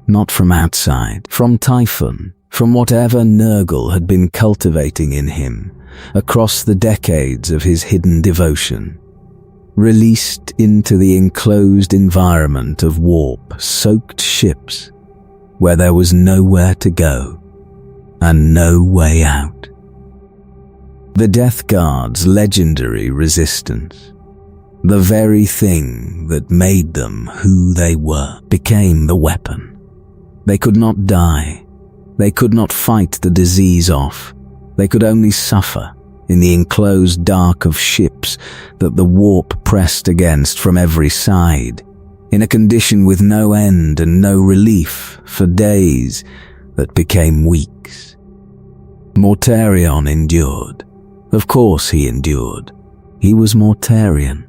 Not from outside, from Typhon, from whatever Nurgle had been cultivating in him across the decades of his hidden devotion, released into the enclosed environment of warp-soaked ships where there was nowhere to go and no way out. The Death Guard's legendary resistance, the very thing that made them who they were, became the weapon. They could not die. They could not fight the disease off. They could only suffer in the enclosed dark of ships that the warp pressed against from every side, in a condition with no end and no relief for days that became weeks. Mortarion endured. Of course he endured. He was Mortarion.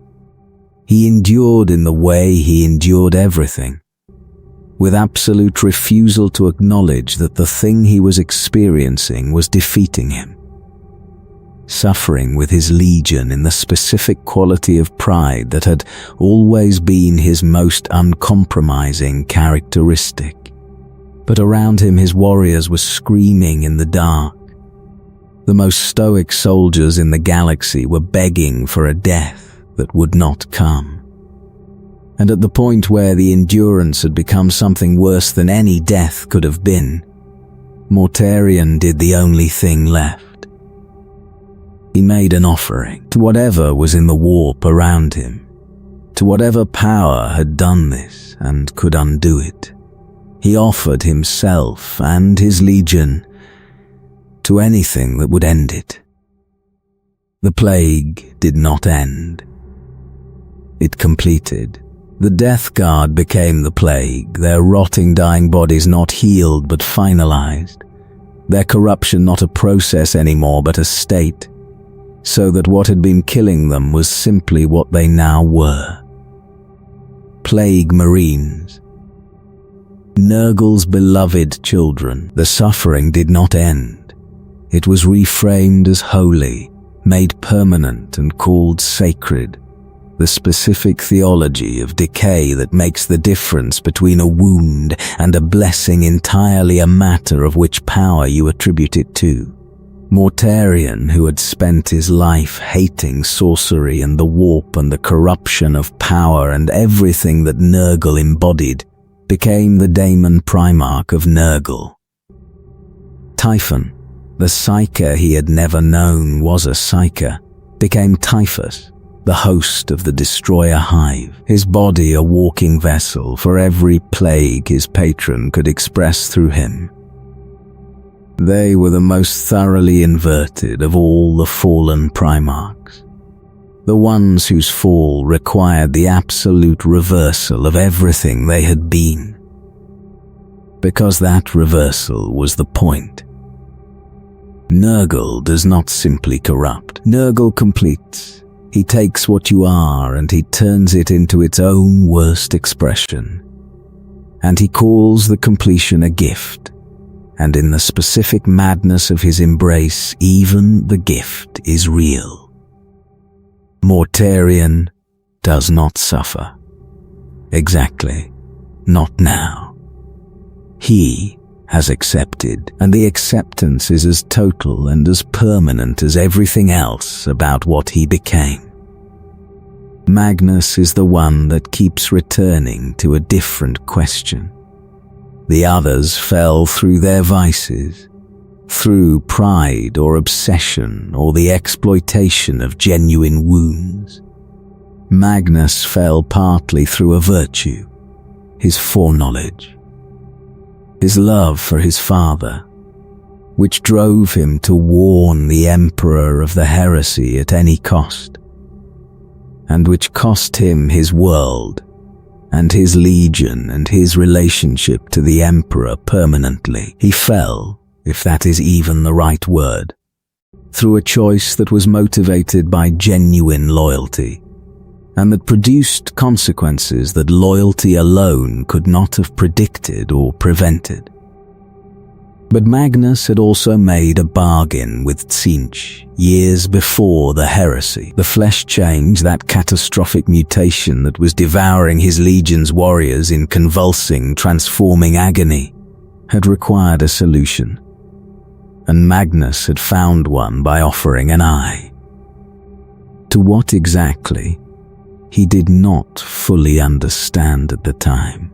He endured in the way he endured everything, with absolute refusal to acknowledge that the thing he was experiencing was defeating him. Suffering with his legion in the specific quality of pride that had always been his most uncompromising characteristic. But around him his warriors were screaming in the dark. The most stoic soldiers in the galaxy were begging for a death that would not come. And at the point where the endurance had become something worse than any death could have been, Mortarion did the only thing left. He made an offering to whatever was in the warp around him, to whatever power had done this and could undo it. He offered himself and his legion to anything that would end it. The plague did not end. It completed. The Death Guard became the plague, their rotting, dying bodies not healed but finalized, their corruption not a process anymore but a state, so that what had been killing them was simply what they now were. Plague Marines. Nurgle's beloved children. The suffering did not end. It was reframed as holy, made permanent and called sacred. The specific theology of decay that makes the difference between a wound and a blessing entirely a matter of which power you attribute it to. Mortarion, who had spent his life hating sorcery and the warp and the corruption of power and everything that Nurgle embodied, became the Daemon Primarch of Nurgle. Typhon, the psyker he had never known was a psyker, became Typhus, the host of the Destroyer Hive, his body a walking vessel for every plague his patron could express through him. They were the most thoroughly inverted of all the fallen Primarchs, the ones whose fall required the absolute reversal of everything they had been. Because that reversal was the point. Nurgle does not simply corrupt. Nurgle completes. He takes what you are and he turns it into its own worst expression. And he calls the completion a gift. And in the specific madness of his embrace, even the gift is real. Mortarion does not suffer. Exactly. Not now. He has accepted, and the acceptance is as total and as permanent as everything else about what he became. Magnus is the one that keeps returning to a different question. The others fell through their vices, through pride or obsession or the exploitation of genuine wounds. Magnus fell partly through a virtue, his foreknowledge, his love for his father, which drove him to warn the Emperor of the heresy at any cost, and which cost him his world and his legion and his relationship to the Emperor permanently. He fell, if that is even the right word, through a choice that was motivated by genuine loyalty, and that produced consequences that loyalty alone could not have predicted or prevented. But Magnus had also made a bargain with Tzeentch years before the heresy. The flesh change, that catastrophic mutation that was devouring his legion's warriors in convulsing, transforming agony, had required a solution, and Magnus had found one by offering an eye. To what exactly, he did not fully understand at the time.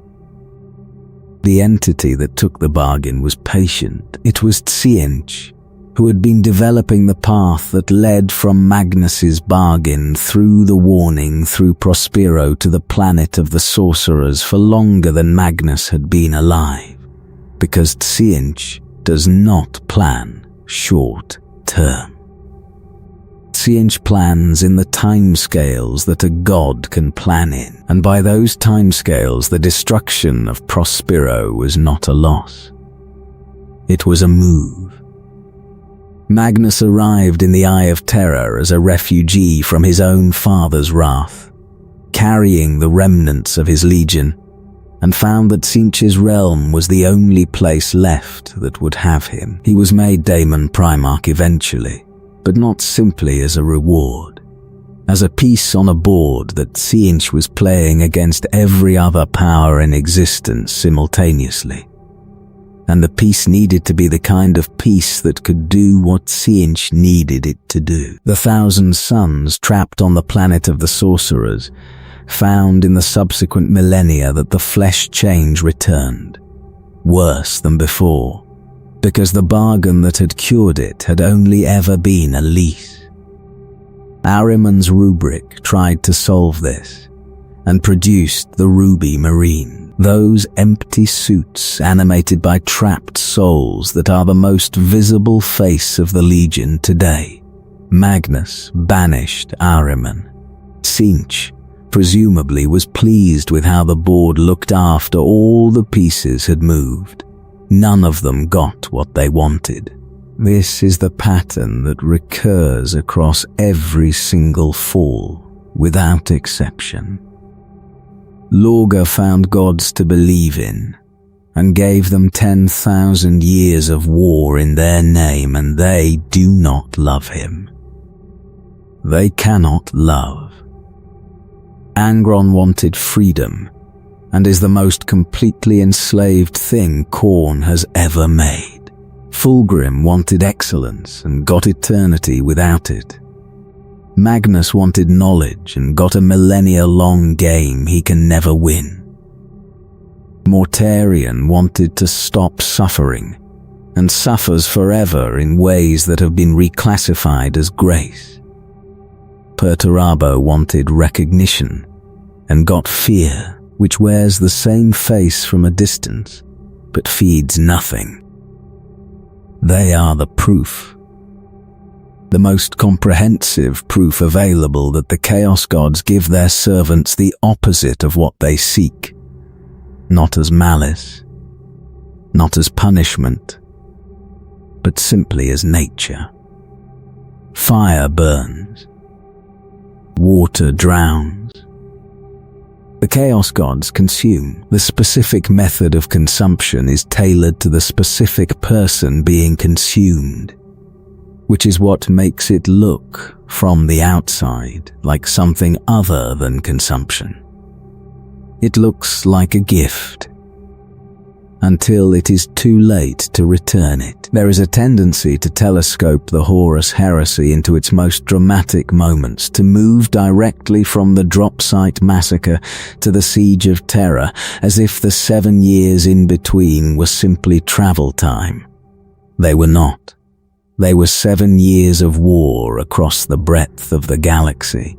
The entity that took the bargain was patient. It was Tzeentch, who had been developing the path that led from Magnus's bargain through the warning through Prospero to the planet of the sorcerers for longer than Magnus had been alive, because Tzeentch does not plan short term. Tzeentch plans in the timescales that a god can plan in, and by those timescales the destruction of Prospero was not a loss. It was a move. Magnus arrived in the Eye of Terra as a refugee from his own father's wrath, carrying the remnants of his legion, and found that Tzeentch's realm was the only place left that would have him. He was made Daemon Primarch eventually, but not simply as a reward, as a piece on a board that Tzeentch was playing against every other power in existence simultaneously. And the piece needed to be the kind of piece that could do what Tzeentch needed it to do. The 1,000 suns trapped on the planet of the sorcerers found in the subsequent millennia that the flesh change returned, worse than before, because the bargain that had cured it had only ever been a lease. Ahriman's rubric tried to solve this, and produced the Ruby Marine, those empty suits animated by trapped souls that are the most visible face of the Legion today. Magnus banished Ahriman. Tzeentch presumably was pleased with how the board looked after all the pieces had moved. None of them got what they wanted. This is the pattern that recurs across every single fall, without exception. Lorga found gods to believe in, and gave them 10,000 years of war in their name, and they do not love him. They cannot love. Angron wanted freedom, and is the most completely enslaved thing Khorne has ever made. Fulgrim wanted excellence and got eternity without it. Magnus wanted knowledge and got a millennia-long game he can never win. Mortarion wanted to stop suffering, and suffers forever in ways that have been reclassified as grace. Perturabo wanted recognition, and got fear, which wears the same face from a distance, but feeds nothing. They are the proof. The most comprehensive proof available that the Chaos Gods give their servants the opposite of what they seek, not as malice, not as punishment, but simply as nature. Fire burns. Water drowns. The Chaos Gods consume. The specific method of consumption is tailored to the specific person being consumed, which is what makes it look, from the outside, like something other than consumption. It looks like a gift until it is too late to return it. There is a tendency to telescope the Horus Heresy into its most dramatic moments, to move directly from the drop site massacre to the siege of Terra, as if the 7 years in between were simply travel time. They were not. They were 7 years of war across the breadth of the galaxy.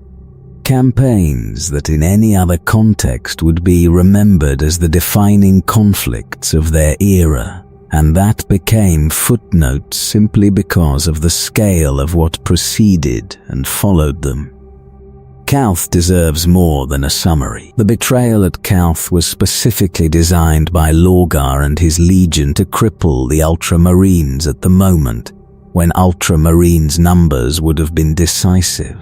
Campaigns that in any other context would be remembered as the defining conflicts of their era, and that became footnotes simply because of the scale of what preceded and followed them. Calth deserves more than a summary. The betrayal at Calth was specifically designed by Lorgar and his legion to cripple the Ultramarines at the moment when Ultramarines' numbers would have been decisive.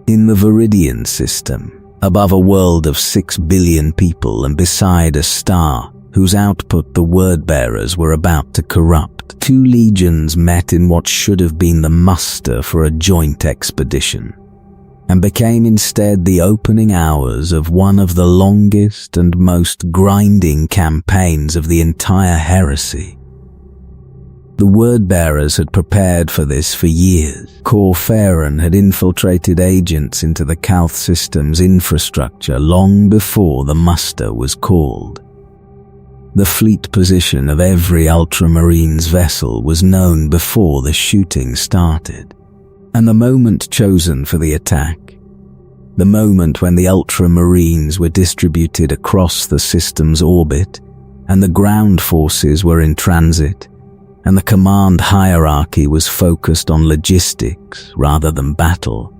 In the Viridian system, above a world of 6 billion people and beside a star whose output the word-bearers were about to corrupt, 2 legions met in what should have been the muster for a joint expedition, and became instead the opening hours of one of the longest and most grinding campaigns of the entire heresy. The word-bearers had prepared for this for years. Corferan had infiltrated agents into the Calth system's infrastructure long before the muster was called. The fleet position of every Ultramarines vessel was known before the shooting started, and the moment chosen for the attack, the moment when the Ultramarines were distributed across the system's orbit and the ground forces were in transit, and the command hierarchy was focused on logistics rather than battle,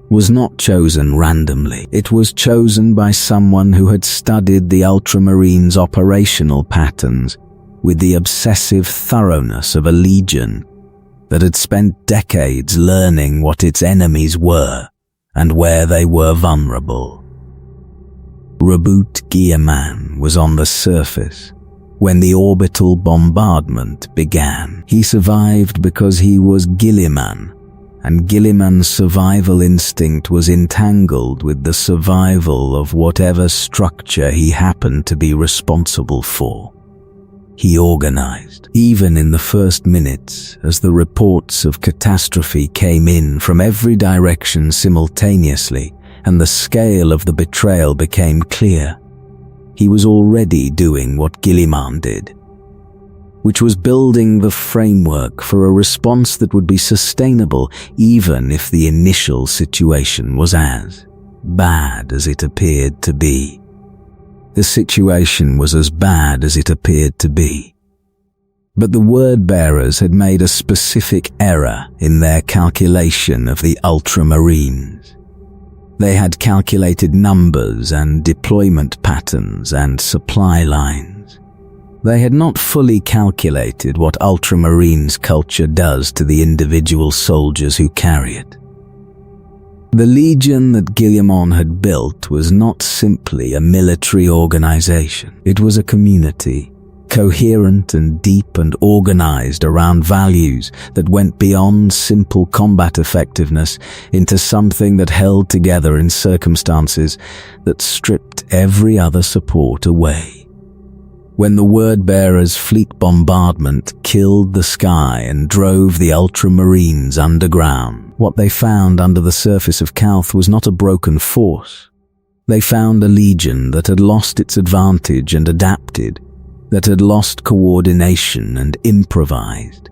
was not chosen randomly. It was chosen by someone who had studied the Ultramarines' operational patterns with the obsessive thoroughness of a legion that had spent decades learning what its enemies were and where they were vulnerable. Reboot Guilliman was on the surface when the orbital bombardment began. He survived because he was Guilliman, and Guilliman's survival instinct was entangled with the survival of whatever structure he happened to be responsible for. He organized, even in the first minutes, as the reports of catastrophe came in from every direction simultaneously, and the scale of the betrayal became clear. He was already doing what Guilliman did, which was building the framework for a response that would be sustainable even if the initial situation was as bad as it appeared to be. The situation was as bad as it appeared to be. But the word-bearers had made a specific error in their calculation of the Ultramarines. They had calculated numbers and deployment patterns and supply lines. They had not fully calculated what Ultramarines culture does to the individual soldiers who carry it. The legion that Guilliman had built was not simply a military organization. It was a community, coherent and deep and organized around values that went beyond simple combat effectiveness into something that held together in circumstances that stripped every other support away. When the word-bearers' fleet bombardment killed the sky and drove the Ultramarines underground, what they found under the surface of Calth was not a broken force. They found a legion that had lost its advantage and adapted, that had lost coordination and improvised,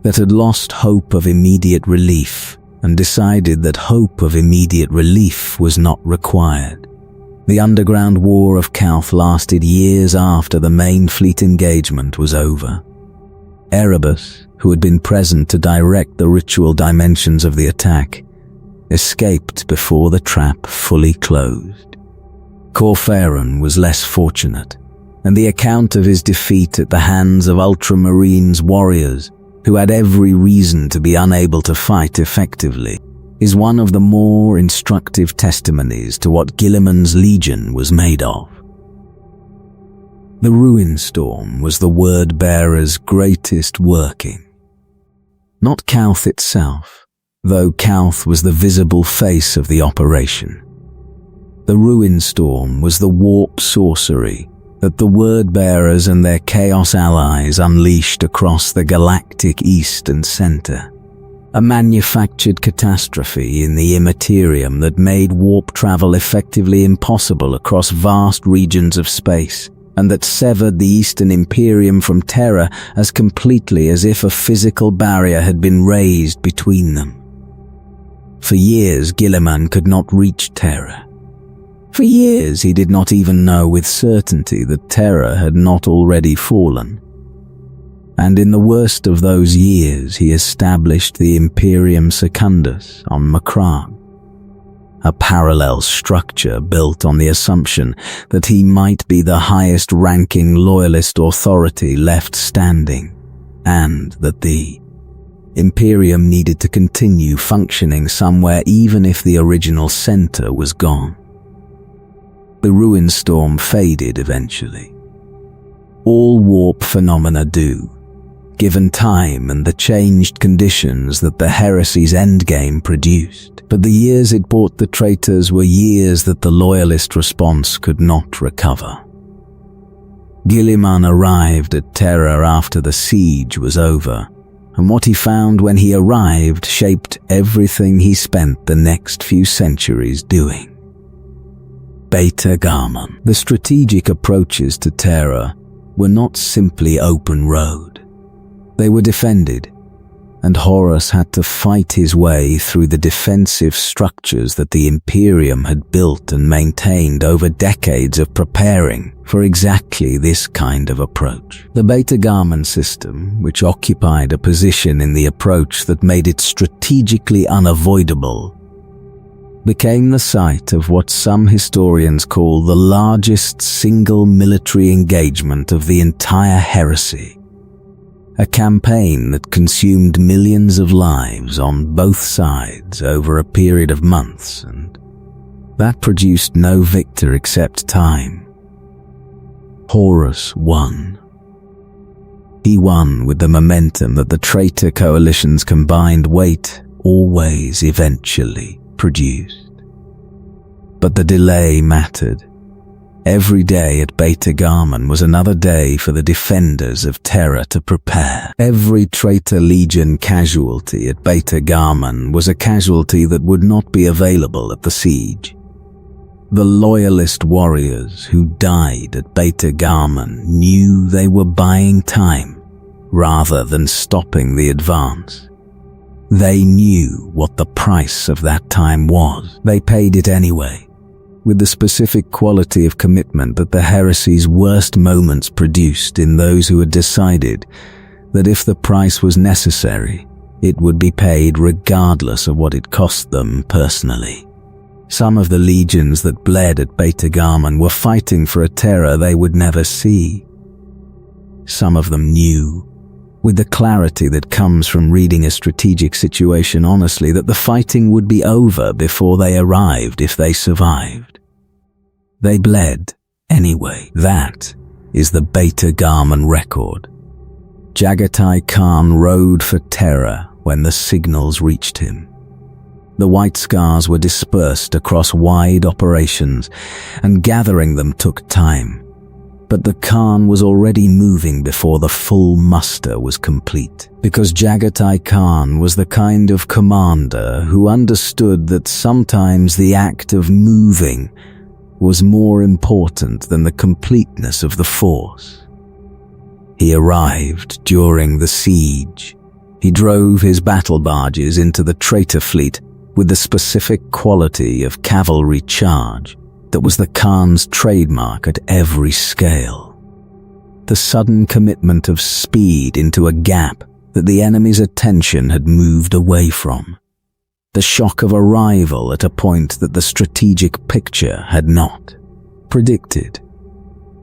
that had lost hope of immediate relief and decided that hope of immediate relief was not required. The underground war of Calth lasted years after the main fleet engagement was over. Erebus, who had been present to direct the ritual dimensions of the attack, escaped before the trap fully closed. Corferan was less fortunate, and the account of his defeat at the hands of Ultramarines warriors who had every reason to be unable to fight effectively is one of the more instructive testimonies to what Guilliman's legion was made of. The Ruin Storm was the word-bearer's greatest working. Not Calth itself, though Calth was the visible face of the operation. The Ruin Storm was the warp sorcery that the word-bearers and their chaos allies unleashed across the galactic east and center. A manufactured catastrophe in the Imperium that made warp travel effectively impossible across vast regions of space, and that severed the Eastern Imperium from Terra as completely as if a physical barrier had been raised between them. For years, Guilliman could not reach Terra. For years, he did not even know with certainty that Terra had not already fallen. And in the worst of those years, he established the Imperium Secundus on Macragge, a parallel structure built on the assumption that he might be the highest-ranking loyalist authority left standing, and that the Imperium needed to continue functioning somewhere even if the original center was gone. The ruin storm faded eventually. All warp phenomena do, given time and the changed conditions that the heresy's endgame produced. But the years it brought the traitors were years that the loyalist response could not recover. Guilliman arrived at Terra after the siege was over, and what he found when he arrived shaped everything he spent the next few centuries doing. Beta Garmon. The strategic approaches to Terra were not simply open road. They were defended, and Horus had to fight his way through the defensive structures that the Imperium had built and maintained over decades of preparing for exactly this kind of approach. The Beta Garmon system, which occupied a position in the approach that made it strategically unavoidable, became the site of what some historians call the largest single military engagement of the entire heresy. A campaign that consumed millions of lives on both sides over a period of months, and that produced no victor except time. Horus won. He won with the momentum that the traitor coalition's combined weight always eventually produced. But the delay mattered. Every day at Beta Garmon was another day for the defenders of Terra to prepare. Every traitor legion casualty at Beta Garmon was a casualty that would not be available at the siege. The loyalist warriors who died at Beta Garmon knew they were buying time rather than stopping the advance. They knew what the price of that time was. They paid it anyway, with the specific quality of commitment that the heresy's worst moments produced in those who had decided that if the price was necessary, it would be paid regardless of what it cost them personally. Some of the legions that bled at Beta Garmon were fighting for a Terra they would never see. Some of them knew, with the clarity that comes from reading a strategic situation honestly, that the fighting would be over before they arrived if they survived. They bled anyway. That is the Beta Garmon record. Jagatai Khan rode for Terra when the signals reached him. The white scars were dispersed across wide operations, and gathering them took time. But the Khan was already moving before the full muster was complete, because Jagatai Khan was the kind of commander who understood that sometimes the act of moving was more important than the completeness of the force. He arrived during the siege. He drove his battle barges into the traitor fleet with the specific quality of cavalry charge that was the Khan's trademark at every scale. The sudden commitment of speed into a gap that the enemy's attention had moved away from. The shock of arrival at a point that the strategic picture had not predicted.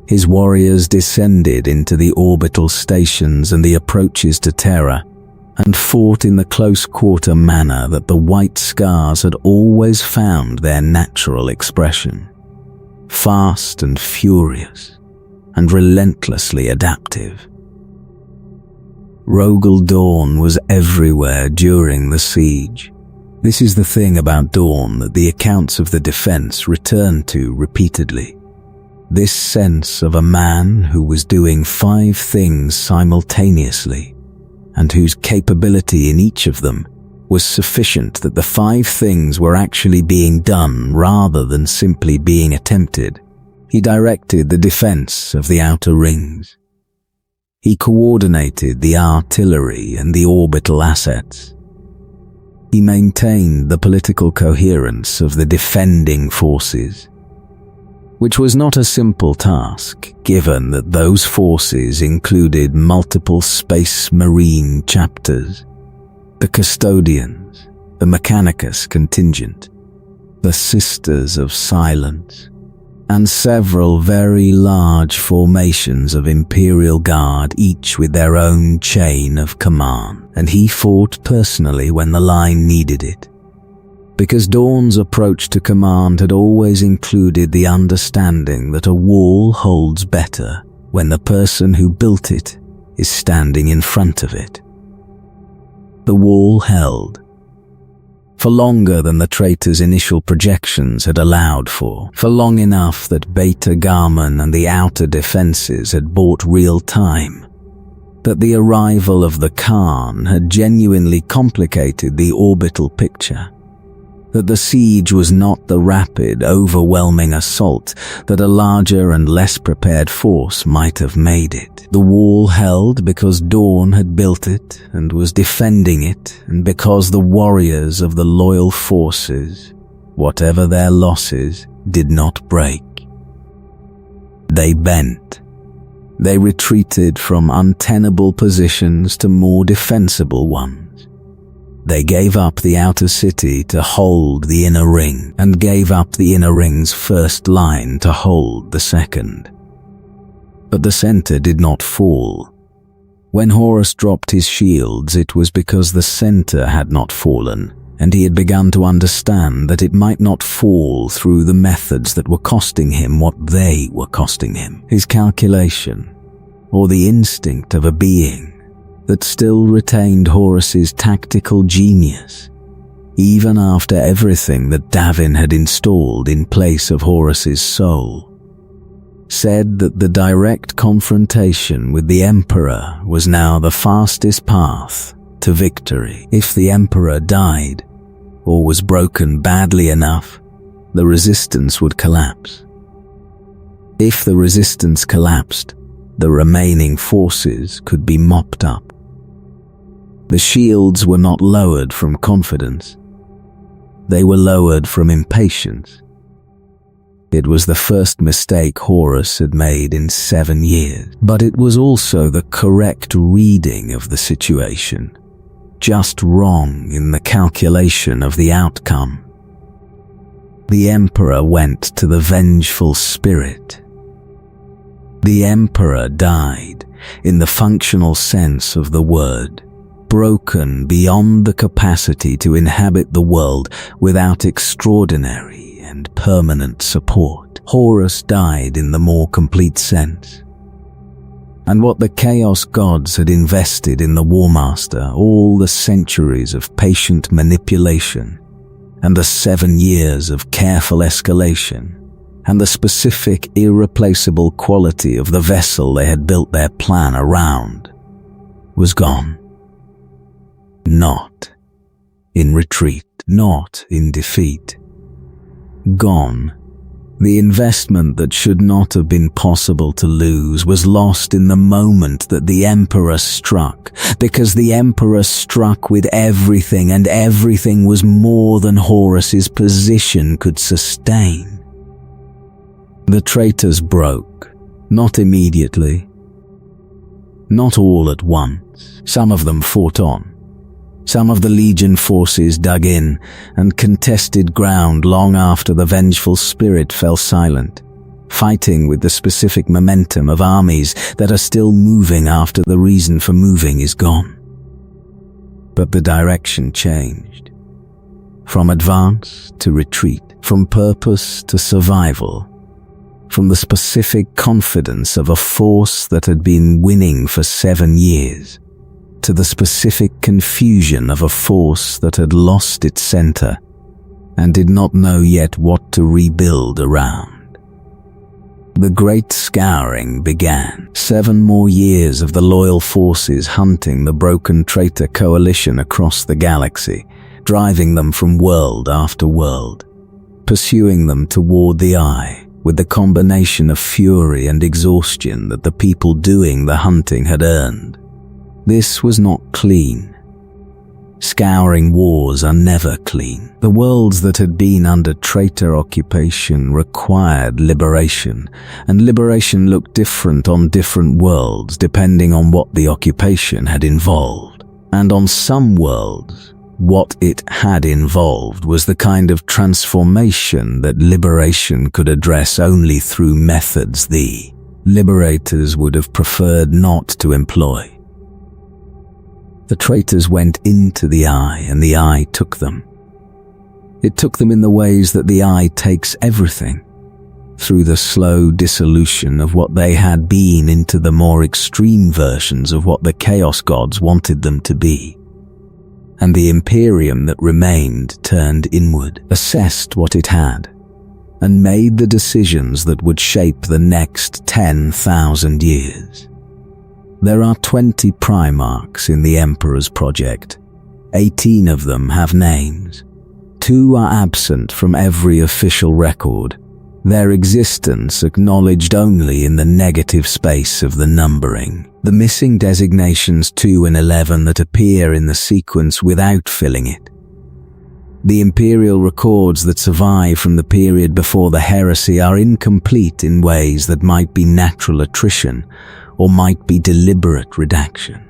His warriors descended into the orbital stations and the approaches to Terra, and fought in the close-quarter manner that the white scars had always found their natural expression. Fast and furious, and relentlessly adaptive. Rogel Dawn was everywhere during the siege. This is the thing about Dawn that the accounts of the defense return to repeatedly. This sense of a man who was doing 5 things simultaneously, and whose capability in each of them was sufficient that the 5 things were actually being done rather than simply being attempted. He directed the defense of the outer rings. He coordinated the artillery and the orbital assets. He maintained the political coherence of the defending forces, which was not a simple task, given that those forces included multiple Space Marine chapters, the Custodians, the Mechanicus contingent, the Sisters of Silence, and several very large formations of Imperial Guard, each with their own chain of command, and he fought personally when the line needed it. Because Dawn's approach to command had always included the understanding that a wall holds better when the person who built it is standing in front of it. The wall held for longer than the traitor's initial projections had allowed for long enough that Beta Garman and the outer defenses had bought real time, that the arrival of the Khan had genuinely complicated the orbital picture, that the siege was not the rapid, overwhelming assault that a larger and less prepared force might have made it. The wall held because Dawn had built it and was defending it, and because the warriors of the loyal forces, whatever their losses, did not break. They bent. They retreated from untenable positions to more defensible ones. They gave up the outer city to hold the inner ring, and gave up the inner ring's first line to hold the second. But the center did not fall. When Horus dropped his shields, it was because the center had not fallen, and he had begun to understand that it might not fall through the methods that were costing him what they were costing him. His calculation, or the instinct of a being that still retained Horus's tactical genius, even after everything that Davin had installed in place of Horus's soul, said that the direct confrontation with the Emperor was now the fastest path to victory. If the Emperor died, or was broken badly enough, the resistance would collapse. If the resistance collapsed, the remaining forces could be mopped up. The shields were not lowered from confidence. They were lowered from impatience. It was the first mistake Horus had made in 7 years, but it was also the correct reading of the situation, just wrong in the calculation of the outcome. The Emperor went to the vengeful spirit. The Emperor died in the functional sense of the word, broken beyond the capacity to inhabit the world without extraordinary and permanent support. Horus died in the more complete sense. And what the Chaos Gods had invested in the Warmaster, all the centuries of patient manipulation, and the 7 years of careful escalation, and the specific, irreplaceable quality of the vessel they had built their plan around, was gone. Not in retreat, not in defeat. Gone. The investment that should not have been possible to lose was lost in the moment that the Emperor struck, because the Emperor struck with everything, and everything was more than Horus's position could sustain. The traitors broke, not immediately, not all at once. Some of them fought on. Some of the Legion forces dug in and contested ground long after the vengeful spirit fell silent, fighting with the specific momentum of armies that are still moving after the reason for moving is gone. But the direction changed. From advance to retreat, from purpose to survival, from the specific confidence of a force that had been winning for 7 years, to the specific confusion of a force that had lost its center and did not know yet what to rebuild around. The Great Scouring began. 7 more years of the loyal forces hunting the broken traitor coalition across the galaxy, driving them from world after world, pursuing them toward the Eye, with the combination of fury and exhaustion that the people doing the hunting had earned. This was not clean. Scouring wars are never clean. The worlds that had been under traitor occupation required liberation, and liberation looked different on different worlds depending on what the occupation had involved. And on some worlds, what it had involved was the kind of transformation that liberation could address only through methods the liberators would have preferred not to employ. The traitors went into the Eye, and the Eye took them. It took them in the ways that the Eye takes everything, through the slow dissolution of what they had been into the more extreme versions of what the Chaos Gods wanted them to be. And the Imperium that remained turned inward, assessed what it had, and made the decisions that would shape the next 10,000 years. There are 20 Primarchs in the Emperor's project. 18 of them have names. 2 are absent from every official record, their existence acknowledged only in the negative space of the numbering. The missing designations 2 and 11 that appear in the sequence without filling it. The Imperial records that survive from the period before the heresy are incomplete in ways that might be natural attrition, or might be deliberate redaction.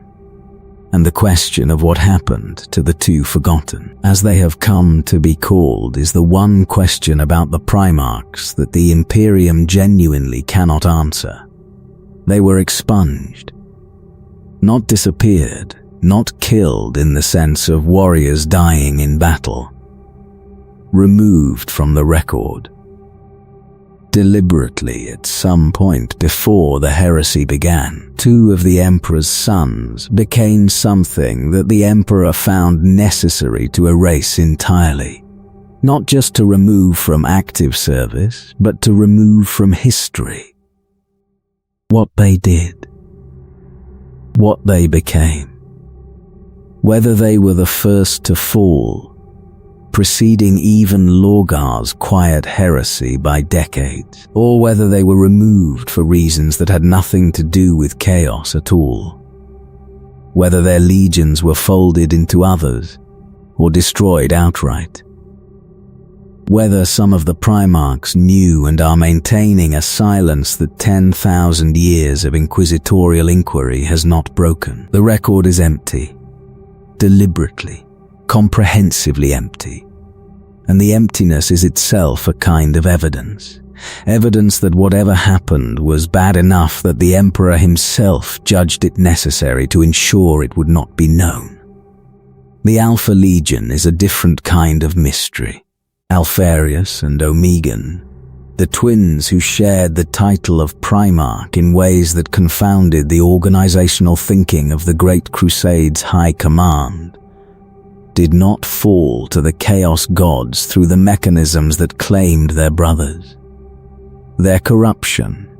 And the question of what happened to the 2 forgotten, as they have come to be called, is the one question about the Primarchs that the Imperium genuinely cannot answer. They were expunged. Not disappeared, not killed in the sense of warriors dying in battle. Removed from the record. Deliberately at some point before the heresy began, 2 of the Emperor's sons became something that the Emperor found necessary to erase entirely. Not just to remove from active service, but to remove from history. What they did. What they became. Whether they were the first to fall, preceding even Lorgar's quiet heresy by decades, or whether they were removed for reasons that had nothing to do with chaos at all. Whether their legions were folded into others, or destroyed outright. Whether some of the Primarchs knew and are maintaining a silence that 10,000 years of inquisitorial inquiry has not broken. The record is empty. Deliberately. Comprehensively empty. And the emptiness is itself a kind of evidence. Evidence that whatever happened was bad enough that the Emperor himself judged it necessary to ensure it would not be known. The Alpha Legion is a different kind of mystery. Alpharius and Omegan, the twins who shared the title of Primarch in ways that confounded the organizational thinking of the Great Crusade's High Command, did not fall to the Chaos Gods through the mechanisms that claimed their brothers. Their corruption,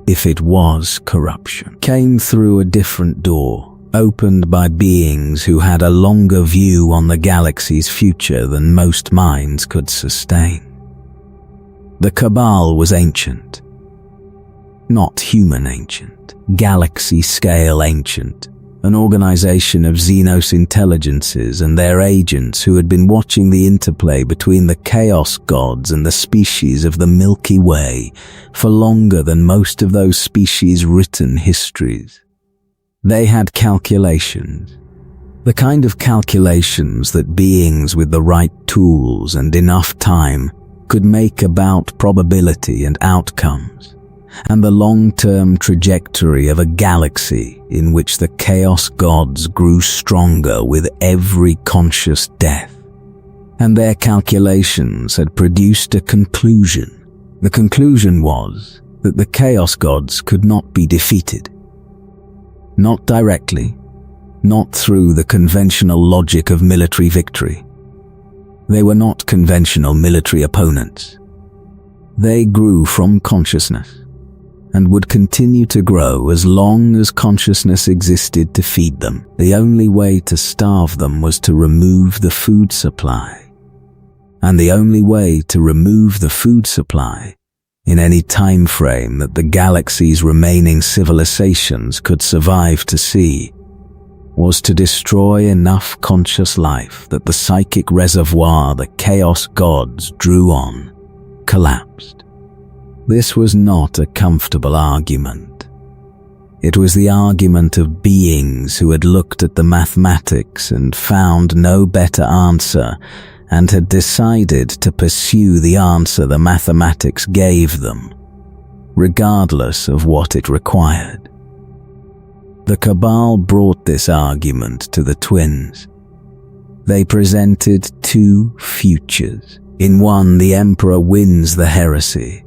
if it was corruption, came through a different door, opened by beings who had a longer view on the galaxy's future than most minds could sustain. The Cabal was ancient. Not human ancient, galaxy-scale ancient. An organization of Xenos intelligences and their agents who had been watching the interplay between the Chaos Gods and the species of the Milky Way for longer than most of those species' written histories. They had calculations, the kind of calculations that beings with the right tools and enough time could make about probability and outcomes, and the long-term trajectory of a galaxy in which the Chaos Gods grew stronger with every conscious death. And their calculations had produced a conclusion. The conclusion was that the Chaos Gods could not be defeated. Not directly, not through the conventional logic of military victory. They were not conventional military opponents. They grew from consciousness, and would continue to grow as long as consciousness existed to feed them. The only way to starve them was to remove the food supply. And the only way to remove the food supply, in any time frame that the galaxy's remaining civilizations could survive to see, was to destroy enough conscious life that the psychic reservoir the Chaos Gods drew on collapsed. This was not a comfortable argument. It was the argument of beings who had looked at the mathematics and found no better answer, and had decided to pursue the answer the mathematics gave them, regardless of what it required. The Cabal brought this argument to the twins. They presented two futures. In one, the Emperor wins the heresy,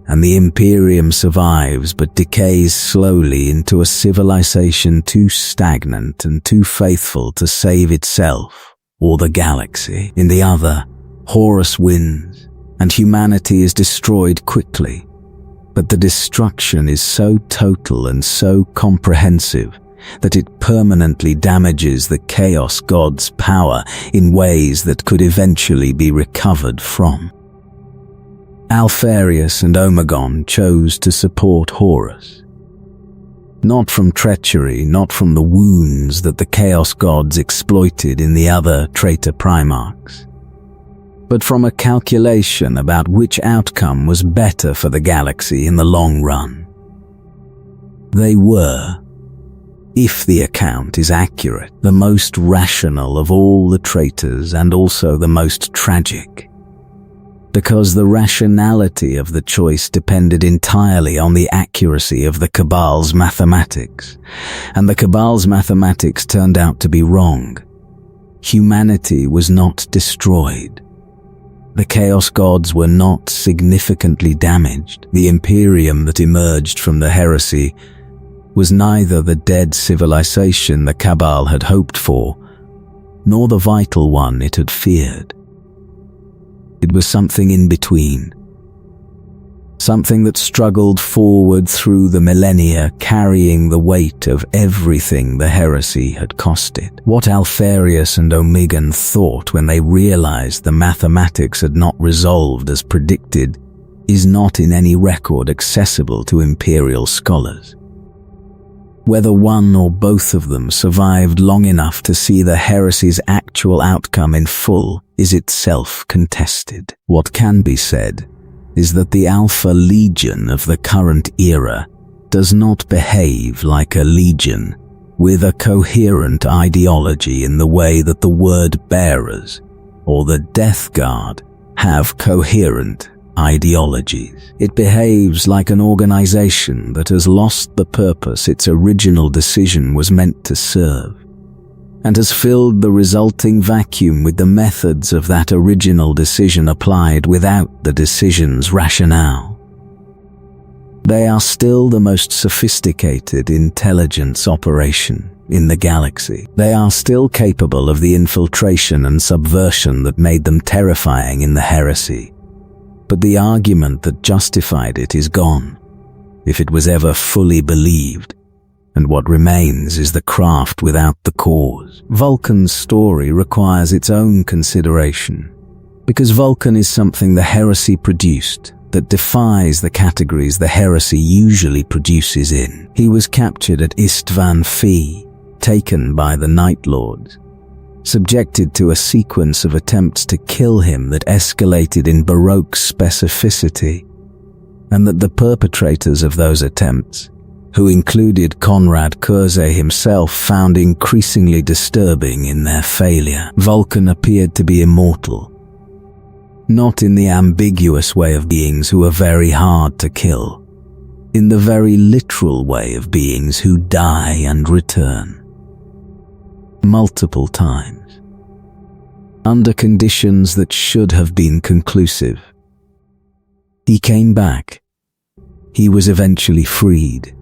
and the Imperium survives but decays slowly into a civilization too stagnant and too faithful to save itself or the galaxy. In the other, Horus wins, and humanity is destroyed quickly, but the destruction is so total and so comprehensive that it permanently damages the Chaos God's power in ways that could eventually be recovered from. Alpharius and Omegon chose to support Horus. Not from treachery, not from the wounds that the Chaos Gods exploited in the other traitor Primarchs, but from a calculation about which outcome was better for the galaxy in the long run. They were, if the account is accurate, the most rational of all the traitors and also the most tragic, because the rationality of the choice depended entirely on the accuracy of the Cabal's mathematics, and the Cabal's mathematics turned out to be wrong. Humanity was not destroyed. The Chaos Gods were not significantly damaged. The Imperium that emerged from the heresy was neither the dead civilization the Cabal had hoped for, nor the vital one it had feared. It was something in between. Something that struggled forward through the millennia, carrying the weight of everything the heresy had cost it. What Alpharius and Omegon thought when they realized the mathematics had not resolved as predicted is not in any record accessible to Imperial scholars. Whether one or both of them survived long enough to see the heresy's actual outcome in full is itself contested. What can be said is that the Alpha Legion of the current era does not behave like a legion with a coherent ideology in the way that the Word Bearers or the Death Guard have coherent ideologies. It behaves like an organization that has lost the purpose its original decision was meant to serve, and has filled the resulting vacuum with the methods of that original decision applied without the decision's rationale. They are still the most sophisticated intelligence operation in the galaxy. They are still capable of the infiltration and subversion that made them terrifying in the heresy. But the argument that justified it is gone, if it was ever fully believed, and what remains is the craft without the cause. Vulcan's story requires its own consideration, because Vulcan is something the heresy produced that defies the categories the heresy usually produces in. He was captured at Isstvan Fee, taken by the Night Lords, subjected to a sequence of attempts to kill him that escalated in Baroque specificity, and that the perpetrators of those attempts, who included Conrad Kurze himself, found increasingly disturbing in their failure. Vulcan appeared to be immortal, not in the ambiguous way of beings who are very hard to kill, in the very literal way of beings who die and return. Multiple times, under conditions that should have been conclusive. He came back. He was eventually freed,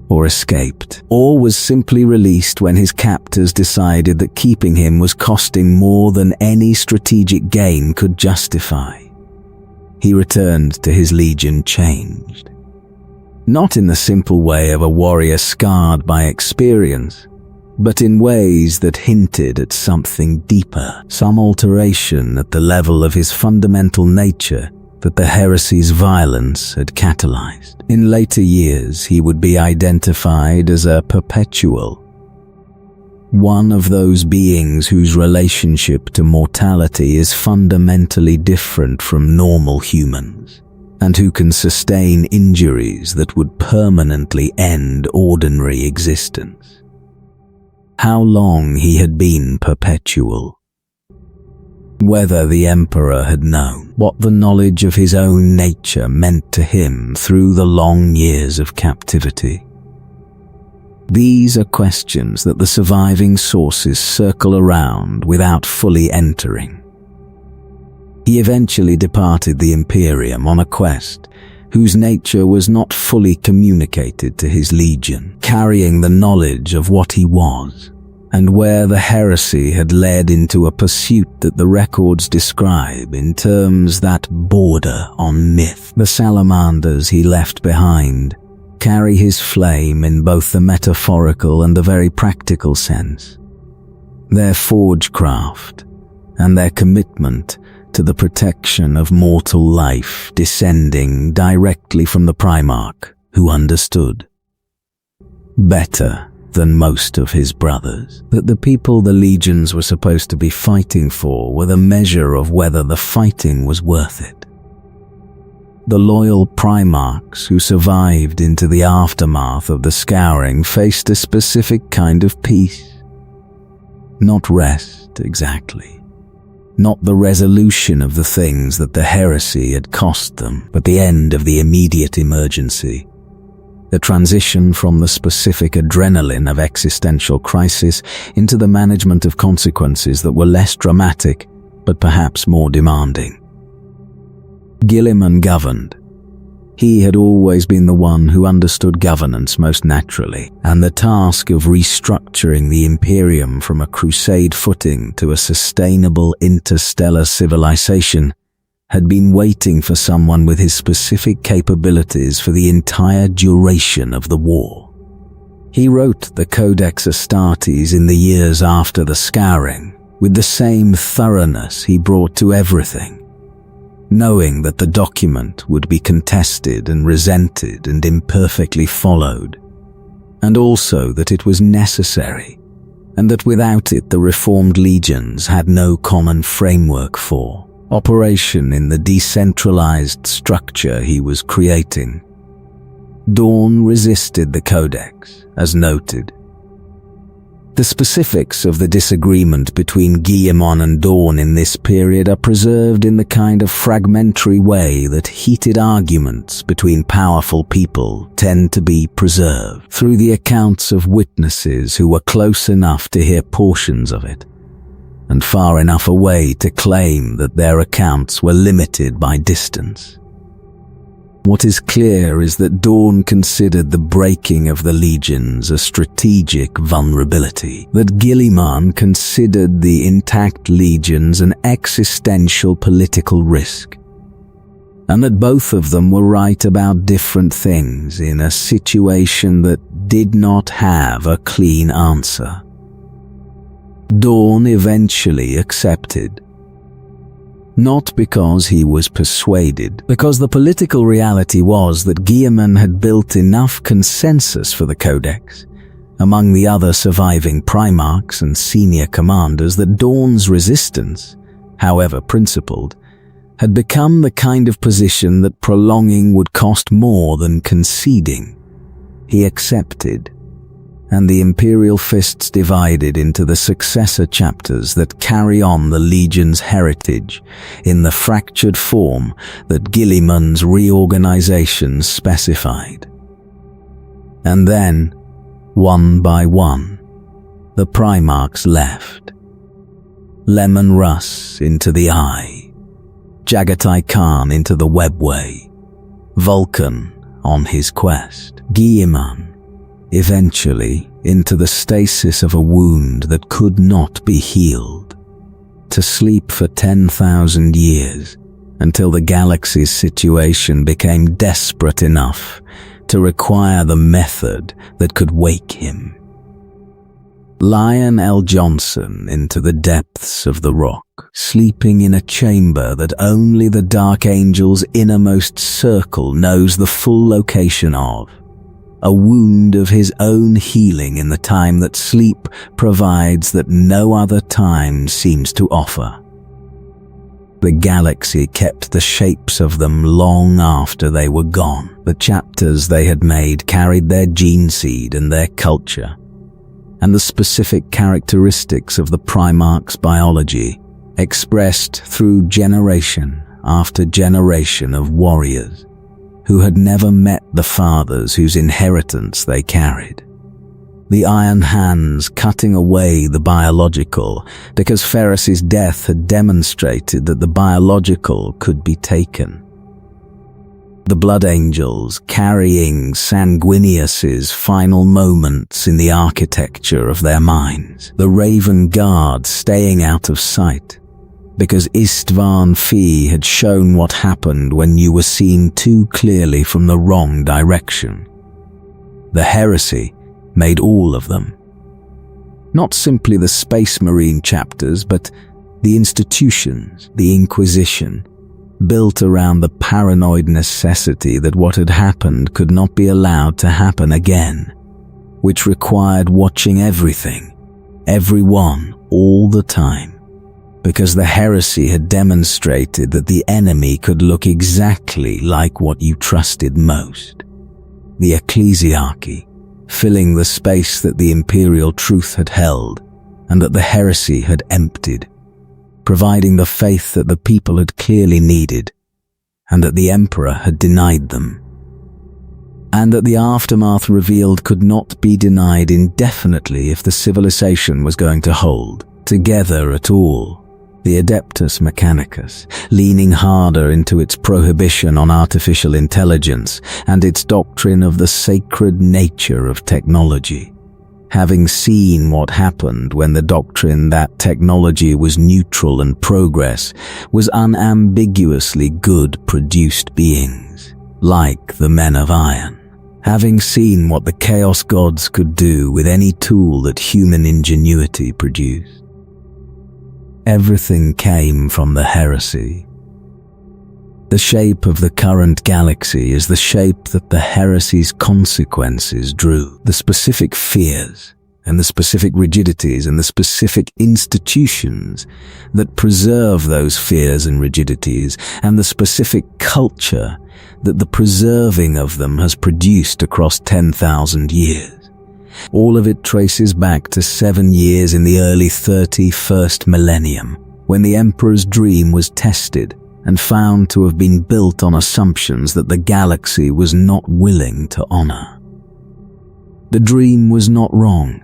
or escaped, or was simply released when his captors decided that keeping him was costing more than any strategic gain could justify. he returned to his legion changed. Not in the simple way of a warrior scarred by experience, but in ways that hinted at something deeper, some alteration at the level of his fundamental nature that the heresy's violence had catalyzed. In later years, he would be identified as a perpetual, one of those beings whose relationship to mortality is fundamentally different from normal humans, and who can sustain injuries that would permanently end ordinary existence. How long he had been perpetual. Whether the Emperor had known what the knowledge of his own nature meant to him through the long years of captivity. These are questions that the surviving sources circle around without fully entering. He eventually departed the Imperium on a quest whose nature was not fully communicated to his legion, carrying the knowledge of what he was, and where the heresy had led into a pursuit that the records describe in terms that border on myth. The salamanders he left behind carry his flame in both the metaphorical and the very practical sense. Their forgecraft and their commitment to the protection of mortal life descending directly from the Primarch, who understood, better than most of his brothers, that the people the legions were supposed to be fighting for were the measure of whether the fighting was worth it. The loyal Primarchs who survived into the aftermath of the scouring faced a specific kind of peace. Not rest, exactly. Not the resolution of the things that the heresy had cost them, but the end of the immediate emergency. The transition from the specific adrenaline of existential crisis into the management of consequences that were less dramatic, but perhaps more demanding. Guilliman governed. He had always been the one who understood governance most naturally, and the task of restructuring the Imperium from a crusade footing to a sustainable interstellar civilization had been waiting for someone with his specific capabilities for the entire duration of the war. He wrote the Codex Astartes in the years after the scouring with the same thoroughness he brought to everything, knowing that the document would be contested and resented and imperfectly followed, and also that it was necessary, and that without it the reformed legions had no common framework for operation in the decentralized structure he was creating. Dawn resisted the Codex, as noted. The specifics of the disagreement between Guilliman and Dawn in this period are preserved in the kind of fragmentary way that heated arguments between powerful people tend to be preserved through the accounts of witnesses who were close enough to hear portions of it, and far enough away to claim that their accounts were limited by distance. What is clear is that Dawn considered the breaking of the legions a strategic vulnerability, that Guilliman considered the intact legions an existential political risk, and that both of them were right about different things in a situation that did not have a clean answer. Dawn eventually accepted. Not because he was persuaded, because the political reality was that Guilliman had built enough consensus for the Codex among the other surviving Primarchs and senior commanders that Dawn's resistance, however principled, had become the kind of position that prolonging would cost more than conceding. He accepted, and the Imperial fists divided into the successor chapters that carry on the Legion's heritage in the fractured form that Guilliman's reorganization specified. And then, one by one, the Primarchs left. Lemon Russ into the Eye, Jagatai Khan into the Webway, Vulcan on his quest, Guilliman eventually into the stasis of a wound that could not be healed, to sleep for 10,000 years until the galaxy's situation became desperate enough to require the method that could wake him. Lion L. Johnson into the depths of the rock, sleeping in a chamber that only the Dark Angel's innermost circle knows the full location of, a wound of his own healing in the time that sleep provides that no other time seems to offer. The galaxy kept the shapes of them long after they were gone. The chapters they had made carried their gene seed and their culture, and the specific characteristics of the Primarch's biology, expressed through generation after generation of warriors who had never met the fathers whose inheritance they carried. The iron hands cutting away the biological, because Ferris's death had demonstrated that the biological could be taken. The Blood Angels carrying Sanguinius's final moments in the architecture of their minds. The Raven Guard staying out of sight, because Isstvan Fee had shown what happened when you were seen too clearly from the wrong direction. The Heresy made all of them. Not simply the Space Marine chapters, but the institutions, the Inquisition, built around the paranoid necessity that what had happened could not be allowed to happen again, which required watching everything, everyone, all the time, because the Heresy had demonstrated that the enemy could look exactly like what you trusted most. The Ecclesiarchy, filling the space that the Imperial truth had held and that the Heresy had emptied, providing the faith that the people had clearly needed and that the Emperor had denied them, and that the aftermath revealed could not be denied indefinitely if the civilization was going to hold together at all. The Adeptus Mechanicus, leaning harder into its prohibition on artificial intelligence and its doctrine of the sacred nature of technology, having seen what happened when the doctrine that technology was neutral and progress was unambiguously good produced beings, like the Men of Iron, having seen what the Chaos Gods could do with any tool that human ingenuity produced. Everything came from the Heresy. The shape of the current galaxy is the shape that the Heresy's consequences drew. The specific fears and the specific rigidities and the specific institutions that preserve those fears and rigidities and the specific culture that the preserving of them has produced across 10,000 years. All of it traces back to 7 years in the early 31st millennium, when the Emperor's dream was tested and found to have been built on assumptions that the galaxy was not willing to honor. The dream was not wrong.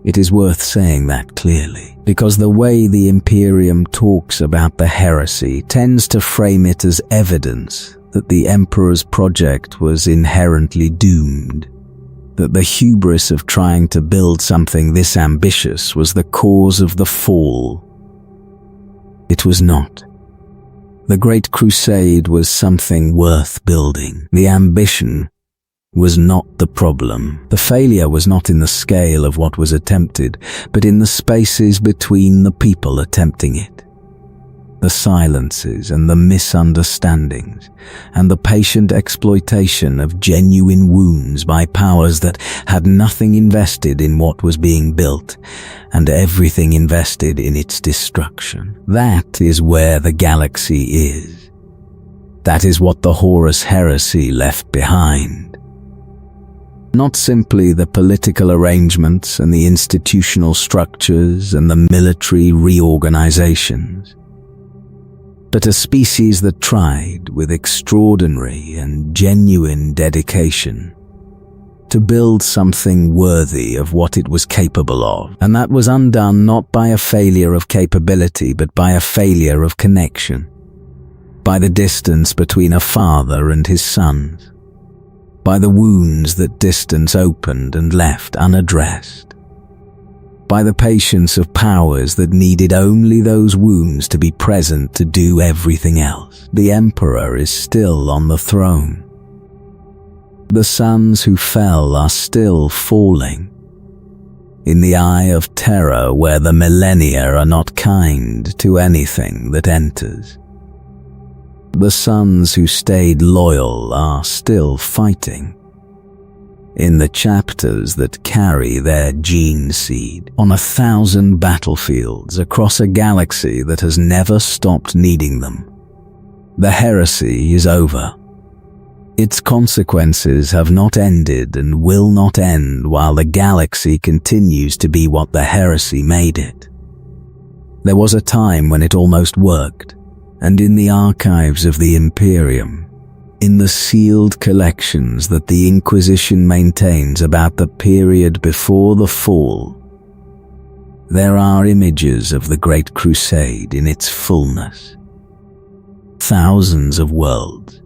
It is worth saying that clearly, because the way the Imperium talks about the Heresy tends to frame it as evidence that the Emperor's project was inherently doomed, that the hubris of trying to build something this ambitious was the cause of the fall. It was not. The Great Crusade was something worth building. The ambition was not the problem. The failure was not in the scale of what was attempted, but in the spaces between the people attempting it. The silences and the misunderstandings, and the patient exploitation of genuine wounds by powers that had nothing invested in what was being built, and everything invested in its destruction. That is where the galaxy is. That is what the Horus Heresy left behind. Not simply the political arrangements and the institutional structures and the military reorganizations, but a species that tried with extraordinary and genuine dedication to build something worthy of what it was capable of, and that was undone not by a failure of capability but by a failure of connection, by the distance between a father and his sons, by the wounds that distance opened and left unaddressed. by the patience of powers that needed only those wounds to be present to do everything else. The Emperor is still on the throne. The suns who fell are still falling. In the eye of Terra, where the millennia are not kind to anything that enters. The sons who stayed loyal are still fighting. In the chapters that carry their gene seed on 1,000 battlefields across a galaxy that has never stopped needing them. The heresy is over. Its consequences have not ended and will not end while the galaxy continues to be what the heresy made it. There was a time when it almost worked, and in the archives of the Imperium, in the sealed collections that the Inquisition maintains about the period before the fall, there are images of the Great Crusade in its fullness. Thousands of worlds.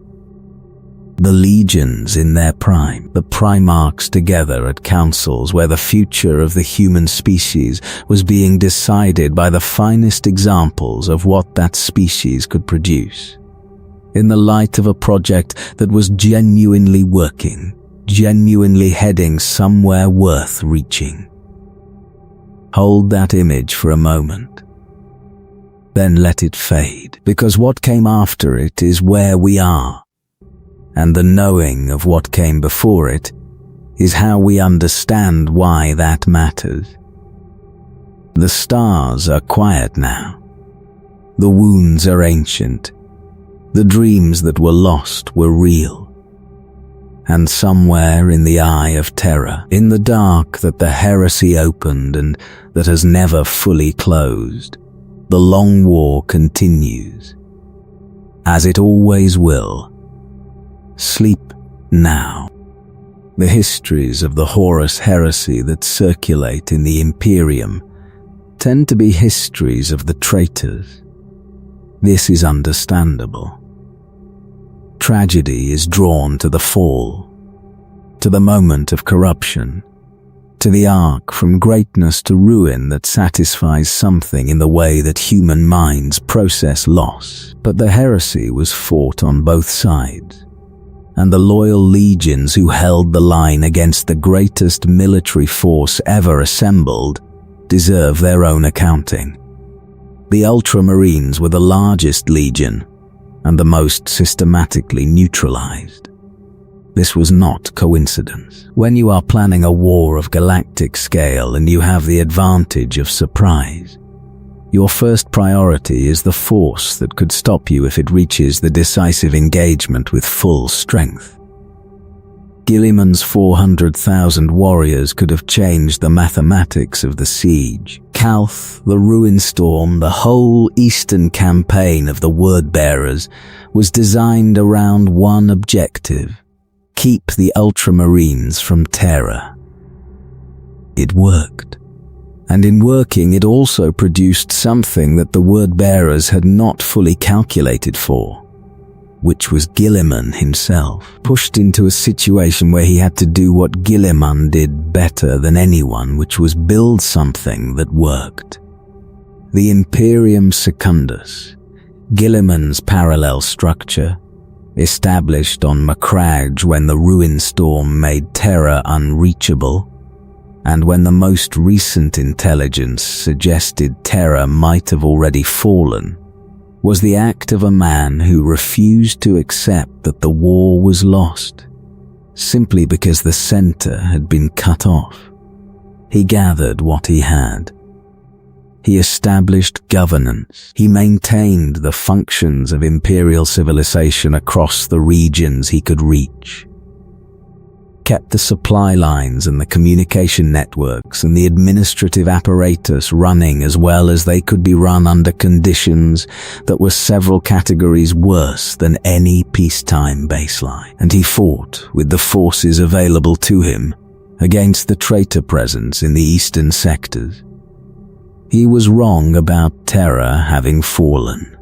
The legions in their prime, the Primarchs together at councils where the future of the human species was being decided by the finest examples of what that species could produce. In the light of a project that was genuinely working, genuinely heading somewhere worth reaching. Hold that image for a moment. Then let it fade, because what came after it is where we are. And the knowing of what came before it is how we understand why that matters. The stars are quiet now. The wounds are ancient. The dreams that were lost were real. And somewhere in the eye of Terra, in the dark that the heresy opened and that has never fully closed, the long war continues. As it always will. Sleep now. The histories of the Horus Heresy that circulate in the Imperium tend to be histories of the traitors. This is understandable. Tragedy is drawn to the fall, to the moment of corruption, to the arc from greatness to ruin that satisfies something in the way that human minds process loss. But the heresy was fought on both sides, and the loyal legions who held the line against the greatest military force ever assembled deserve their own accounting. The Ultramarines were the largest legion, and the most systematically neutralized. This was not coincidence. When you are planning a war of galactic scale and you have the advantage of surprise, your first priority is the force that could stop you if it reaches the decisive engagement with full strength. Guilliman's 400,000 warriors could have changed the mathematics of the siege. Calth, the Ruin Storm, the whole eastern campaign of the Word-Bearers was designed around one objective: keep the Ultramarines from Terra. It worked. And in working, it also produced something that the Word-Bearers had not fully calculated for, which was Guilliman himself, pushed into a situation where he had to do what Guilliman did better than anyone, which was build something that worked. The Imperium Secundus, Guilliman's parallel structure, established on Macragge when the Ruin Storm made Terra unreachable, and when the most recent intelligence suggested Terra might have already fallen, was the act of a man who refused to accept that the war was lost, simply because the center had been cut off. He gathered what he had. He established governance. He maintained the functions of imperial civilization across the regions he could reach. Kept the supply lines and the communication networks and the administrative apparatus running as well as they could be run under conditions that were several categories worse than any peacetime baseline. And he fought with the forces available to him against the traitor presence in the eastern sectors. He was wrong about Terra having fallen.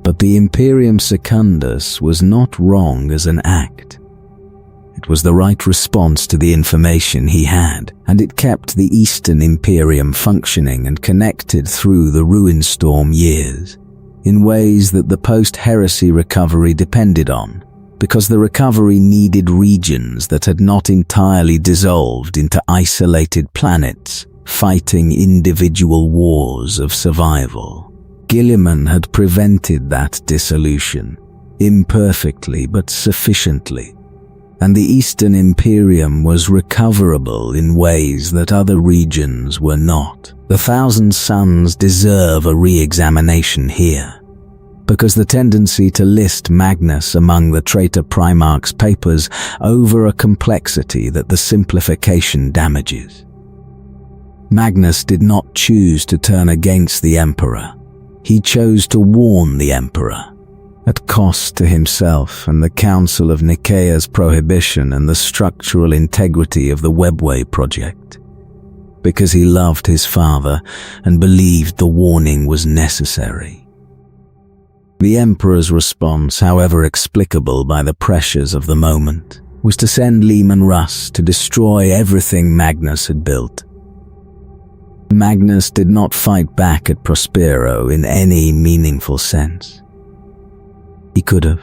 But the Imperium Secundus was not wrong as an act. It was the right response to the information he had, and it kept the Eastern Imperium functioning and connected through the Ruinstorm years, in ways that the post-heresy recovery depended on, because the recovery needed regions that had not entirely dissolved into isolated planets, fighting individual wars of survival. Guilliman had prevented that dissolution, imperfectly but sufficiently, and the Eastern Imperium was recoverable in ways that other regions were not. The Thousand Suns deserve a re-examination here, because the tendency to list Magnus among the traitor Primarch's papers over a complexity that the simplification damages. Magnus did not choose to turn against the Emperor. He chose to warn the Emperor, at cost to himself and the Council of Nicaea's prohibition and the structural integrity of the Webway project, because he loved his father and believed the warning was necessary. The Emperor's response, however explicable by the pressures of the moment, was to send Leman Russ to destroy everything Magnus had built. Magnus did not fight back at Prospero in any meaningful sense. He could have.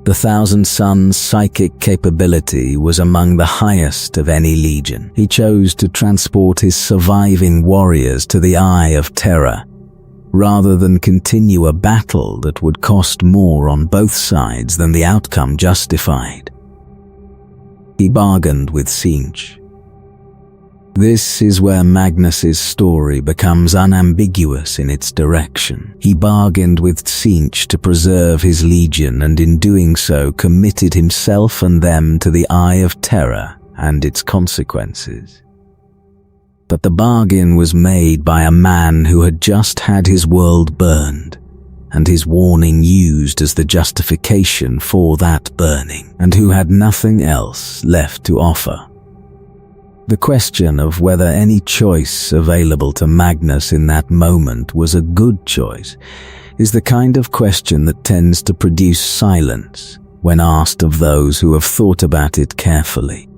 The Thousand Suns' psychic capability was among the highest of any legion. He chose to transport his surviving warriors to the Eye of Terra, rather than continue a battle that would cost more on both sides than the outcome justified. He bargained with Tzeentch. This is where Magnus's story becomes unambiguous in its direction. He bargained with Tzeentch to preserve his legion, and in doing so committed himself and them to the Eye of Terra and its consequences. But the bargain was made by a man who had just had his world burned, and his warning used as the justification for that burning, and who had nothing else left to offer. The question of whether any choice available to Magnus in that moment was a good choice is the kind of question that tends to produce silence when asked of those who have thought about it carefully.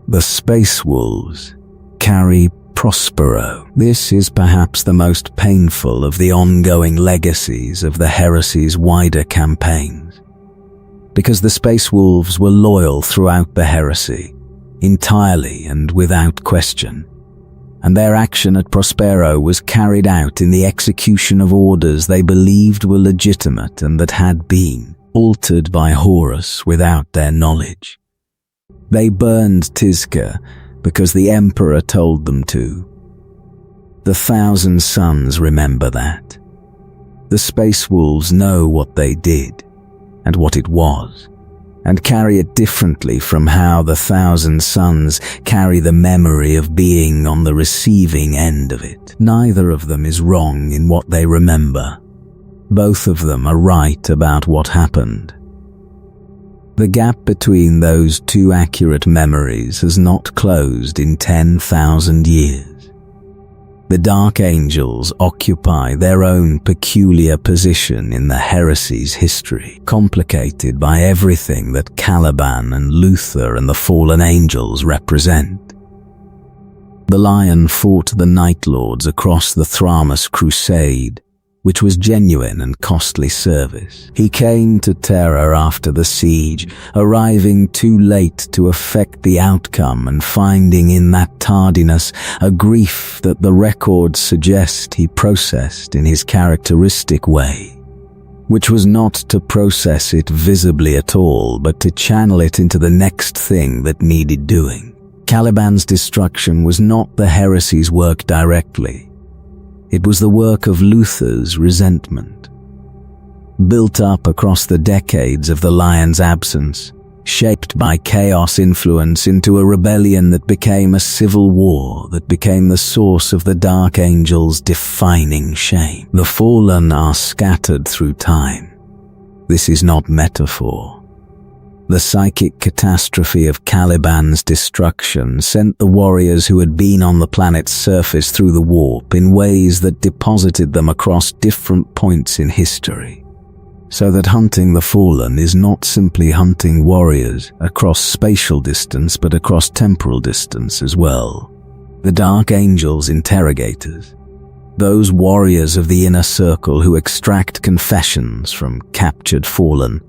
The Space Wolves carry Prospero. This is perhaps the most painful of the ongoing legacies of the Heresy's wider campaigns, because the Space Wolves were loyal throughout the Heresy, entirely and without question, and their action at Prospero was carried out in the execution of orders they believed were legitimate and that had been altered by Horus without their knowledge. They burned Tizca because the Emperor told them to. The Thousand Suns remember that. The Space Wolves know what they did, and what it was, and carry it differently from how the Thousand Suns carry the memory of being on the receiving end of it. Neither of them is wrong in what they remember. Both of them are right about what happened. The gap between those two accurate memories has not closed in 10,000 years. The Dark Angels occupy their own peculiar position in the Heresy's history, complicated by everything that Caliban and Luther and the fallen angels represent. The Lion fought the Night Lords across the Thramas Crusade, which was genuine and costly service. He came to Terra after the siege, arriving too late to affect the outcome and finding in that tardiness a grief that the records suggest he processed in his characteristic way, which was not to process it visibly at all, but to channel it into the next thing that needed doing. Caliban's destruction was not the Heresy's work directly. It was the work of Luther's resentment. Built up across the decades of the Lion's absence, shaped by chaos influence into a rebellion that became a civil war that became the source of the Dark Angels' defining shame. The fallen are scattered through time. This is not metaphor. The psychic catastrophe of Caliban's destruction sent the warriors who had been on the planet's surface through the warp in ways that deposited them across different points in history. so that hunting the fallen is not simply hunting warriors across spatial distance but across temporal distance as well. The Dark Angels interrogators, those warriors of the inner circle who extract confessions from captured fallen,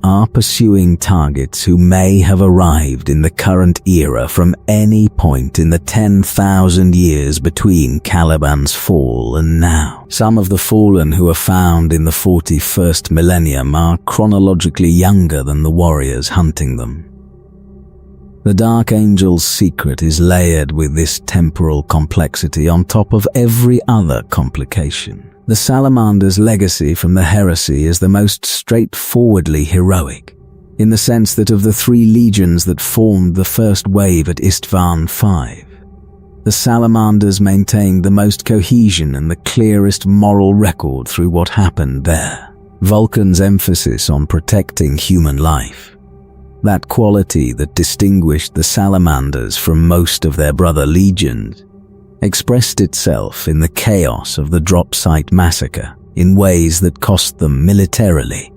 are pursuing targets who may have arrived in the current era from any point in the 10,000 years between Caliban's fall and now. Some of the fallen who are found in the 41st millennium are chronologically younger than the warriors hunting them. The Dark Angel's secret is layered with this temporal complexity on top of every other complication. The Salamander's legacy from the heresy is the most straightforwardly heroic, in the sense that of the 3 legions that formed the first wave at Isstvan 5, the Salamanders maintained the most cohesion and the clearest moral record through what happened there. Vulcan's emphasis on protecting human life, that quality that distinguished the Salamanders from most of their brother legions, expressed itself in the chaos of the drop site massacre in ways that cost them militarily,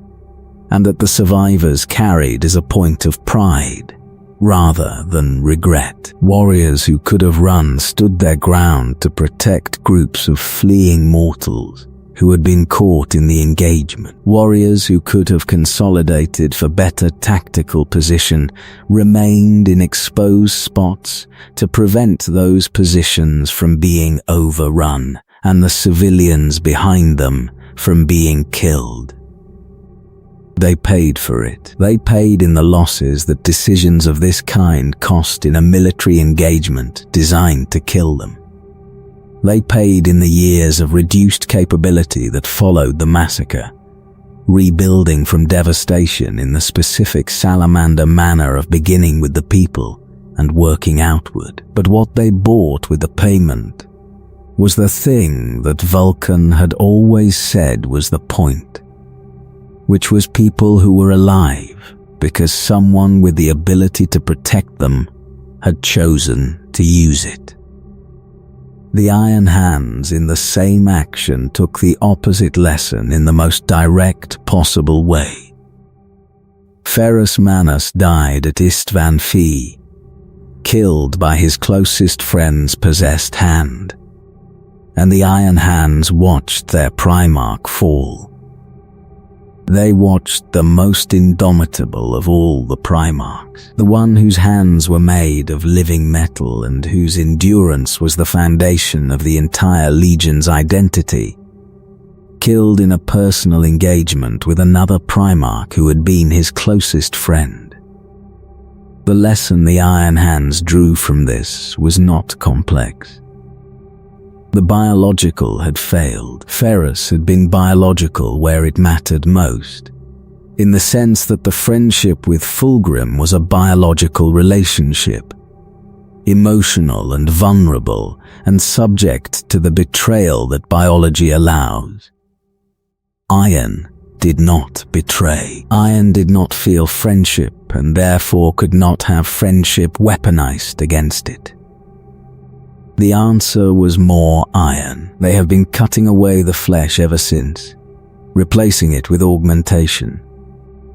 and that the survivors carried as a point of pride rather than regret. Warriors who could have run stood their ground to protect groups of fleeing mortals who had been caught in the engagement. Warriors who could have consolidated for better tactical position remained in exposed spots to prevent those positions from being overrun and the civilians behind them from being killed. They paid for it. They paid in the losses that decisions of this kind cost in a military engagement designed to kill them. They paid in the years of reduced capability that followed the massacre, rebuilding from devastation in the specific salamander manner of beginning with the people and working outward. But what they bought with the payment was the thing that Vulcan had always said was the point, which was people who were alive because someone with the ability to protect them had chosen to use it. The Iron Hands in the same action took the opposite lesson in the most direct possible way. Ferrus Manus died at Isstvan Fee, killed by his closest friend's possessed hand, and the Iron Hands watched their Primarch fall. They watched the most indomitable of all the Primarchs, the one whose hands were made of living metal and whose endurance was the foundation of the entire Legion's identity, killed in a personal engagement with another Primarch who had been his closest friend. The lesson the Iron Hands drew from this was not complex. The biological had failed. Ferrus had been biological where it mattered most, in the sense that the friendship with Fulgrim was a biological relationship, emotional and vulnerable and subject to the betrayal that biology allows. Iron did not betray. Iron did not feel friendship and therefore could not have friendship weaponized against it. The answer was more iron. They have been cutting away the flesh ever since, replacing it with augmentation,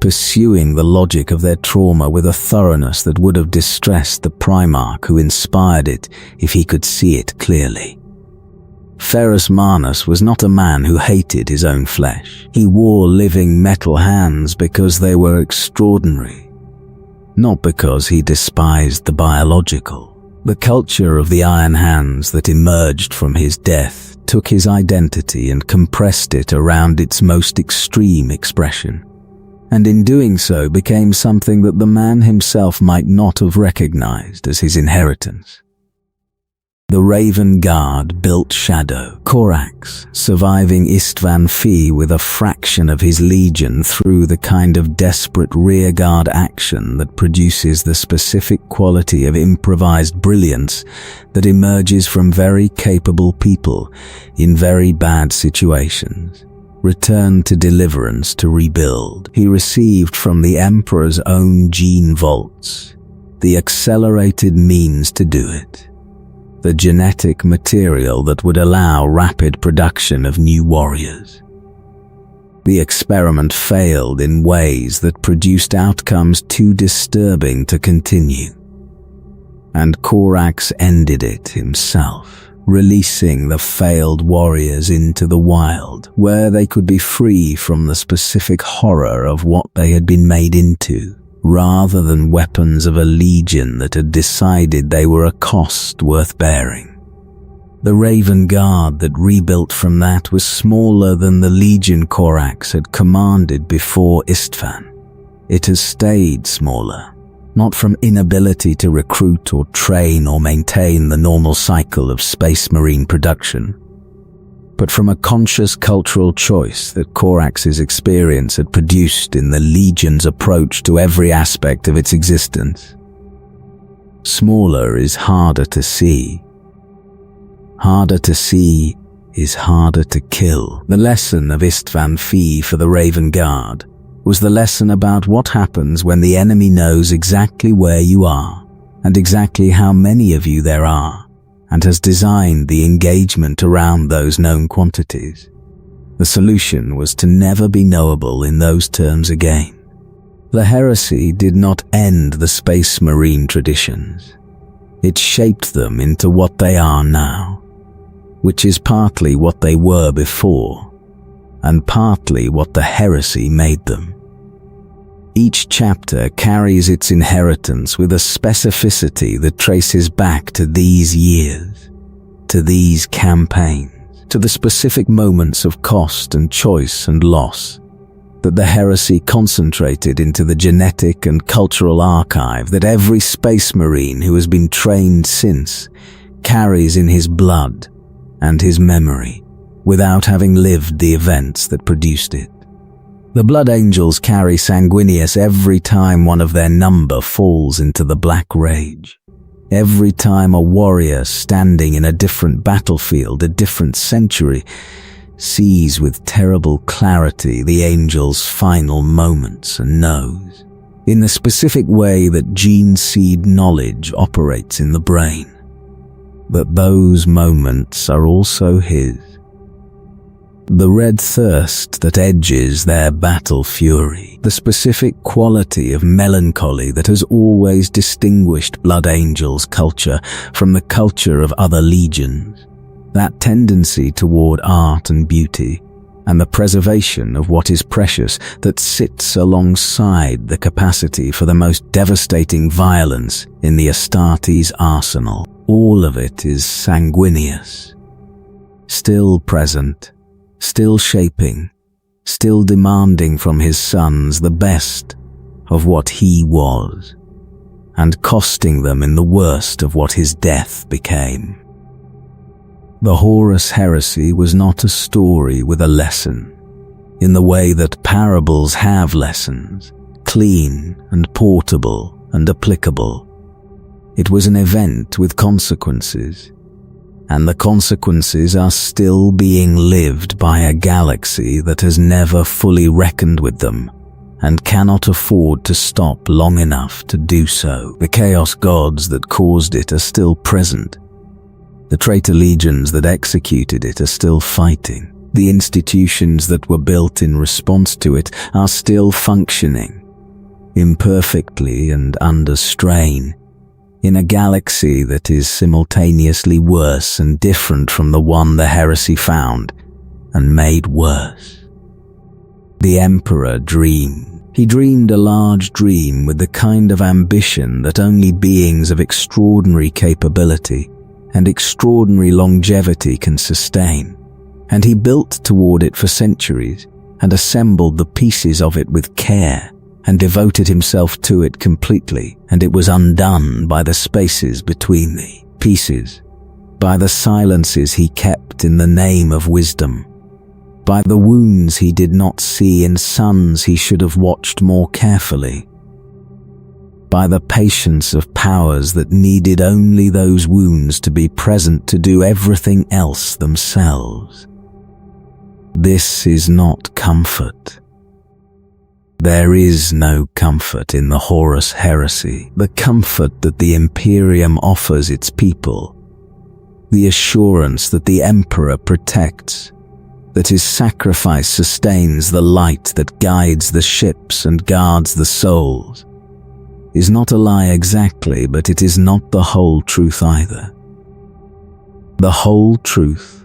pursuing the logic of their trauma with a thoroughness that would have distressed the Primarch who inspired it if he could see it clearly. Ferrus Manus was not a man who hated his own flesh. He wore living metal hands because they were extraordinary, not because he despised the biological. The culture of the Iron Hands that emerged from his death took his identity and compressed it around its most extreme expression, and in doing so became something that the man himself might not have recognized as his inheritance. The Raven Guard built Shadow, Corax, surviving Isstvan Fee with a fraction of his legion through the kind of desperate rearguard action that produces the specific quality of improvised brilliance that emerges from very capable people in very bad situations. Returned to Deliverance to rebuild. He received from the Emperor's own gene vaults the accelerated means to do it, the genetic material that would allow rapid production of new warriors. The experiment failed in ways that produced outcomes too disturbing to continue. And Corax ended it himself, releasing the failed warriors into the wild, where they could be free from the specific horror of what they had been made into, rather than weapons of a legion that had decided they were a cost worth bearing. The Raven Guard that rebuilt from that was smaller than the legion Corax had commanded before Isstvan. It has stayed smaller, not from inability to recruit or train or maintain the normal cycle of Space Marine production, but from a conscious cultural choice that Corax's experience had produced in the Legion's approach to every aspect of its existence. Smaller is harder to see. Harder to see is harder to kill. The lesson of Isstvan Fee for the Raven Guard was the lesson about what happens when the enemy knows exactly where you are and exactly how many of you there are, and has designed the engagement around those known quantities. The solution was to never be knowable in those terms again. The heresy did not end the Space Marine traditions. It shaped them into what they are now, which is partly what they were before, and partly what the heresy made them. Each chapter carries its inheritance with a specificity that traces back to these years, to these campaigns, to the specific moments of cost and choice and loss that the heresy concentrated into the genetic and cultural archive that every Space Marine who has been trained since carries in his blood and his memory, without having lived the events that produced it. The Blood Angels carry Sanguinius every time one of their number falls into the Black Rage. Every time a warrior standing in a different battlefield, a different century, sees with terrible clarity the Angels' final moments and knows, in the specific way that gene seed knowledge operates in the brain, that those moments are also his. The red thirst that edges their battle fury, the specific quality of melancholy that has always distinguished Blood Angels' culture from the culture of other legions, that tendency toward art and beauty, and the preservation of what is precious that sits alongside the capacity for the most devastating violence in the Astartes arsenal. All of it is Sanguinius, still present, still shaping, still demanding from his sons the best of what he was, and costing them in the worst of what his death became. The Horus Heresy was not a story with a lesson, in the way that parables have lessons, clean and portable and applicable. It was an event with consequences, and the consequences are still being lived by a galaxy that has never fully reckoned with them and cannot afford to stop long enough to do so. The chaos gods that caused it are still present. The traitor legions that executed it are still fighting. The institutions that were built in response to it are still functioning, imperfectly and under strain, in a galaxy that is simultaneously worse and different from the one the heresy found and made worse. The Emperor dreamed. He dreamed a large dream with the kind of ambition that only beings of extraordinary capability and extraordinary longevity can sustain, and he built toward it for centuries and assembled the pieces of it with care and devoted himself to it completely, and it was undone by the spaces between the pieces, by the silences he kept in the name of wisdom, by the wounds he did not see in sons he should have watched more carefully, by the patience of powers that needed only those wounds to be present to do everything else themselves. This is not comfort. There is no comfort in the Horus Heresy, the comfort that the Imperium offers its people, the assurance that the Emperor protects, that his sacrifice sustains the light that guides the ships and guards the souls, is not a lie exactly, but it is not the whole truth either. The whole truth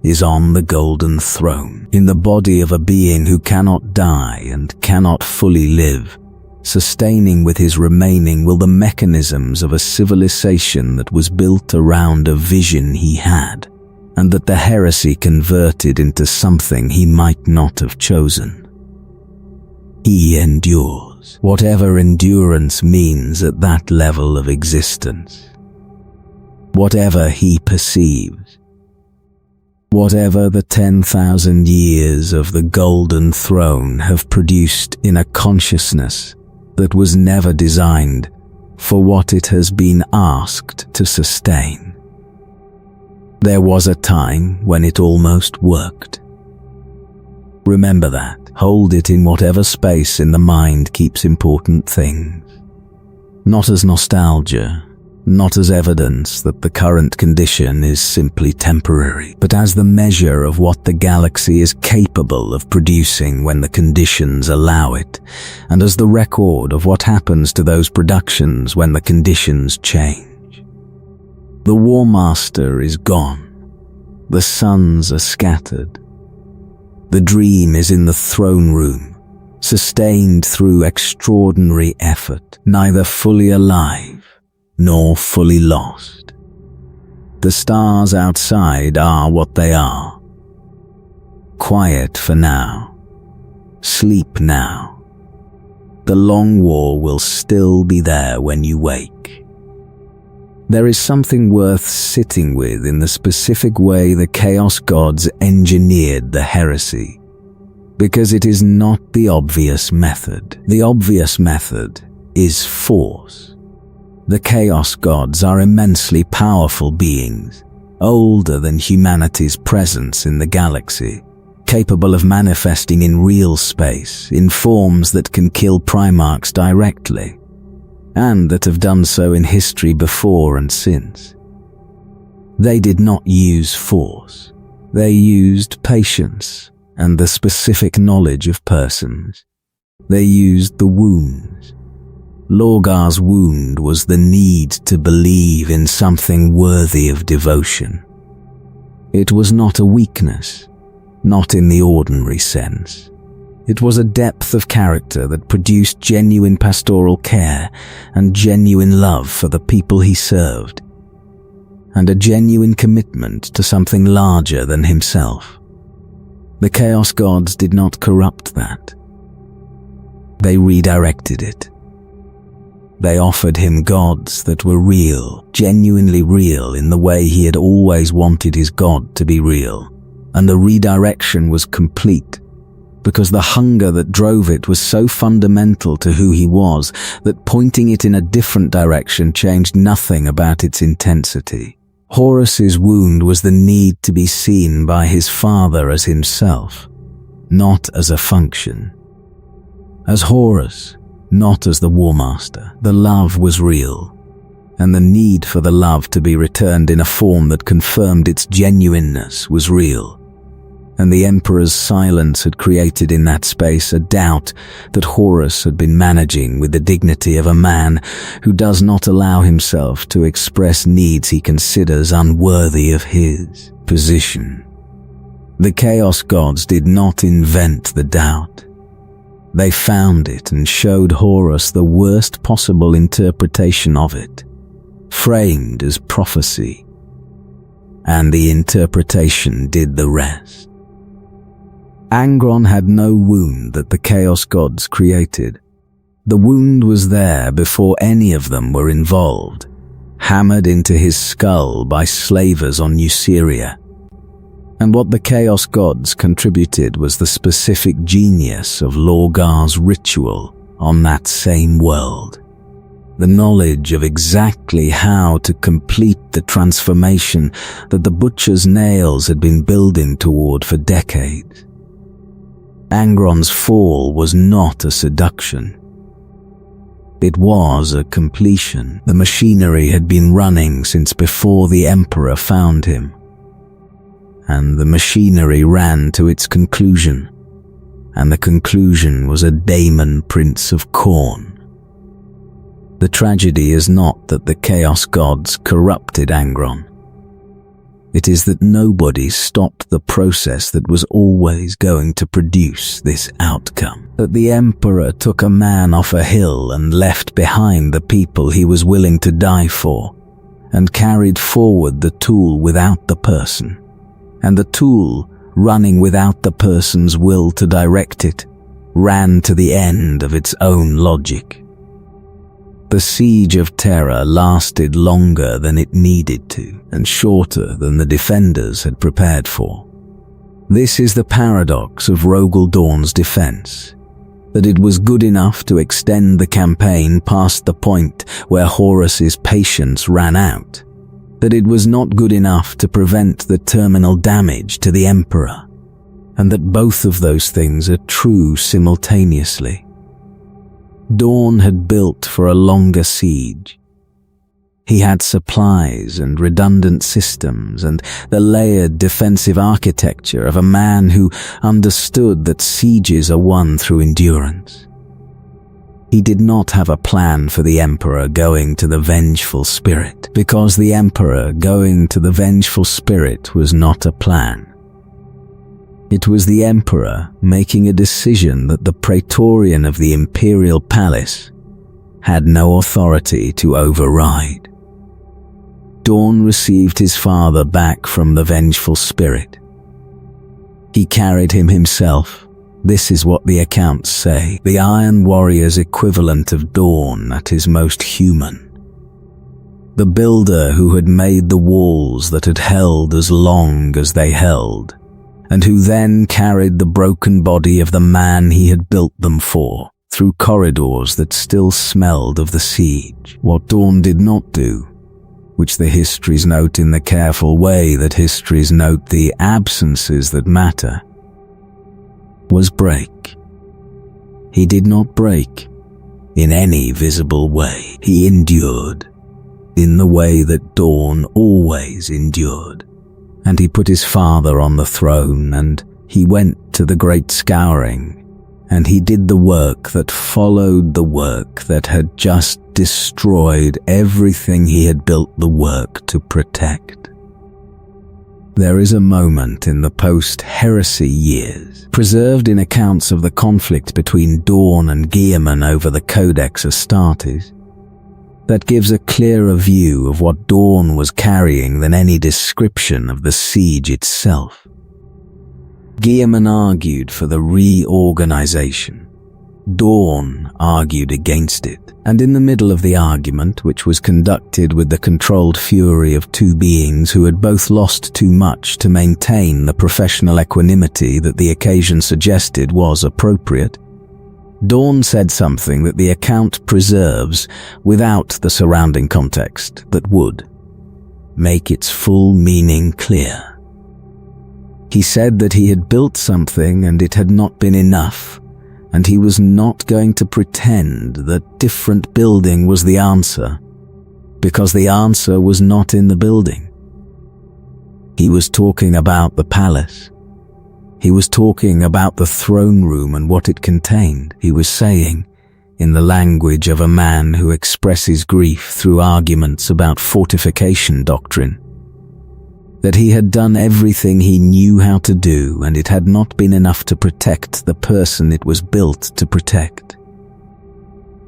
is on the golden throne, in the body of a being who cannot die and cannot fully live, sustaining with his remaining will the mechanisms of a civilization that was built around a vision he had, and that the heresy converted into something he might not have chosen. He endures, whatever endurance means at that level of existence. Whatever he perceives, whatever the 10,000 years of the Golden Throne have produced in a consciousness that was never designed for what it has been asked to sustain. There was a time when it almost worked. Remember that. Hold it in whatever space in the mind keeps important things. Not as nostalgia, not as evidence that the current condition is simply temporary, but as the measure of what the galaxy is capable of producing when the conditions allow it, and as the record of what happens to those productions when the conditions change. The Warmaster is gone. The suns are scattered. The dream is in the throne room, sustained through extraordinary effort, neither fully alive nor fully lost. The stars outside are what they are. Quiet for now. Sleep now. The long war will still be there when you wake. There is something worth sitting with in the specific way the Chaos Gods engineered the heresy, because it is not the obvious method. The obvious method is force. The Chaos Gods are immensely powerful beings, older than humanity's presence in the galaxy, capable of manifesting in real space in forms that can kill Primarchs directly, and that have done so in history before and since. They did not use force. They used patience and the specific knowledge of persons. They used the wounds. Lorgar's wound was the need to believe in something worthy of devotion. It was not a weakness, not in the ordinary sense. It was a depth of character that produced genuine pastoral care and genuine love for the people he served, and a genuine commitment to something larger than himself. The Chaos Gods did not corrupt that. They redirected it. They offered him gods that were real, genuinely real in the way he had always wanted his god to be real, and the redirection was complete, because the hunger that drove it was so fundamental to who he was that pointing it in a different direction changed nothing about its intensity. Horus's wound was the need to be seen by his father as himself, not as a function. As Horus, not as the Warmaster. The love was real, and the need for the love to be returned in a form that confirmed its genuineness was real. And the Emperor's silence had created in that space a doubt that Horus had been managing with the dignity of a man who does not allow himself to express needs he considers unworthy of his position. The Chaos Gods did not invent the doubt. They found it and showed Horus the worst possible interpretation of it, framed as prophecy, and the interpretation did the rest. Angron had no wound that the Chaos Gods created. The wound was there before any of them were involved, hammered into his skull by slavers on Nuceria. And what the Chaos Gods contributed was the specific genius of Lorgar's ritual on that same world. The knowledge of exactly how to complete the transformation that the Butcher's Nails had been building toward for decades. Angron's fall was not a seduction. It was a completion. The machinery had been running since before the Emperor found him. and the machinery ran to its conclusion, and the conclusion was a daemon prince of Khorne. The tragedy is not that the Chaos Gods corrupted Angron. It is that nobody stopped the process that was always going to produce this outcome. That the Emperor took a man off a hill and left behind the people he was willing to die for, and carried forward the tool without the person, and the tool, running without the person's will to direct it, ran to the end of its own logic. The siege of Terra lasted longer than it needed to, and shorter than the defenders had prepared for. This is the paradox of Rogel Dawn's defense, that it was good enough to extend the campaign past the point where Horus's patience ran out, that it was not good enough to prevent the terminal damage to the Emperor, and that both of those things are true simultaneously. Dawn had built for a longer siege. He had supplies and redundant systems and the layered defensive architecture of a man who understood that sieges are won through endurance. He did not have a plan for the Emperor going to the Vengeful Spirit, because the Emperor going to the Vengeful Spirit was not a plan. It was the Emperor making a decision that the Praetorian of the Imperial Palace had no authority to override. Dawn received his father back from the Vengeful Spirit. He carried him himself. This is what the accounts say, the Iron Warrior's equivalent of Dawn at his most human. The builder who had made the walls that had held as long as they held, and who then carried the broken body of the man he had built them for through corridors that still smelled of the siege. What Dawn did not do, which the histories note in the careful way that histories note the absences that matter, was break. He did not break in any visible way. He endured in the way that Dawn always endured. And he put his father on the throne, and he went to the Great Scouring, and he did the work that followed the work that had just destroyed everything he had built the work to protect. There is a moment in the post-heresy years, preserved in accounts of the conflict between Dawn and Guilliman over the Codex Astartes, that gives a clearer view of what Dawn was carrying than any description of the siege itself. Guilliman argued for the reorganization. Dawn argued against it, and in the middle of the argument, which was conducted with the controlled fury of two beings who had both lost too much to maintain the professional equanimity that the occasion suggested was appropriate, Dawn said something that the account preserves without the surrounding context that would make its full meaning clear. He said that he had built something and it had not been enough, and he was not going to pretend that different building was the answer, because the answer was not in the building. He was talking about the palace. He was talking about the throne room and what it contained. He was saying, in the language of a man who expresses grief through arguments about fortification doctrine, that he had done everything he knew how to do, and it had not been enough to protect the person it was built to protect.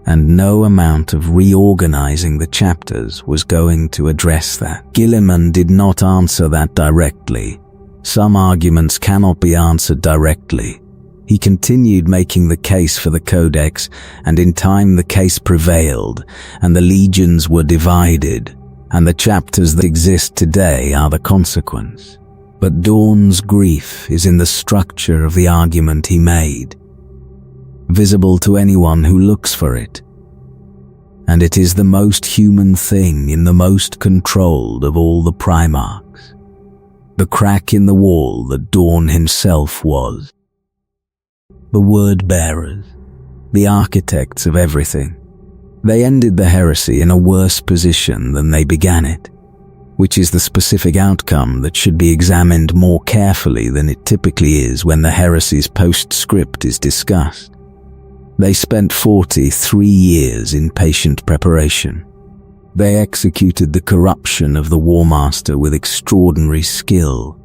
And no amount of reorganizing the chapters was going to address that. Guilliman did not answer that directly. Some arguments cannot be answered directly. He continued making the case for the Codex, and in time the case prevailed, and the legions were divided, and the chapters that exist today are the consequence. But Dawn's grief is in the structure of the argument he made, visible to anyone who looks for it. And it is the most human thing in the most controlled of all the Primarchs. The crack in the wall that Dawn himself was. The word-bearers, the architects of everything. They ended the heresy in a worse position than they began it. which is the specific outcome that should be examined more carefully than it typically is when the heresy's postscript is discussed. They spent 43 years in patient preparation. They executed the corruption of the Warmaster with extraordinary skill.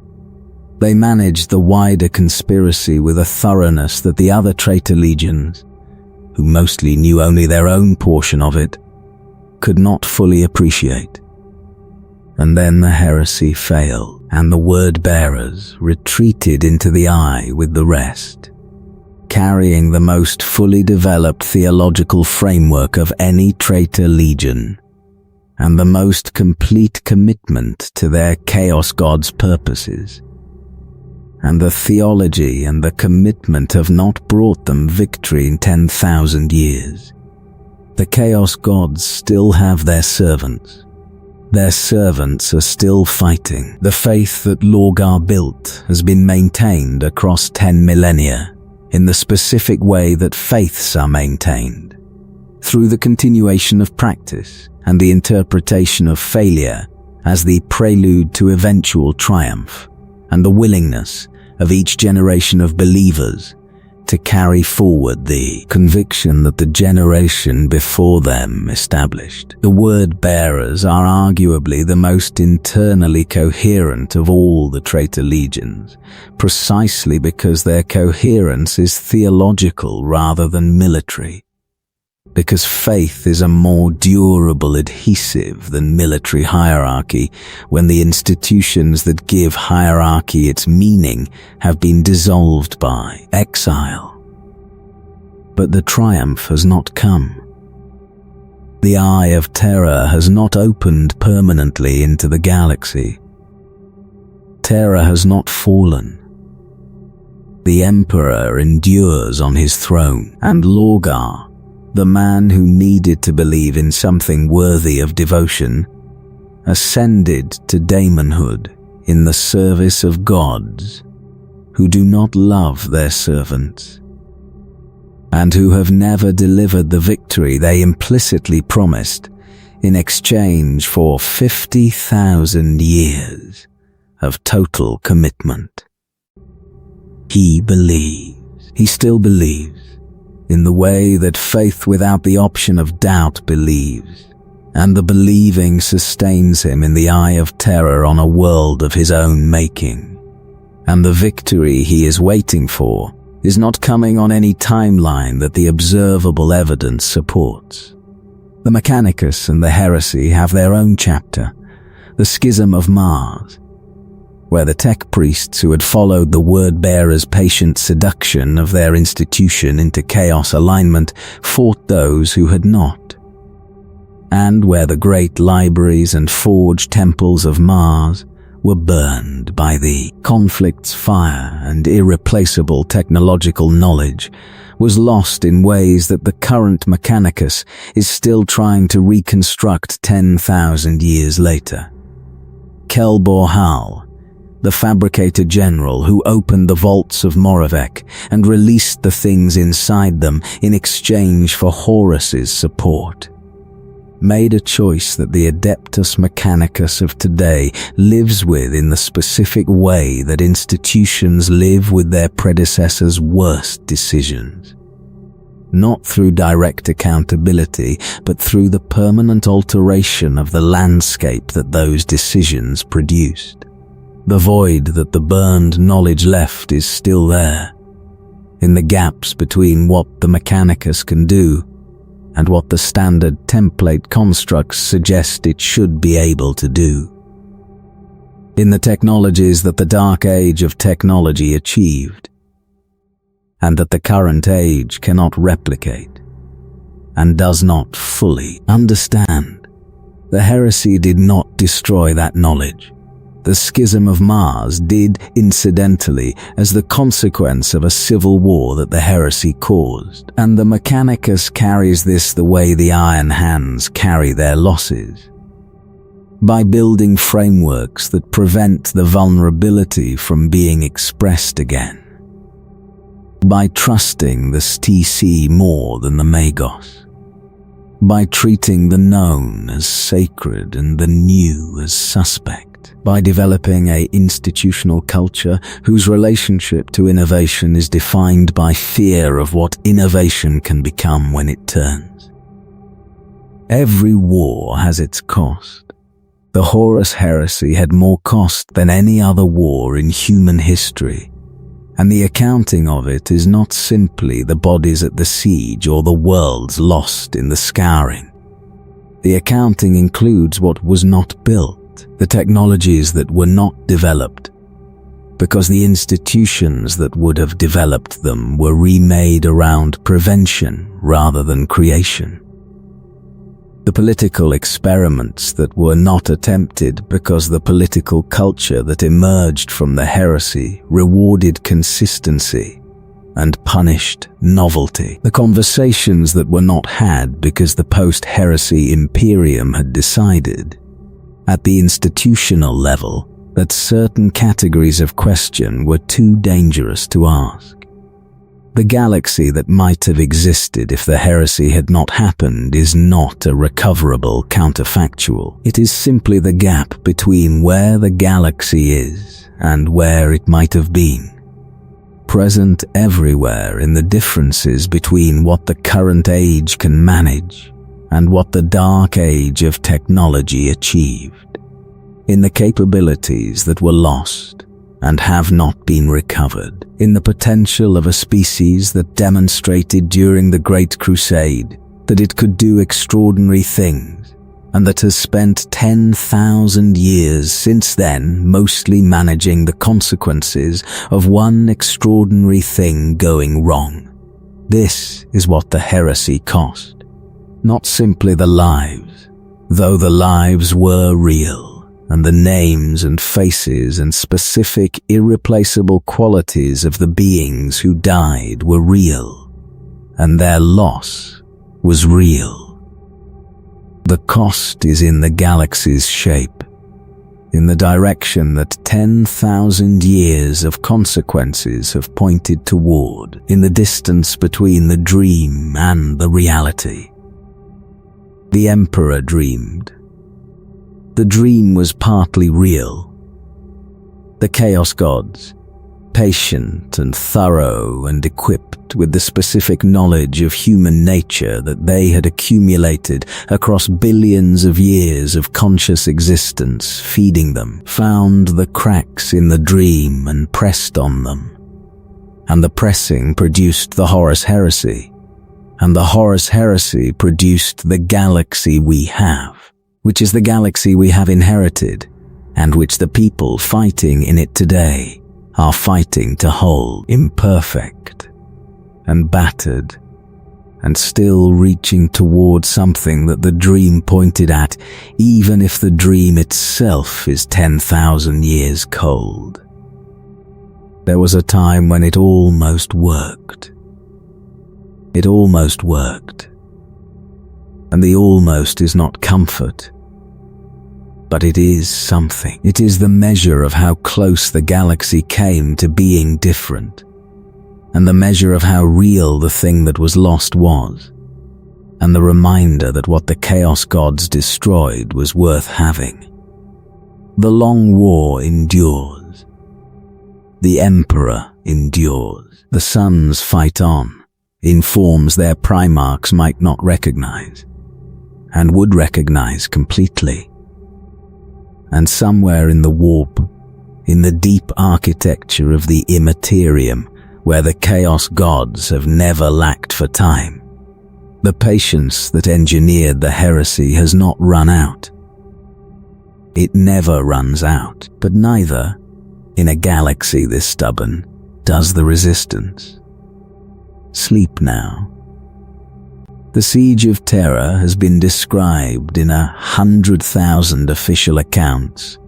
They managed the wider conspiracy with a thoroughness that the other traitor legions, who mostly knew only their own portion of it, could not fully appreciate. And then the heresy failed, and the word-bearers retreated into the eye with the rest, carrying the most fully developed theological framework of any traitor legion, and the most complete commitment to their Chaos God's purposes. And the theology and the commitment have not brought them victory in 10,000 years. The Chaos Gods still have their servants. Their servants are still fighting. The faith that Lorgar built has been maintained across 10 millennia in the specific way that faiths are maintained, through the continuation of practice and the interpretation of failure as the prelude to eventual triumph, and the willingness of each generation of believers to carry forward the conviction that the generation before them established. The word-bearers are arguably the most internally coherent of all the traitor legions, precisely because their coherence is theological rather than military. Because faith is a more durable adhesive than military hierarchy when the institutions that give hierarchy its meaning have been dissolved by exile. But the triumph has not come. The eye of Terra has not opened permanently into the galaxy. Terra has not fallen. The Emperor endures on his throne, and Lorgar, the man who needed to believe in something worthy of devotion, ascended to daemonhood in the service of gods who do not love their servants, and who have never delivered the victory they implicitly promised in exchange for 50,000 years of total commitment. He believes, he still believes, in the way that faith without the option of doubt believes, and the believing sustains him in the eye of terror on a world of his own making. And the victory he is waiting for is not coming on any timeline that the observable evidence supports. The Mechanicus and the Heresy have their own chapter, the Schism of Mars, where the tech priests who had followed the word-bearers' patient seduction of their institution into chaos alignment fought those who had not, and where the great libraries and forged temples of Mars were burned by the conflict's fire, and irreplaceable technological knowledge was lost in ways that the current Mechanicus is still trying to reconstruct 10,000 years later. Kelbor Hal, the fabricator general who opened the vaults of Moravec and released the things inside them in exchange for Horus's support, made a choice that the Adeptus Mechanicus of today lives with in the specific way that institutions live with their predecessors' worst decisions. Not through direct accountability, but through the permanent alteration of the landscape that those decisions produced. The void that the burned knowledge left is still there, in the gaps between what the Mechanicus can do and what the standard template constructs suggest it should be able to do. In the technologies that the dark age of technology achieved, and that the current age cannot replicate, and does not fully understand. The heresy did not destroy that knowledge. The Schism of Mars did, incidentally, as the consequence of a civil war that the heresy caused, and the Mechanicus carries this the way the Iron Hands carry their losses. By building frameworks that prevent the vulnerability from being expressed again. By trusting the STC more than the Magos. by treating the known as sacred and the new as suspect, by developing an institutional culture whose relationship to innovation is defined by fear of what innovation can become when it turns. Every war has its cost. The Horus Heresy had more cost than any other war in human history, and the accounting of it is not simply the bodies at the siege or the worlds lost in the scouring. The accounting includes what was not built, the technologies that were not developed, because the institutions that would have developed them were remade around prevention rather than creation. The political experiments that were not attempted because the political culture that emerged from the heresy rewarded consistency and punished novelty. The conversations that were not had because the post-heresy Imperium had decided, at the institutional level, that certain categories of question were too dangerous to ask. The galaxy that might have existed if the heresy had not happened is not a recoverable counterfactual. It is simply the gap between where the galaxy is and where it might have been, present everywhere in the differences between what the current age can manage and what the dark age of technology achieved, in the capabilities that were lost and have not been recovered, in the potential of a species that demonstrated during the Great Crusade that it could do extraordinary things, and that has spent 10,000 years since then mostly managing the consequences of one extraordinary thing going wrong. This is what the heresy cost, not simply the lives, though the lives were real, and the names and faces and specific irreplaceable qualities of the beings who died were real, and their loss was real. The cost is in the galaxy's shape, in the direction that 10,000 years of consequences have pointed toward, in the distance between the dream and the reality. The Emperor dreamed. The dream was partly real. The Chaos Gods, patient and thorough and equipped with the specific knowledge of human nature that they had accumulated across billions of years of conscious existence feeding them, found the cracks in the dream and pressed on them. And the pressing produced the Horus Heresy, and the Horus Heresy produced the galaxy we have, which is the galaxy we have inherited, and which the people fighting in it today are fighting to hold, imperfect and battered, and still reaching toward something that the dream pointed at, even if the dream itself is 10,000 years cold. There was a time when it almost worked. It almost worked. And the almost is not comfort, but it is something. It is the measure of how close the galaxy came to being different, and the measure of how real the thing that was lost was, and the reminder that what the Chaos Gods destroyed was worth having. The long war endures. The Emperor endures. The suns fight on, in forms their primarchs might not recognize, and would recognize completely. And somewhere in the warp, in the deep architecture of the Imperium, where the Chaos Gods have never lacked for time, the patience that engineered the heresy has not run out. It never runs out, but neither, in a galaxy this stubborn, does the resistance. Sleep now. The siege of Terra has been described in 100,000 official accounts,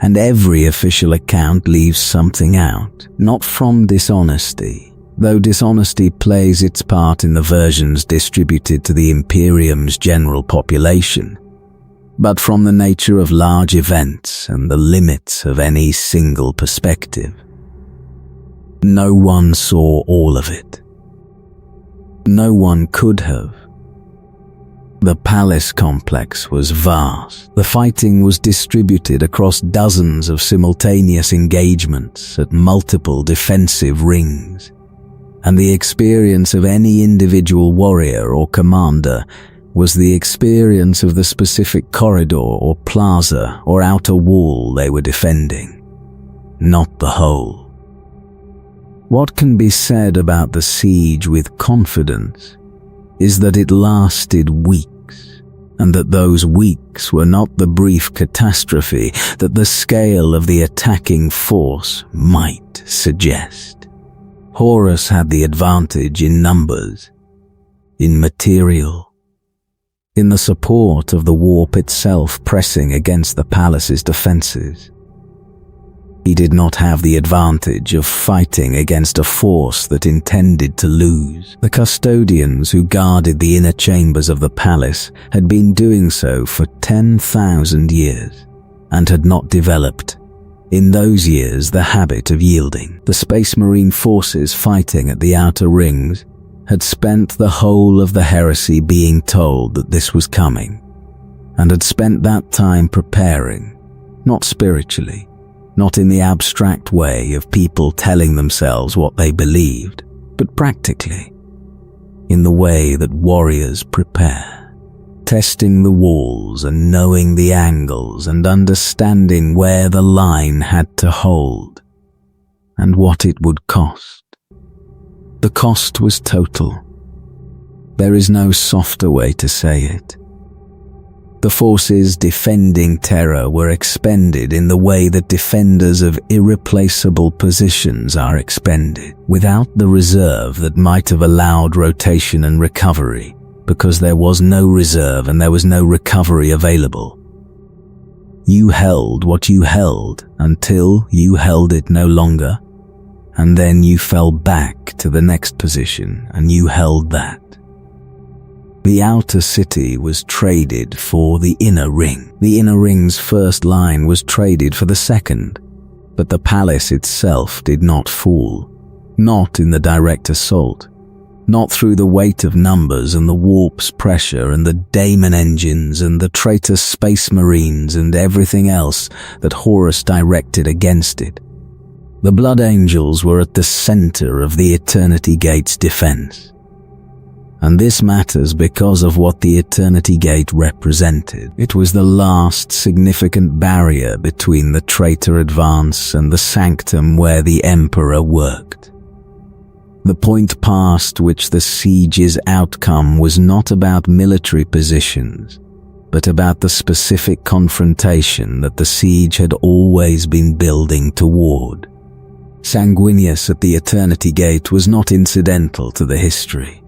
and every official account leaves something out, not from dishonesty, though dishonesty plays its part in the versions distributed to the Imperium's general population, but from the nature of large events and the limits of any single perspective. No one saw all of it. No one could have. The palace complex was vast. The fighting was distributed across dozens of simultaneous engagements at multiple defensive rings, and the experience of any individual warrior or commander was the experience of the specific corridor or plaza or outer wall they were defending, not the whole. What can be said about the siege with confidence is that it lasted weeks, and that those weeks were not the brief catastrophe that the scale of the attacking force might suggest. Horus had the advantage in numbers, in material, in the support of the warp itself pressing against the palace's defenses. He did not have the advantage of fighting against a force that intended to lose. The custodians who guarded the inner chambers of the palace had been doing so for 10,000 years, and had not developed, in those years, the habit of yielding. The Space Marine forces fighting at the outer rings had spent the whole of the heresy being told that this was coming, and had spent that time preparing, not spiritually, not in the abstract way of people telling themselves what they believed, but practically, in the way that warriors prepare, testing the walls and knowing the angles and understanding where the line had to hold, and what it would cost. The cost was total. There is no softer way to say it. The forces defending Terra were expended in the way that defenders of irreplaceable positions are expended, without the reserve that might have allowed rotation and recovery, because there was no reserve and there was no recovery available. You held what you held until you held it no longer, and then you fell back to the next position and you held that. The outer city was traded for the inner ring. The inner ring's first line was traded for the second, but the palace itself did not fall, not in the direct assault, not through the weight of numbers and the warp's pressure and the daemon engines and the traitor space marines and everything else that Horus directed against it. The Blood Angels were at the center of the Eternity Gate's defense. And this matters because of what the Eternity Gate represented. It was the last significant barrier between the traitor advance and the sanctum where the Emperor worked. The point past which the siege's outcome was not about military positions, but about the specific confrontation that the siege had always been building toward. Sanguinius at the Eternity Gate was not incidental to the history.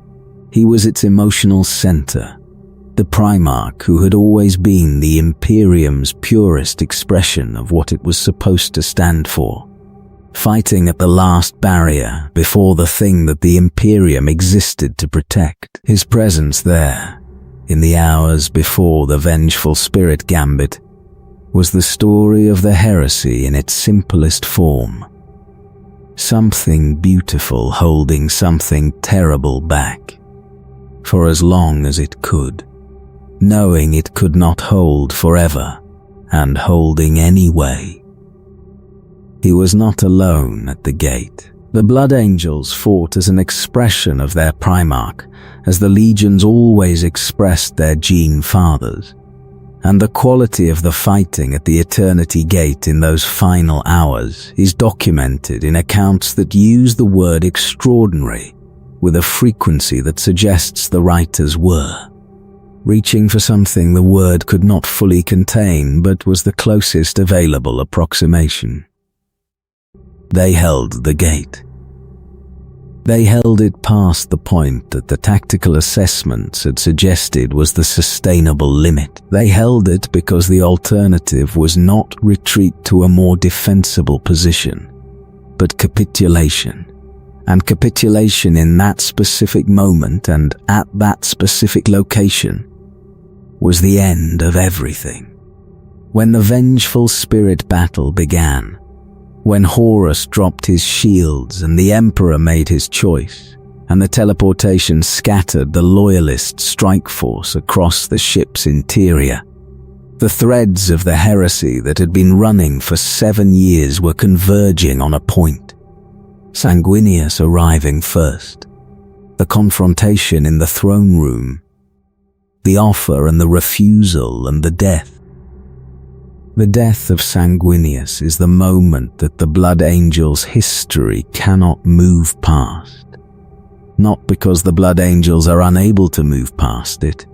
He was its emotional center, the Primarch who had always been the Imperium's purest expression of what it was supposed to stand for, fighting at the last barrier before the thing that the Imperium existed to protect. His presence there, in the hours before the Vengeful Spirit Gambit, was the story of the heresy in its simplest form. Something beautiful holding something terrible back, for as long as it could, knowing it could not hold forever, and holding anyway. He was not alone at the gate. The Blood Angels fought as an expression of their Primarch, as the legions always expressed their Gene Fathers, and the quality of the fighting at the Eternity Gate in those final hours is documented in accounts that use the word extraordinary with a frequency that suggests the writers were reaching for something the word could not fully contain but was the closest available approximation. They held the gate. They held it past the point that the tactical assessments had suggested was the sustainable limit. They held it because the alternative was not retreat to a more defensible position, but capitulation. And capitulation in that specific moment and at that specific location was the end of everything. When the Vengeful Spirit battle began, when Horus dropped his shields and the Emperor made his choice, and the teleportation scattered the Loyalist strike force across the ship's interior. The threads of the heresy that had been running for 7 years were converging on a point. Sanguinius arriving first. The confrontation in the throne room. The offer and the refusal and the death. The death of Sanguinius is the moment that the Blood Angels' history cannot move past. Not because the Blood Angels are unable to move past it,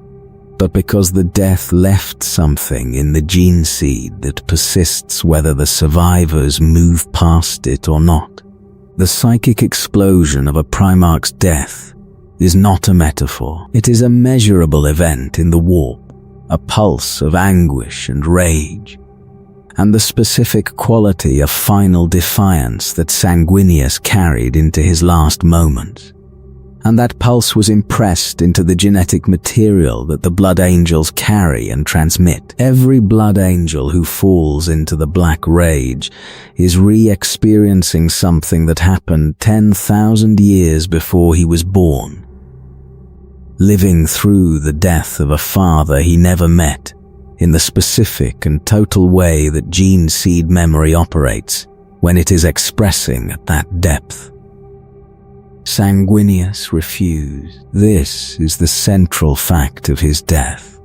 but because the death left something in the gene seed that persists whether the survivors move past it or not. The psychic explosion of a Primarch's death is not a metaphor. It is a measurable event in the warp, a pulse of anguish and rage, and the specific quality of final defiance that Sanguinius carried into his last moments. And that pulse was impressed into the genetic material that the Blood Angels carry and transmit. Every Blood Angel who falls into the Black Rage is re-experiencing something that happened 10,000 years before he was born. Living through the death of a father he never met, in the specific and total way that gene seed memory operates when it is expressing at that depth. Sanguinius refused. This is the central fact of his death,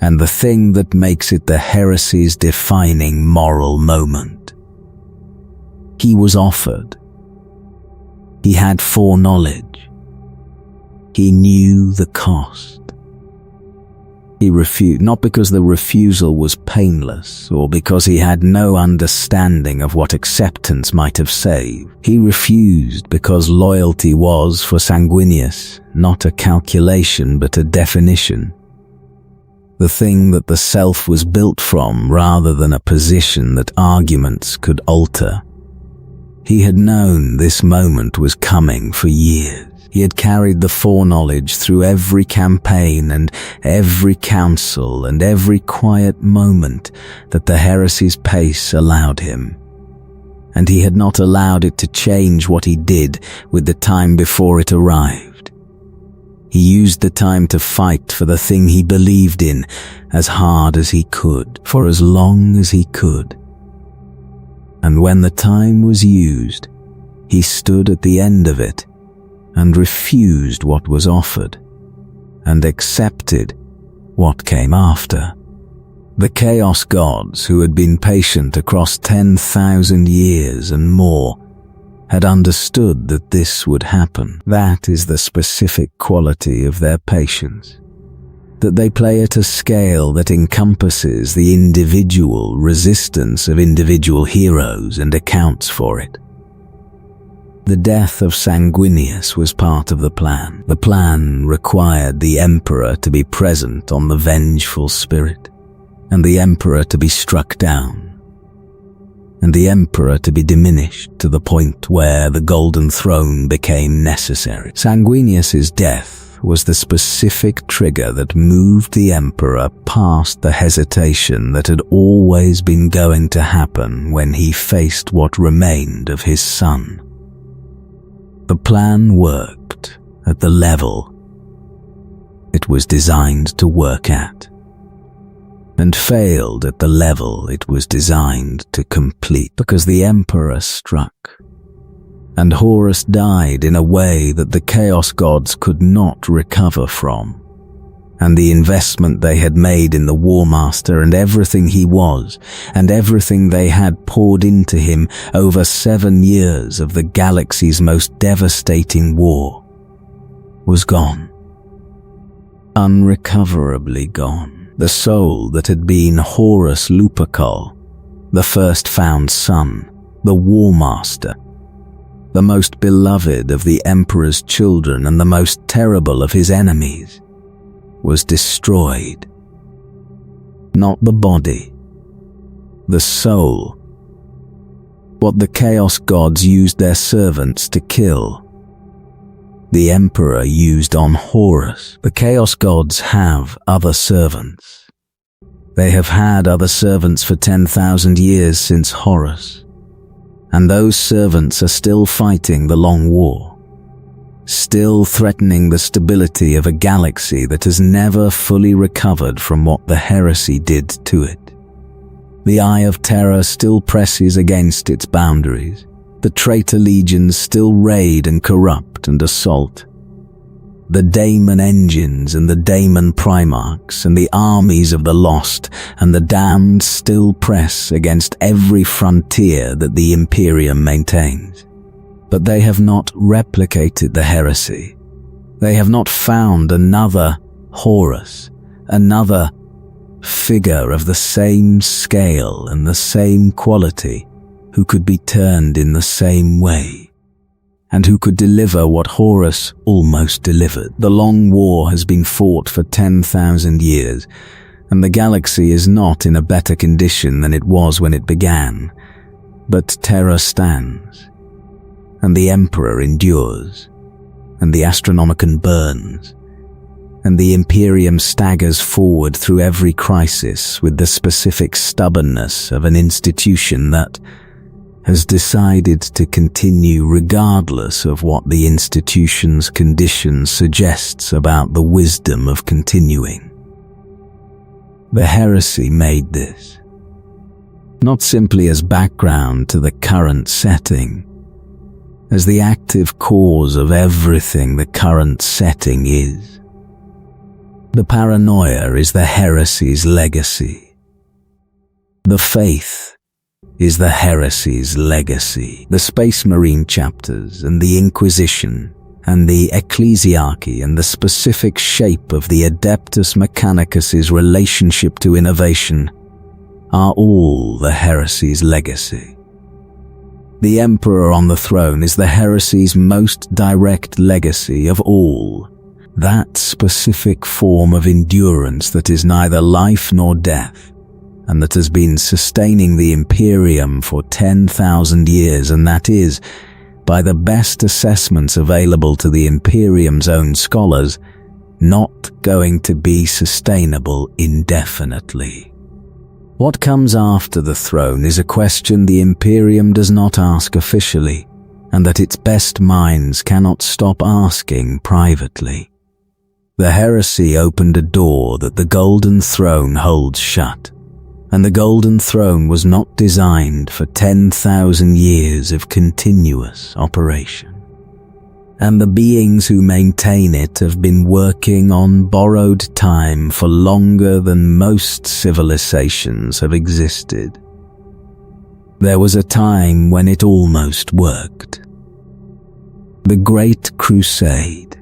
and the thing that makes it the heresy's defining moral moment. He was offered. He had foreknowledge. He knew the cost. He refused, not because the refusal was painless or because he had no understanding of what acceptance might have saved. He refused because loyalty was, for Sanguinius, not a calculation but a definition. The thing that the self was built from rather than a position that arguments could alter. He had known this moment was coming for years. He had carried the foreknowledge through every campaign and every council and every quiet moment that the heresy's pace allowed him. And he had not allowed it to change what he did with the time before it arrived. He used the time to fight for the thing he believed in as hard as he could, for as long as he could. And when the time was used, he stood at the end of it and refused what was offered, and accepted what came after. The Chaos Gods, who had been patient across 10,000 years and more, had understood that this would happen. That is the specific quality of their patience, that they play at a scale that encompasses the individual resistance of individual heroes and accounts for it. The death of Sanguinius was part of the plan. The plan required the Emperor to be present on the vengeful spirit, and the Emperor to be struck down, and the Emperor to be diminished to the point where the Golden Throne became necessary. Sanguinius's death was the specific trigger that moved the Emperor past the hesitation that had always been going to happen when he faced what remained of his son. The plan worked at the level it was designed to work at, and failed at the level it was designed to complete, because the Emperor struck, and Horus died in a way that the Chaos Gods could not recover from, and the investment they had made in the Warmaster and everything he was, and everything they had poured into him over 7 years of the galaxy's most devastating war, was gone. Unrecoverably gone. The soul that had been Horus Lupercal, the first found son, the Warmaster, the most beloved of the Emperor's children and the most terrible of his enemies, was destroyed. Not the body, the soul. What the Chaos Gods used their servants to kill, the Emperor used on Horus. The Chaos Gods have other servants. They have had other servants for 10,000 years since Horus, and those servants are still fighting the Long War. still threatening the stability of a galaxy that has never fully recovered from what the heresy did to it. The Eye of Terra still presses against its boundaries. The traitor legions still raid and corrupt and assault. The daemon engines and the daemon primarchs and the armies of the lost and the damned still press against every frontier that the Imperium maintains. But they have not replicated the heresy. They have not found another Horus, another figure of the same scale and the same quality, who could be turned in the same way, and who could deliver what Horus almost delivered. The long war has been fought for 10,000 years, and the galaxy is not in a better condition than it was when it began. But Terra stands, and the Emperor endures, and the Astronomicon burns, and the Imperium staggers forward through every crisis with the specific stubbornness of an institution that has decided to continue regardless of what the institution's condition suggests about the wisdom of continuing. The heresy made this, not simply as background to the current setting, as the active cause of everything the current setting is. The paranoia is the heresy's legacy. The faith is the heresy's legacy. The Space Marine chapters and the Inquisition and the Ecclesiarchy and the specific shape of the Adeptus Mechanicus's relationship to innovation are all the heresy's legacy. The Emperor on the throne is the heresy's most direct legacy of all. That specific form of endurance that is neither life nor death, and that has been sustaining the Imperium for 10,000 years, and that is, by the best assessments available to the Imperium's own scholars, not going to be sustainable indefinitely. What comes after the throne is a question the Imperium does not ask officially, and that its best minds cannot stop asking privately. The heresy opened a door that the Golden Throne holds shut, and the Golden Throne was not designed for 10,000 years of continuous operation. And the beings who maintain it have been working on borrowed time for longer than most civilizations have existed. There was a time when it almost worked. The Great Crusade.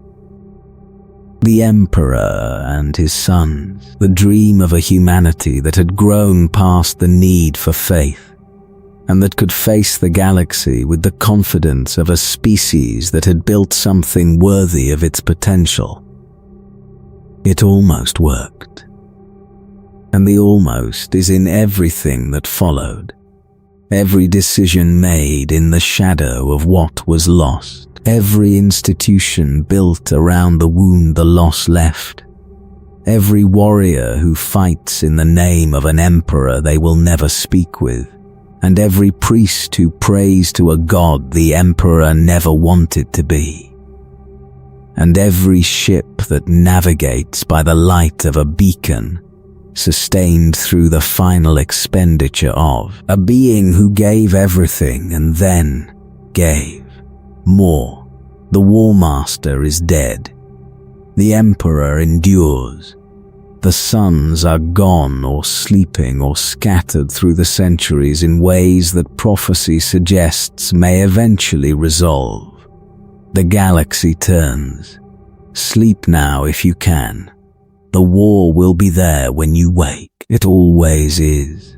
The Emperor and his sons, the dream of a humanity that had grown past the need for faith, and that could face the galaxy with the confidence of a species that had built something worthy of its potential. It almost worked. And the almost is in everything that followed. Every decision made in the shadow of what was lost. Every institution built around the wound the loss left. Every warrior who fights in the name of an emperor they will never speak with. And every priest who prays to a god the emperor never wanted to be. And every ship that navigates by the light of a beacon, sustained through the final expenditure of a being who gave everything and then gave more. The Warmaster is dead. The Emperor endures. The suns are gone or sleeping or scattered through the centuries in ways that prophecy suggests may eventually resolve. The galaxy turns. Sleep now if you can. The war will be there when you wake. It always is.